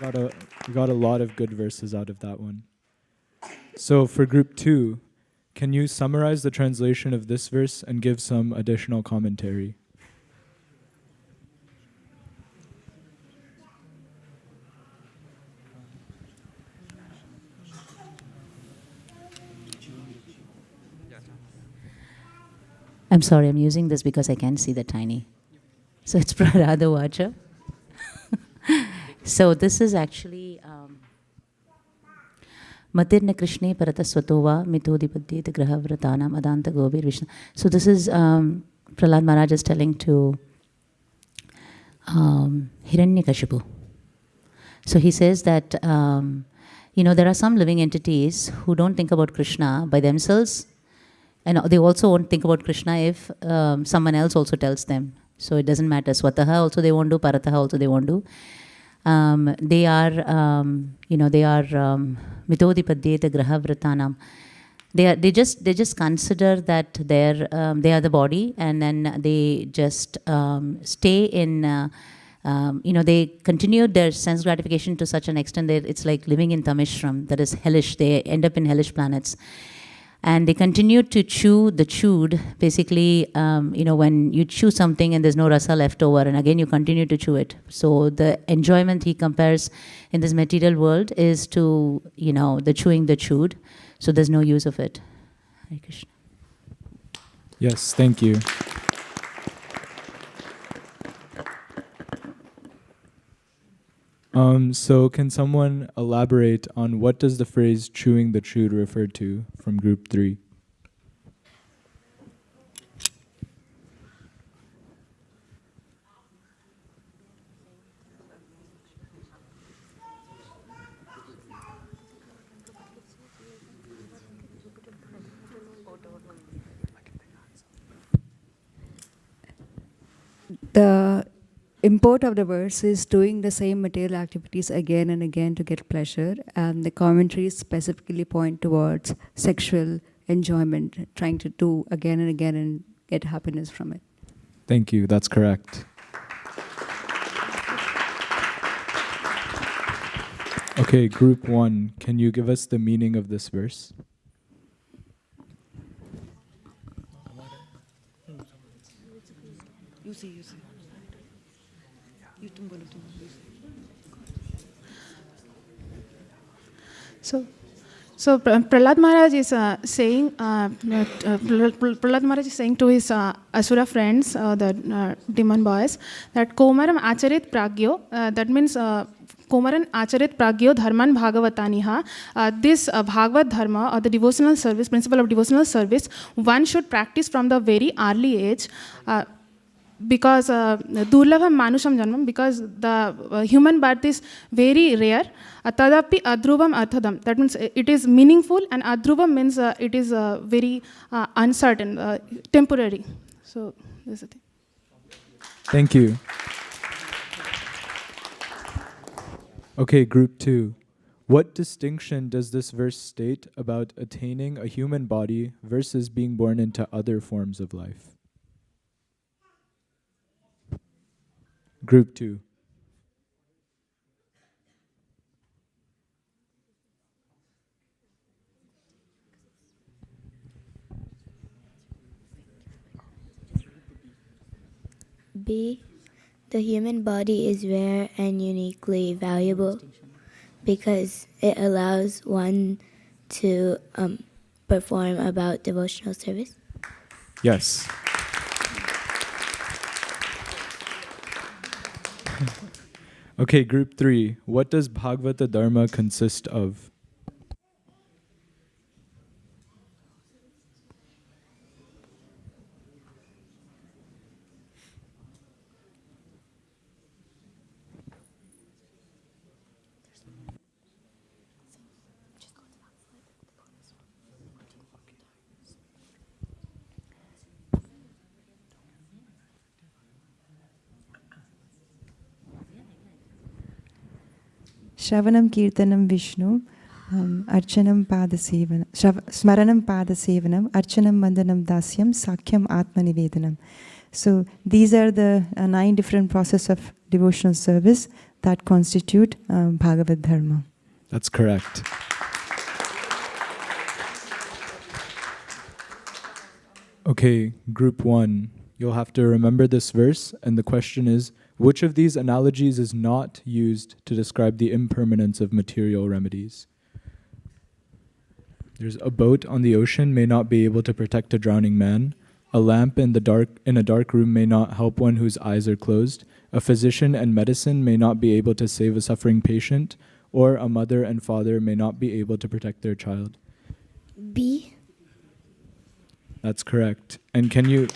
Speaker 2: We got a lot of good verses out of that one. So for group 2, can you summarize the translation of this verse and give some additional commentary?
Speaker 3: I'm sorry, I'm using this because I can't see the tiny. So it's Prarada Vacha. So this is actually Matirna Krishne Parata Swatova Mitodipadyeta Graha Vratanam Adanta Gobir Vishnu. So this is Prahlad Maharaj is telling to Hiranyakashipu. So he says that there are some living entities who don't think about Krishna by themselves, and they also won't think about Krishna if someone else also tells them. So it doesn't matter. Swataha also they won't do, Parataha also they won't do. They are mitodipadyeta graha vratanam. They just consider that they are the body, and then they just stay in. They continue their sense gratification to such an extent that it's like living in Tamishram, that is hellish. They end up in hellish planets. And they continue to chew the chewed, basically, when you chew something and there's no rasa left over, and again you continue to chew it. So the enjoyment he compares in this material world is to, the chewing the chewed. So there's no use of it. Hare Krishna.
Speaker 2: Yes, thank you. So can someone elaborate on what does the phrase chewing the chewed refer to from group 3?
Speaker 4: The import of the verse is doing the same material activities again and again to get pleasure, and the commentaries specifically point towards sexual enjoyment, trying to do again and again and get happiness from it.
Speaker 2: Thank you, that's correct. Okay, group 1, can you give us the meaning of this verse?
Speaker 4: You see.
Speaker 17: So Prahlad Maharaj is saying Prahlad Maharaj is saying to his asura friends, the demon boys, that Komaram acharit pragyo. That means Komaran acharit pragyo dharman bhagavataniha. This Bhagavad dharma, or the devotional service, principle of devotional service, one should practice from the very early age. Because durlabham manusham janmam, because the human birth is very rare. Tadapi adruvam arthadam. That means it is meaningful, and adruvam means it is very uncertain, temporary. So this is the thing.
Speaker 2: Thank you. Okay, group 2. What distinction does this verse state about attaining a human body versus being born into other forms of life? Group 2.
Speaker 16: B. The human body is rare and uniquely valuable because it allows one to perform about devotional service.
Speaker 2: Yes. Okay, group 3. What does Bhagavata Dharma consist of?
Speaker 18: Shravanam Kirtanam Vishnu, Archanam Padasevanam, Smaranam Padasevanam, Archanam Vandanam Dasyam, Sakyam Atmanivedanam. So these are the 9 different processes of devotional service that constitute Bhagavad Dharma.
Speaker 2: That's correct. Okay, group 1. You'll have to remember this verse, and the question is, which of these analogies is not used to describe the impermanence of material remedies? There's a boat on the ocean may not be able to protect a drowning man. A lamp in a dark room may not help one whose eyes are closed. A physician and medicine may not be able to save a suffering patient, or a mother and father may not be able to protect their child.
Speaker 16: B.
Speaker 2: That's correct. And can you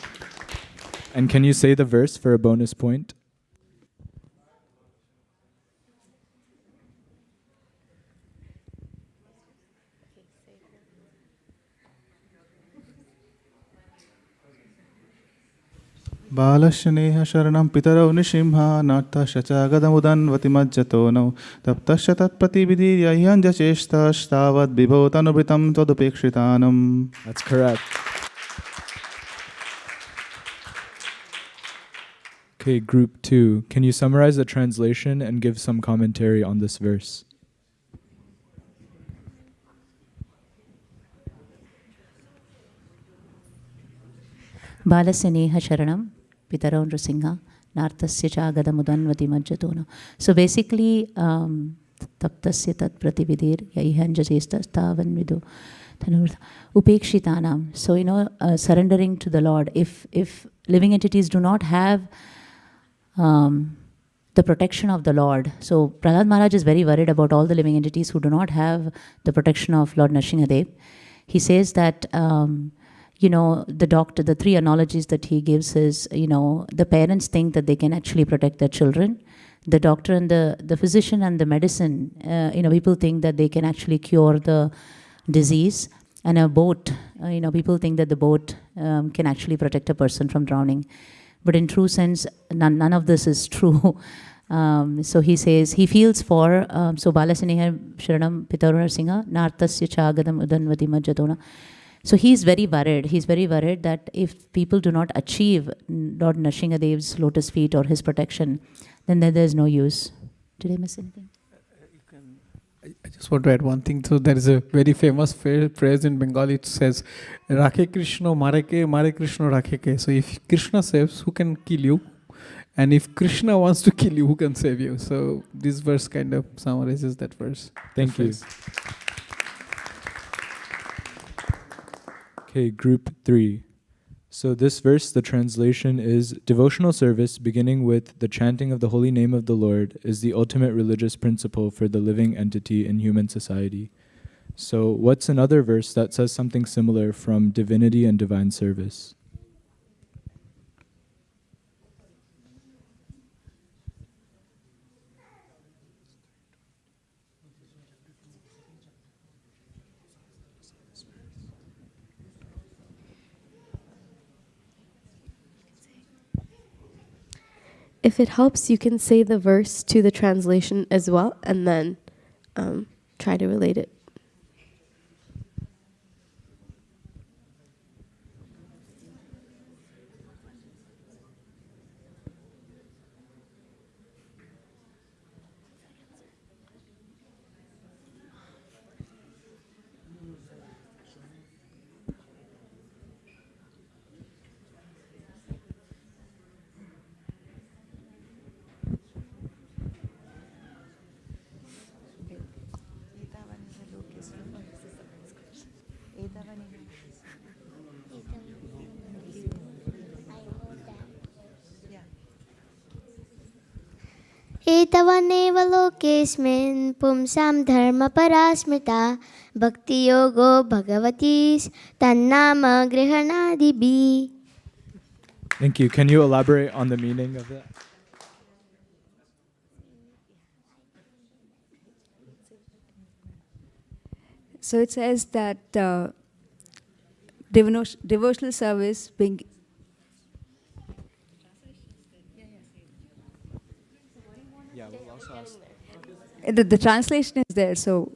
Speaker 2: say the verse for a bonus point?
Speaker 5: बालश्नेह शरणं पितरौ निशिंहा नाट्तश्च च गदमुदन्वति मज्जतो नौ तप्तश्च तत्प्रतिविधिर्यह्यञ्जचेष्टस्तावद्विभो तनुभृतं त्वदुपेक्षितानम्.
Speaker 2: That's correct. Okay, group 2. Can you summarize the translation and give some commentary on this verse?
Speaker 3: Balasaneha Sharanam, Pitaro Nrasingha, Nartasya Chagadamudanvati Majjatona. So basically, Taptasya Tat Pratividir, Yaihanjasesta Stavan Vidu, Upekshitanam. So, surrendering to the Lord. If living entities do not have the protection of the Lord. So Prahlad Maharaj is very worried about all the living entities who do not have the protection of Lord Nrsingadev. He says that, the 3 analogies that he gives is, the parents think that they can actually protect their children. The doctor and the physician and the medicine, people think that they can actually cure the disease. And a boat, people think that the boat can actually protect a person from drowning. But in true sense, none of this is true. So he says, he feels for, Balasaneha Sharanam Pitaruna Singha, Nartasya Chagadam Udanvati Majjatona. So he's very worried. He's very worried that if people do not achieve Lord Nrsingadev's lotus feet or his protection, then there's no use. Did I miss anything?
Speaker 19: I just want to add one thing. So there is a very famous phrase in Bengali. It says, "Rakhe Krishna mareke, mare Krishna rakheke." So if Krishna saves, who can kill you? And if Krishna wants to kill you, who can save you? So this verse kind of summarizes that verse.
Speaker 2: Thank you. Okay, group 3. So this verse, the translation is, devotional service beginning with the chanting of the holy name of the Lord is the ultimate religious principle for the living entity in human society. So what's another verse that says something similar from divinity and divine service?
Speaker 12: If it helps, you can say the verse to the translation as well, and then try to relate it.
Speaker 16: एतवनेव लोकेस्मिन् पुंसां धर्मपरा स्मृता भक्तियोगो भगवती तन्नाम गृह्णादिभिः.
Speaker 2: Thank you. Can you elaborate on the meaning of that?
Speaker 4: So it says that devotional service being The translation is there, so.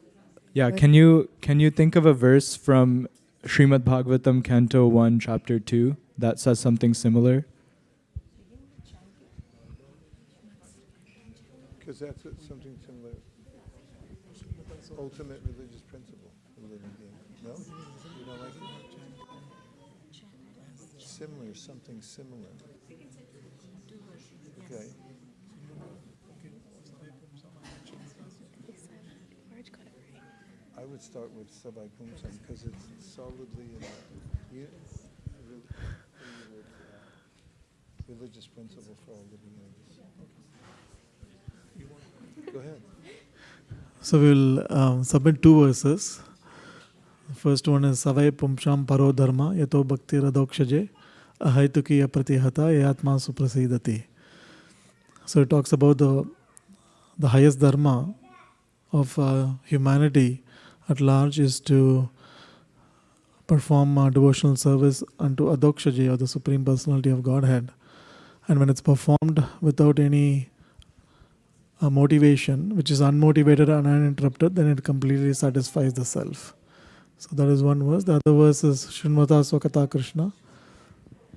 Speaker 2: Yeah, can you think of a verse from Srimad Bhagavatam, Canto 1, Chapter 2, that says something similar?
Speaker 1: Because that's something similar. Ultimate religious principle. No? You don't like it? Similar, something similar. Okay. I would start with Savai Pumsam because it's solidly in religious principle for all living entities. Go ahead.
Speaker 21: So we'll submit two verses. The first one is Savai Pumsham Paro Dharma Yato Bhakti Radokshaje Ahaituki Apratihata Yatma Suprasidati. So it talks about the highest dharma of humanity at large is to perform devotional service unto Adokshaji, or the Supreme Personality of Godhead. And when it's performed without any motivation, which is unmotivated and uninterrupted, then it completely satisfies the self. So that is one verse. The other verse is Srinvata Swakata Krishna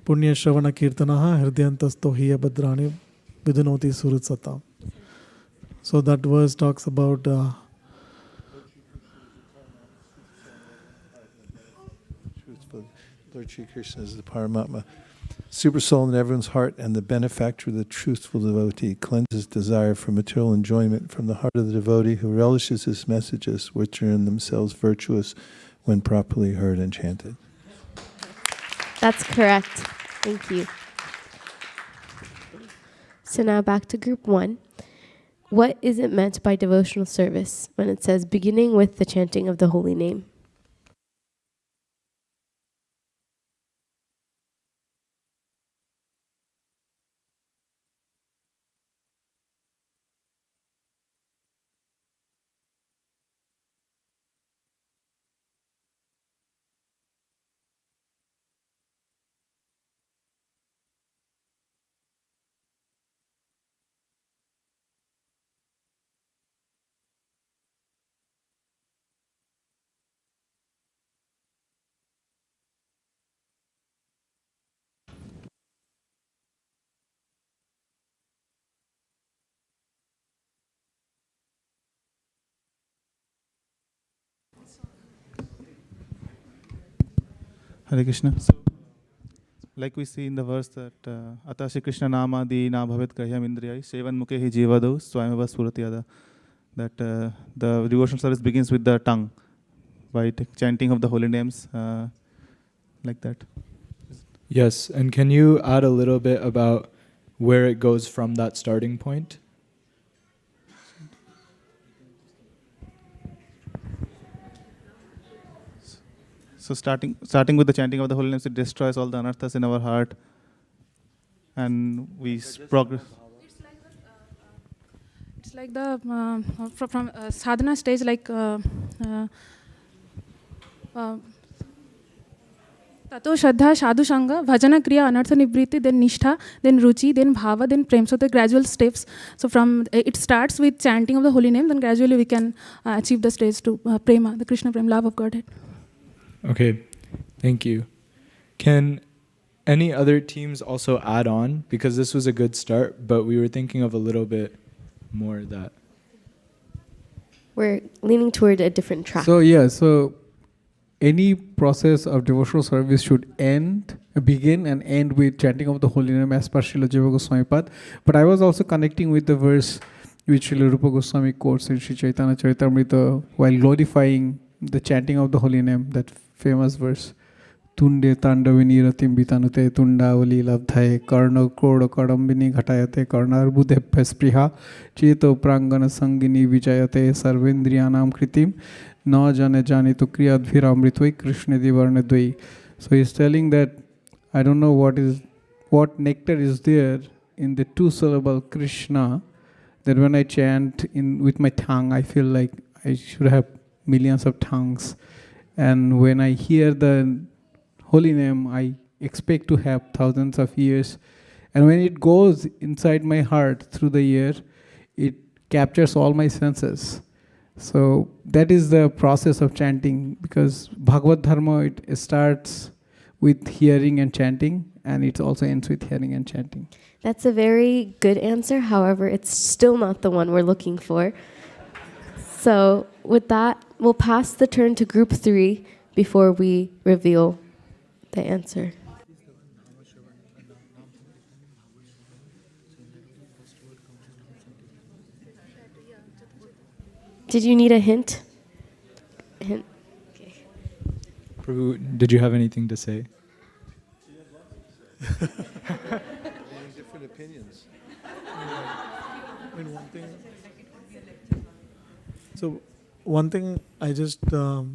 Speaker 21: Punya Shravana Kirtanaha Hridyantasto Hiya Badrani Vidunoti Surutsata. So that verse talks about
Speaker 1: Lord Shri Krishna is the Paramatma, super soul in everyone's heart, and the benefactor of the truthful devotee, cleanses desire for material enjoyment from the heart of the devotee who relishes his messages, which are in themselves virtuous when properly heard and chanted.
Speaker 12: That's correct. Thank you. So now back to group 1. What is it meant by devotional service when it says beginning with the chanting of the holy name?
Speaker 5: Hare Krishna. So, like we see in the verse that Atashi Krishna Nama Di Na Bhavet Grahyam Indriyai Sevan Mukhe Hi Jivado Swayamava Suratyada. That the devotional service begins with the tongue by chanting of the holy names, like that.
Speaker 2: Yes, and can you add a little bit about where it goes from that starting point?
Speaker 5: So starting with the chanting of the holy names, it destroys all the anarthas in our heart, and we progress.
Speaker 17: It's like the from sadhana stage, like Tato Shraddha, Sadhu Sangha, Bhajana Kriya, Anartha Nivriti, then Nishtha, then Ruchi, then Bhava, then Prem. So the gradual steps. So from it starts with chanting of the holy name, then gradually we can achieve the stage to Prema, the Krishna Prem, love of Godhead.
Speaker 2: Okay, thank you. Can any other teams also add on? Because this was a good start, but we were thinking of a little bit more that.
Speaker 12: We're leaning toward a different track.
Speaker 19: So any process of devotional service should begin and end with chanting of the holy name as per Srila Jiva Goswami Pad. But I was also connecting with the verse which Srila Rupa Goswami quotes in Sri Chaitanya Charitamrita while glorifying the chanting of the holy name, that famous verse. Tunde tandavini ratim bitanute tundavali labdhaye karna koda kadambini ghatayate karnar budebhya spriha cheto prangana sangini vijayate sarvendriyanam kritim na jane jani tu kriyadviramritvai krishna divarnadvai. So he's telling that I don't know what nectar is there in the two-syllable Krishna, that when I chant with my tongue, I feel like I should have millions of tongues. And when I hear the holy name, I expect to have thousands of ears. And when it goes inside my heart through the ear, it captures all my senses. So that is the process of chanting, because Bhagavad Dharma, it starts with hearing and chanting, and it also ends with hearing and chanting.
Speaker 12: That's a very good answer. However, it's still not the one we're looking for. So with that, we'll pass the turn to group 3 before we reveal the answer. Did you need a hint? Hint. Okay.
Speaker 2: Prabhu, did you have anything to say?
Speaker 21: Different opinions. So one thing I just thought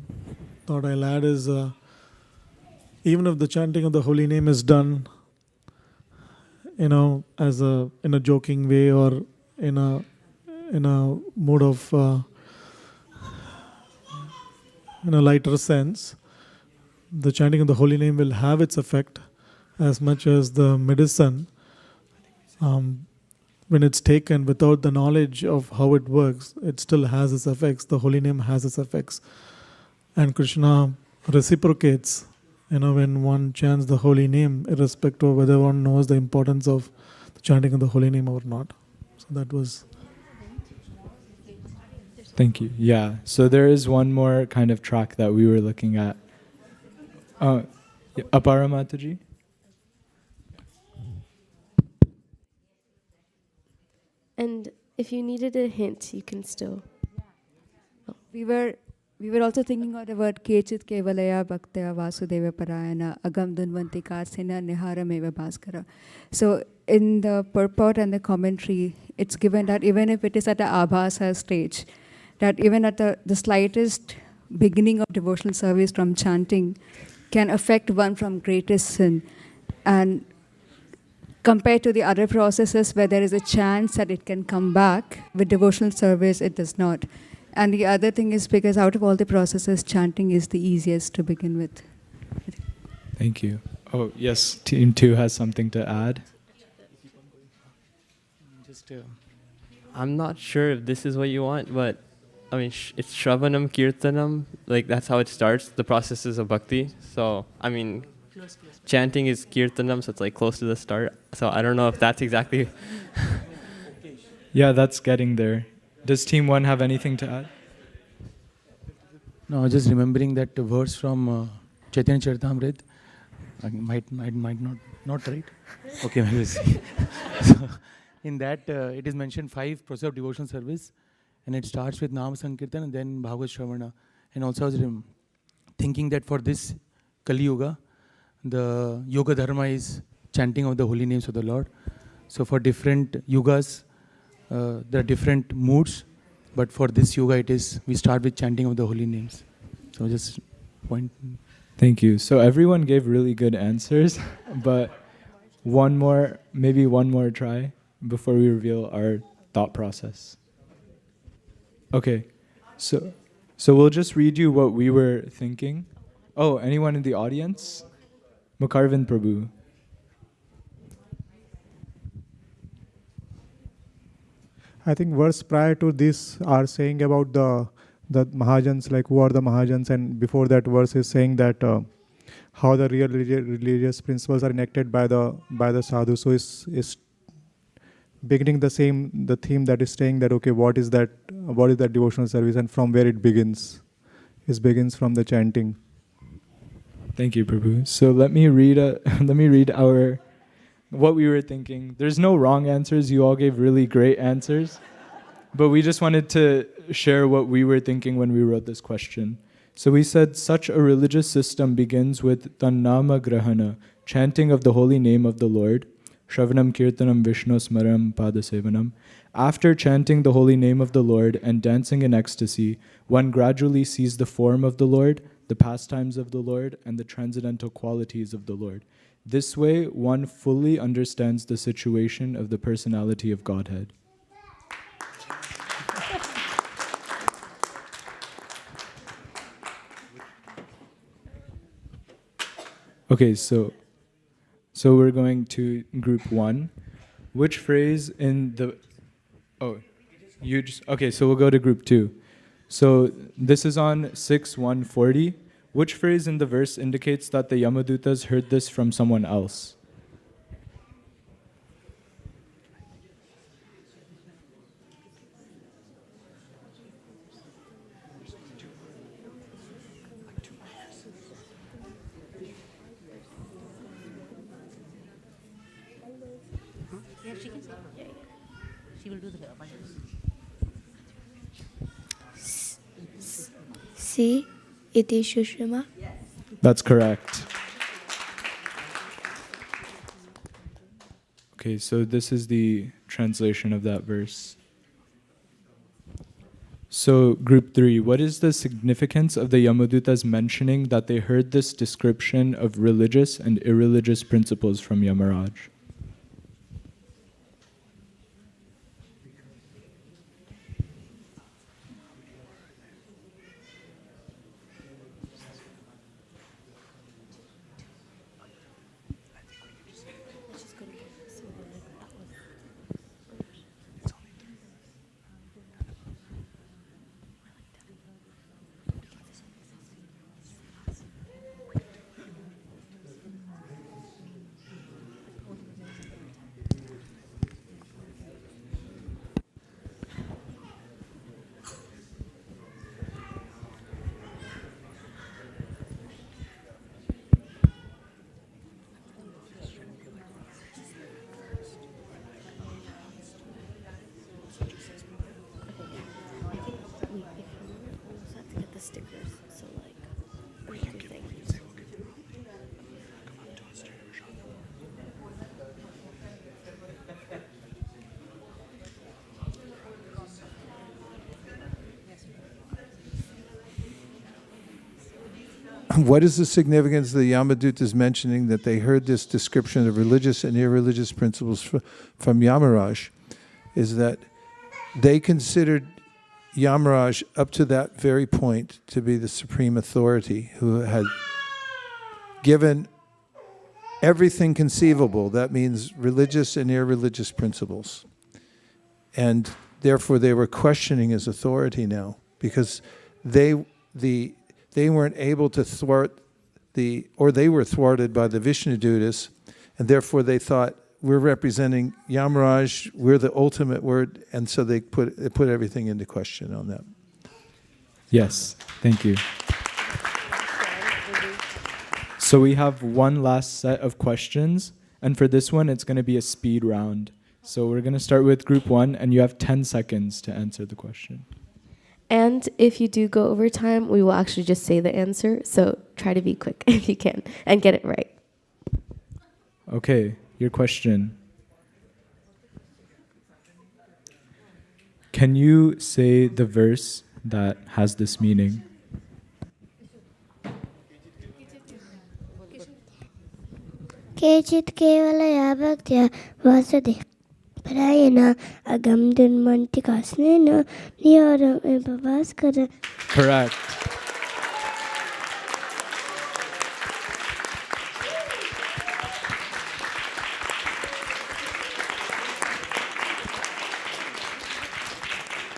Speaker 21: I'll add is even if the chanting of the holy name is done, as in a joking way or in a mode of in a lighter sense, the chanting of the holy name will have its effect as much as the medicine. When it's taken without the knowledge of how it works, it still has its effects. The holy name has its effects. And Krishna reciprocates, when one chants the holy name, irrespective of whether one knows the importance of the chanting of the holy name or not. So that was...
Speaker 2: Thank you. Yeah, so there is one more kind of track that we were looking at. Apara Mataji?
Speaker 12: And if you needed a hint, you can still.
Speaker 4: We were also thinking of the word Kechit Kevalaya Bhaktaya Vasudeva Parayana Agam Dunvanti Karsena Niharameva Bhaskara. So in the purport and the commentary, it's given that even if it is at the Abhasa stage, that even at the slightest beginning of devotional service from chanting can affect one from greatest sin. And compared to the other processes where there is a chance that it can come back, with devotional service it does not. And the other thing is because out of all the processes, chanting is the easiest to begin with.
Speaker 2: Thank you. Oh, yes, Team 2 has something to add.
Speaker 15: I'm not sure if this is what you want, but I mean, it's Shravanam Kirtanam, like that's how it starts, the processes of bhakti. So, I mean, chanting is Kirtanam, so it's like close to the start. So I don't know if that's exactly...
Speaker 2: Yeah, that's getting there. Does Team 1 have anything to add?
Speaker 22: No, just remembering that verse from Chaitanya Charitamrita. Might not right? Okay, we'll see. So, in that, it is mentioned 5 processes of devotional service, and it starts with Nama Sankirtan and then Bhagavad Shravana. And also I was thinking that for this Kali Yuga, the Yoga Dharma is chanting of the holy names of the Lord. So for different yugas, there are different moods, but for this yoga we start with chanting of the holy names. So just point.
Speaker 2: Thank you. So everyone gave really good answers, but maybe one more try before we reveal our thought process. Okay, so we'll just read you what we were thinking. Oh, anyone in the audience? Mukarvind Prabhu.
Speaker 6: I think verse prior to this are saying about the Mahajans, like who are the Mahajans, and before that verse is saying that how the real religious principles are enacted by the sadhu. So is beginning the theme that is saying that okay, what is that devotional service and from where it begins? It begins from the chanting.
Speaker 2: Thank you, Prabhu. So let me read what we were thinking. There's no wrong answers. You all gave really great answers. But we just wanted to share what we were thinking when we wrote this question. So we said, such a religious system begins with Tannama Grahana, chanting of the holy name of the Lord, Shravanam Kirtanam Vishnu Smaram Padasevanam. After chanting the holy name of the Lord and dancing in ecstasy, one gradually sees the form of the Lord, the pastimes of the Lord, and the transcendental qualities of the Lord. This way, one fully understands the situation of the personality of Godhead. Okay, so we're going to group 1. Which phrase in the... Oh, Okay, so we'll go to group 2. So this is on 6:140. Which phrase in the verse indicates that the Yamadutas heard this from someone else?
Speaker 3: Yeah, she can. She will do the
Speaker 7: C. Iti Shushima.
Speaker 2: That's correct. Okay, so this is the translation of that verse. So, group 3, what is the significance of the Yamadutas mentioning that they heard this description of religious and irreligious principles from Yamaraj?
Speaker 1: What is the significance of the Yamadutas mentioning that they heard this description of religious and irreligious principles from Yamaraj? Is that they considered Yamaraj up to that very point to be the supreme authority who had given everything conceivable. That means religious and irreligious principles. And therefore they were questioning his authority now because they weren't able to thwart they were thwarted by the Vishnudutas, and therefore they thought, we're representing Yamaraj, we're the ultimate word, and so they put everything into question on that.
Speaker 2: Yes, thank you. So we have one last set of questions, and for this one, it's going to be a speed round. So we're going to start with group 1, and you have 10 seconds to answer the question.
Speaker 12: And if you do go over time, we will actually just say the answer. So try to be quick if you can and get it right.
Speaker 2: Okay, your question. Can you say the verse that has this meaning?
Speaker 16: Kechit kevala yabhaktya vasade parayana agam dunmanti kasnena niyaram ebavaskara.
Speaker 2: Correct.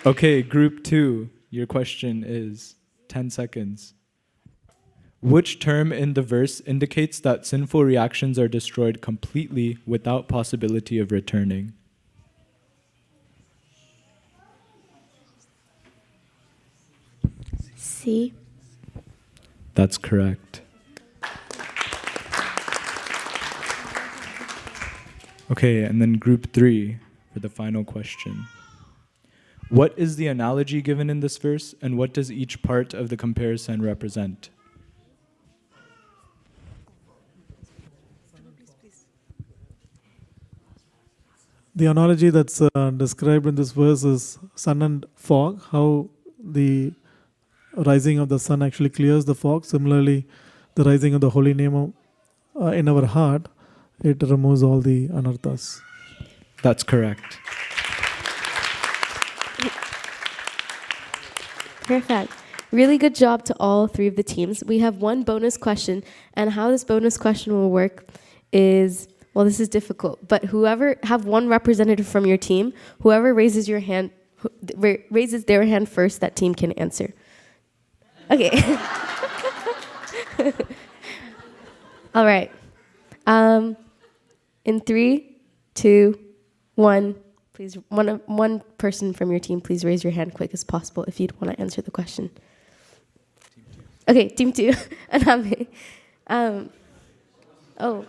Speaker 2: Okay, group 2, your question is 10 seconds. Which term in the verse indicates that sinful reactions are destroyed completely without possibility of returning?
Speaker 7: C.
Speaker 2: That's correct. Okay, and then group 3 for the final question. What is the analogy given in this verse, and what does each part of the comparison represent?
Speaker 21: The analogy that's described in this verse is sun and fog, how the rising of the sun actually clears the fog. Similarly, the rising of the holy name in our heart, it removes all the anarthas.
Speaker 2: That's correct.
Speaker 12: Perfect. Really good job to all 3 of the teams. We have one bonus question, and how this bonus question will work is, well, this is difficult, but have one representative from your team, whoever raises your hand raises their hand first, that team can answer. Okay. All right. In 3, 2, 1, please, one person from your team, please raise your hand quick as possible if you'd want to answer the question. Okay, team 2, Aname. Oh.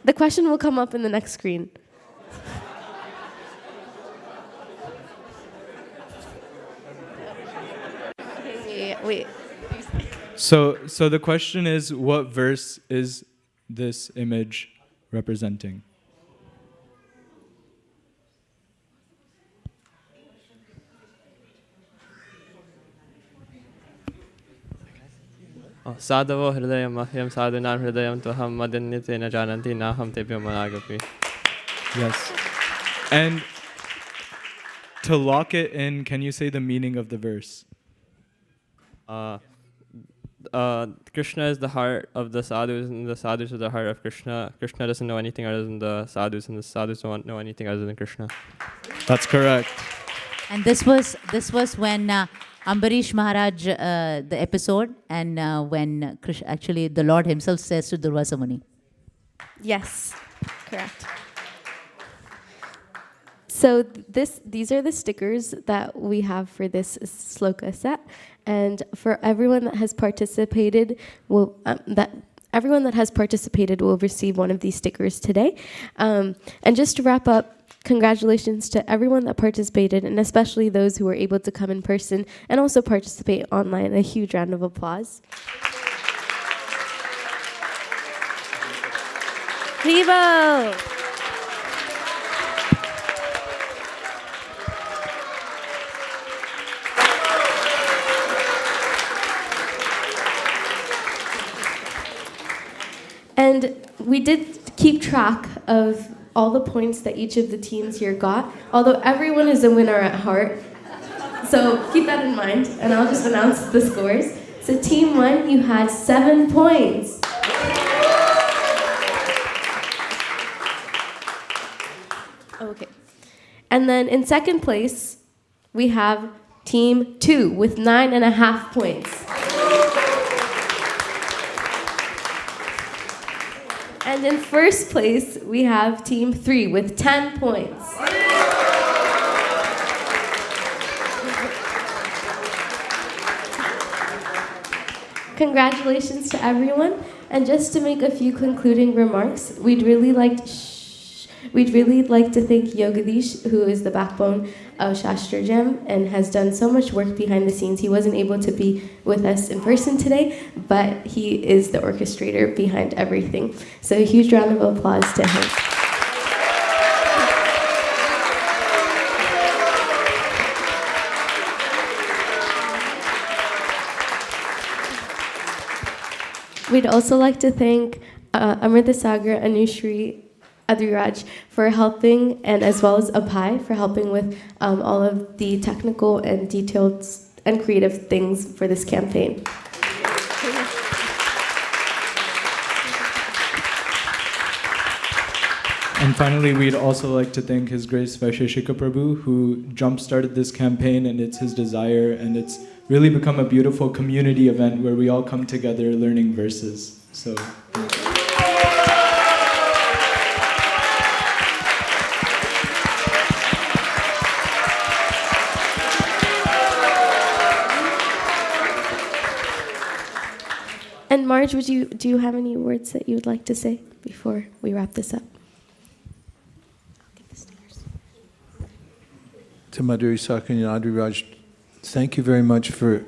Speaker 12: The question will come up in the next screen. Wait.
Speaker 2: So the question is, what verse is this image representing?
Speaker 15: Sadhavo hridayam mahyam sadhunar hridayam tuham madanyate na jananti naham tebhyo managapi.
Speaker 2: Yes. And to lock it in, can you say the meaning of the verse?
Speaker 15: Krishna is the heart of the sadhus, and the sadhus are the heart of Krishna. Krishna doesn't know anything other than the sadhus, and the sadhus don't know anything other than Krishna.
Speaker 2: That's correct.
Speaker 3: And this was when Ambarish Maharaj, the episode, and when actually the Lord himself says to Durvasa Muni.
Speaker 12: Yes, correct. So these are the stickers that we have for this sloka set, and for everyone that has participated, everyone that has participated will receive one of these stickers today. And just to wrap up, congratulations to everyone that participated, and especially those who were able to come in person and also participate online. A huge round of applause. Vivo! And we did keep track of all the points that each of the teams here got, although everyone is a winner at heart. So keep that in mind, and I'll just announce the scores. So team 1, you had 7 points. Okay. And then in second place, we have team 2 with 9.5 points. And in first place, we have team 3 with 10 points. Congratulations to everyone. And just to make a few concluding remarks, we'd really like to thank Yogadish, who is the backbone of Shastra Jam and has done so much work behind the scenes. He wasn't able to be with us in person today, but he is the orchestrator behind everything. So a huge round of applause to him. We'd also like to thank Amrita Sagar, Anushri, Adriraj for helping, and as well as Abhay for helping with all of the technical and detailed and creative things for this campaign.
Speaker 2: And finally, we'd also like to thank His Grace Vaisesika Prabhu, who jump-started this campaign, and it's his desire, and it's really become a beautiful community event where we all come together learning verses. So.
Speaker 12: And Marge, do you have any words that you would like to say before we wrap this up?
Speaker 1: To Madhuri Sakan and Adriraj, thank you very much for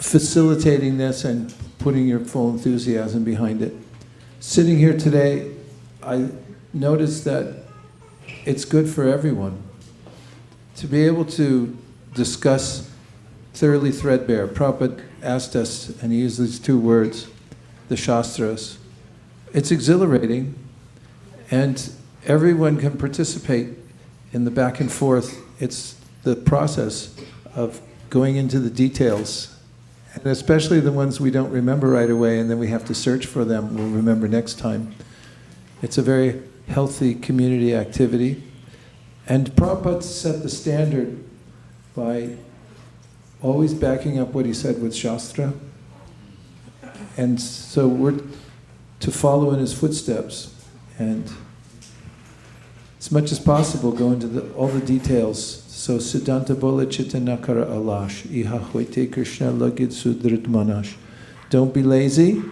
Speaker 1: facilitating this and putting your full enthusiasm behind it. Sitting here today, I noticed that it's good for everyone to be able to discuss thoroughly threadbare. Prabhupada asked us, and he used these 2 words, the Shastras. It's exhilarating, and everyone can participate in the back and forth. It's the process of going into the details, and especially the ones we don't remember right away, and then we have to search for them, we'll remember next time. It's a very healthy community activity, And Prabhupada set the standard by always backing up what he said with Shastra. And so we're to follow in his footsteps and as much as possible go into all the details. So Siddhanta Bola Chitanakara Alash, Iha Hwete Krishna Lagid Sudrit Manash. Don't be lazy,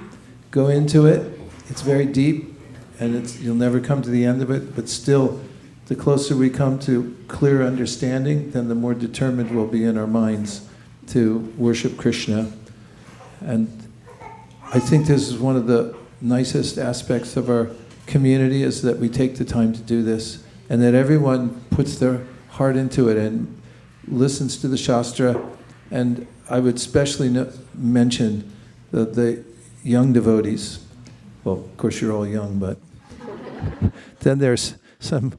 Speaker 1: go into it. It's very deep and you'll never come to the end of it, but still, the closer we come to clear understanding, then the more determined we'll be in our minds to worship Krishna. And I think this is one of the nicest aspects of our community is that we take the time to do this and that everyone puts their heart into it and listens to the Shastra. And I would especially mention the young devotees. Well, of course you're all young, but then there's some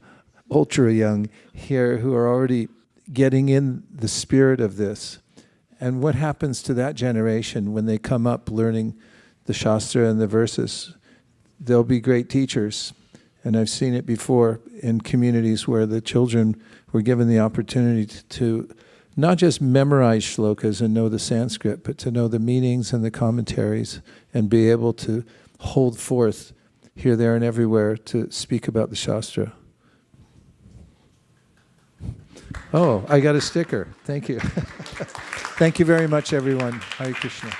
Speaker 1: ultra young here who are already getting in the spirit of this. And what happens to that generation when they come up learning the Shastra and the verses? They'll be great teachers. And I've seen it before in communities where the children were given the opportunity to not just memorize shlokas and know the Sanskrit, but to know the meanings and the commentaries and be able to hold forth here, there, and everywhere to speak about the Shastra. Oh, I got a sticker. Thank you. Thank you very much, everyone. Hare Krishna.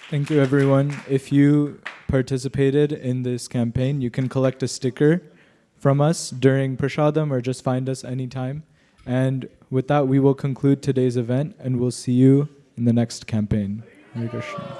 Speaker 2: Thank you, everyone. If you participated in this campaign, you can collect a sticker from us during Prashadam or just find us anytime. And with that, we will conclude today's event and we'll see you in the next campaign. Hare Krishna.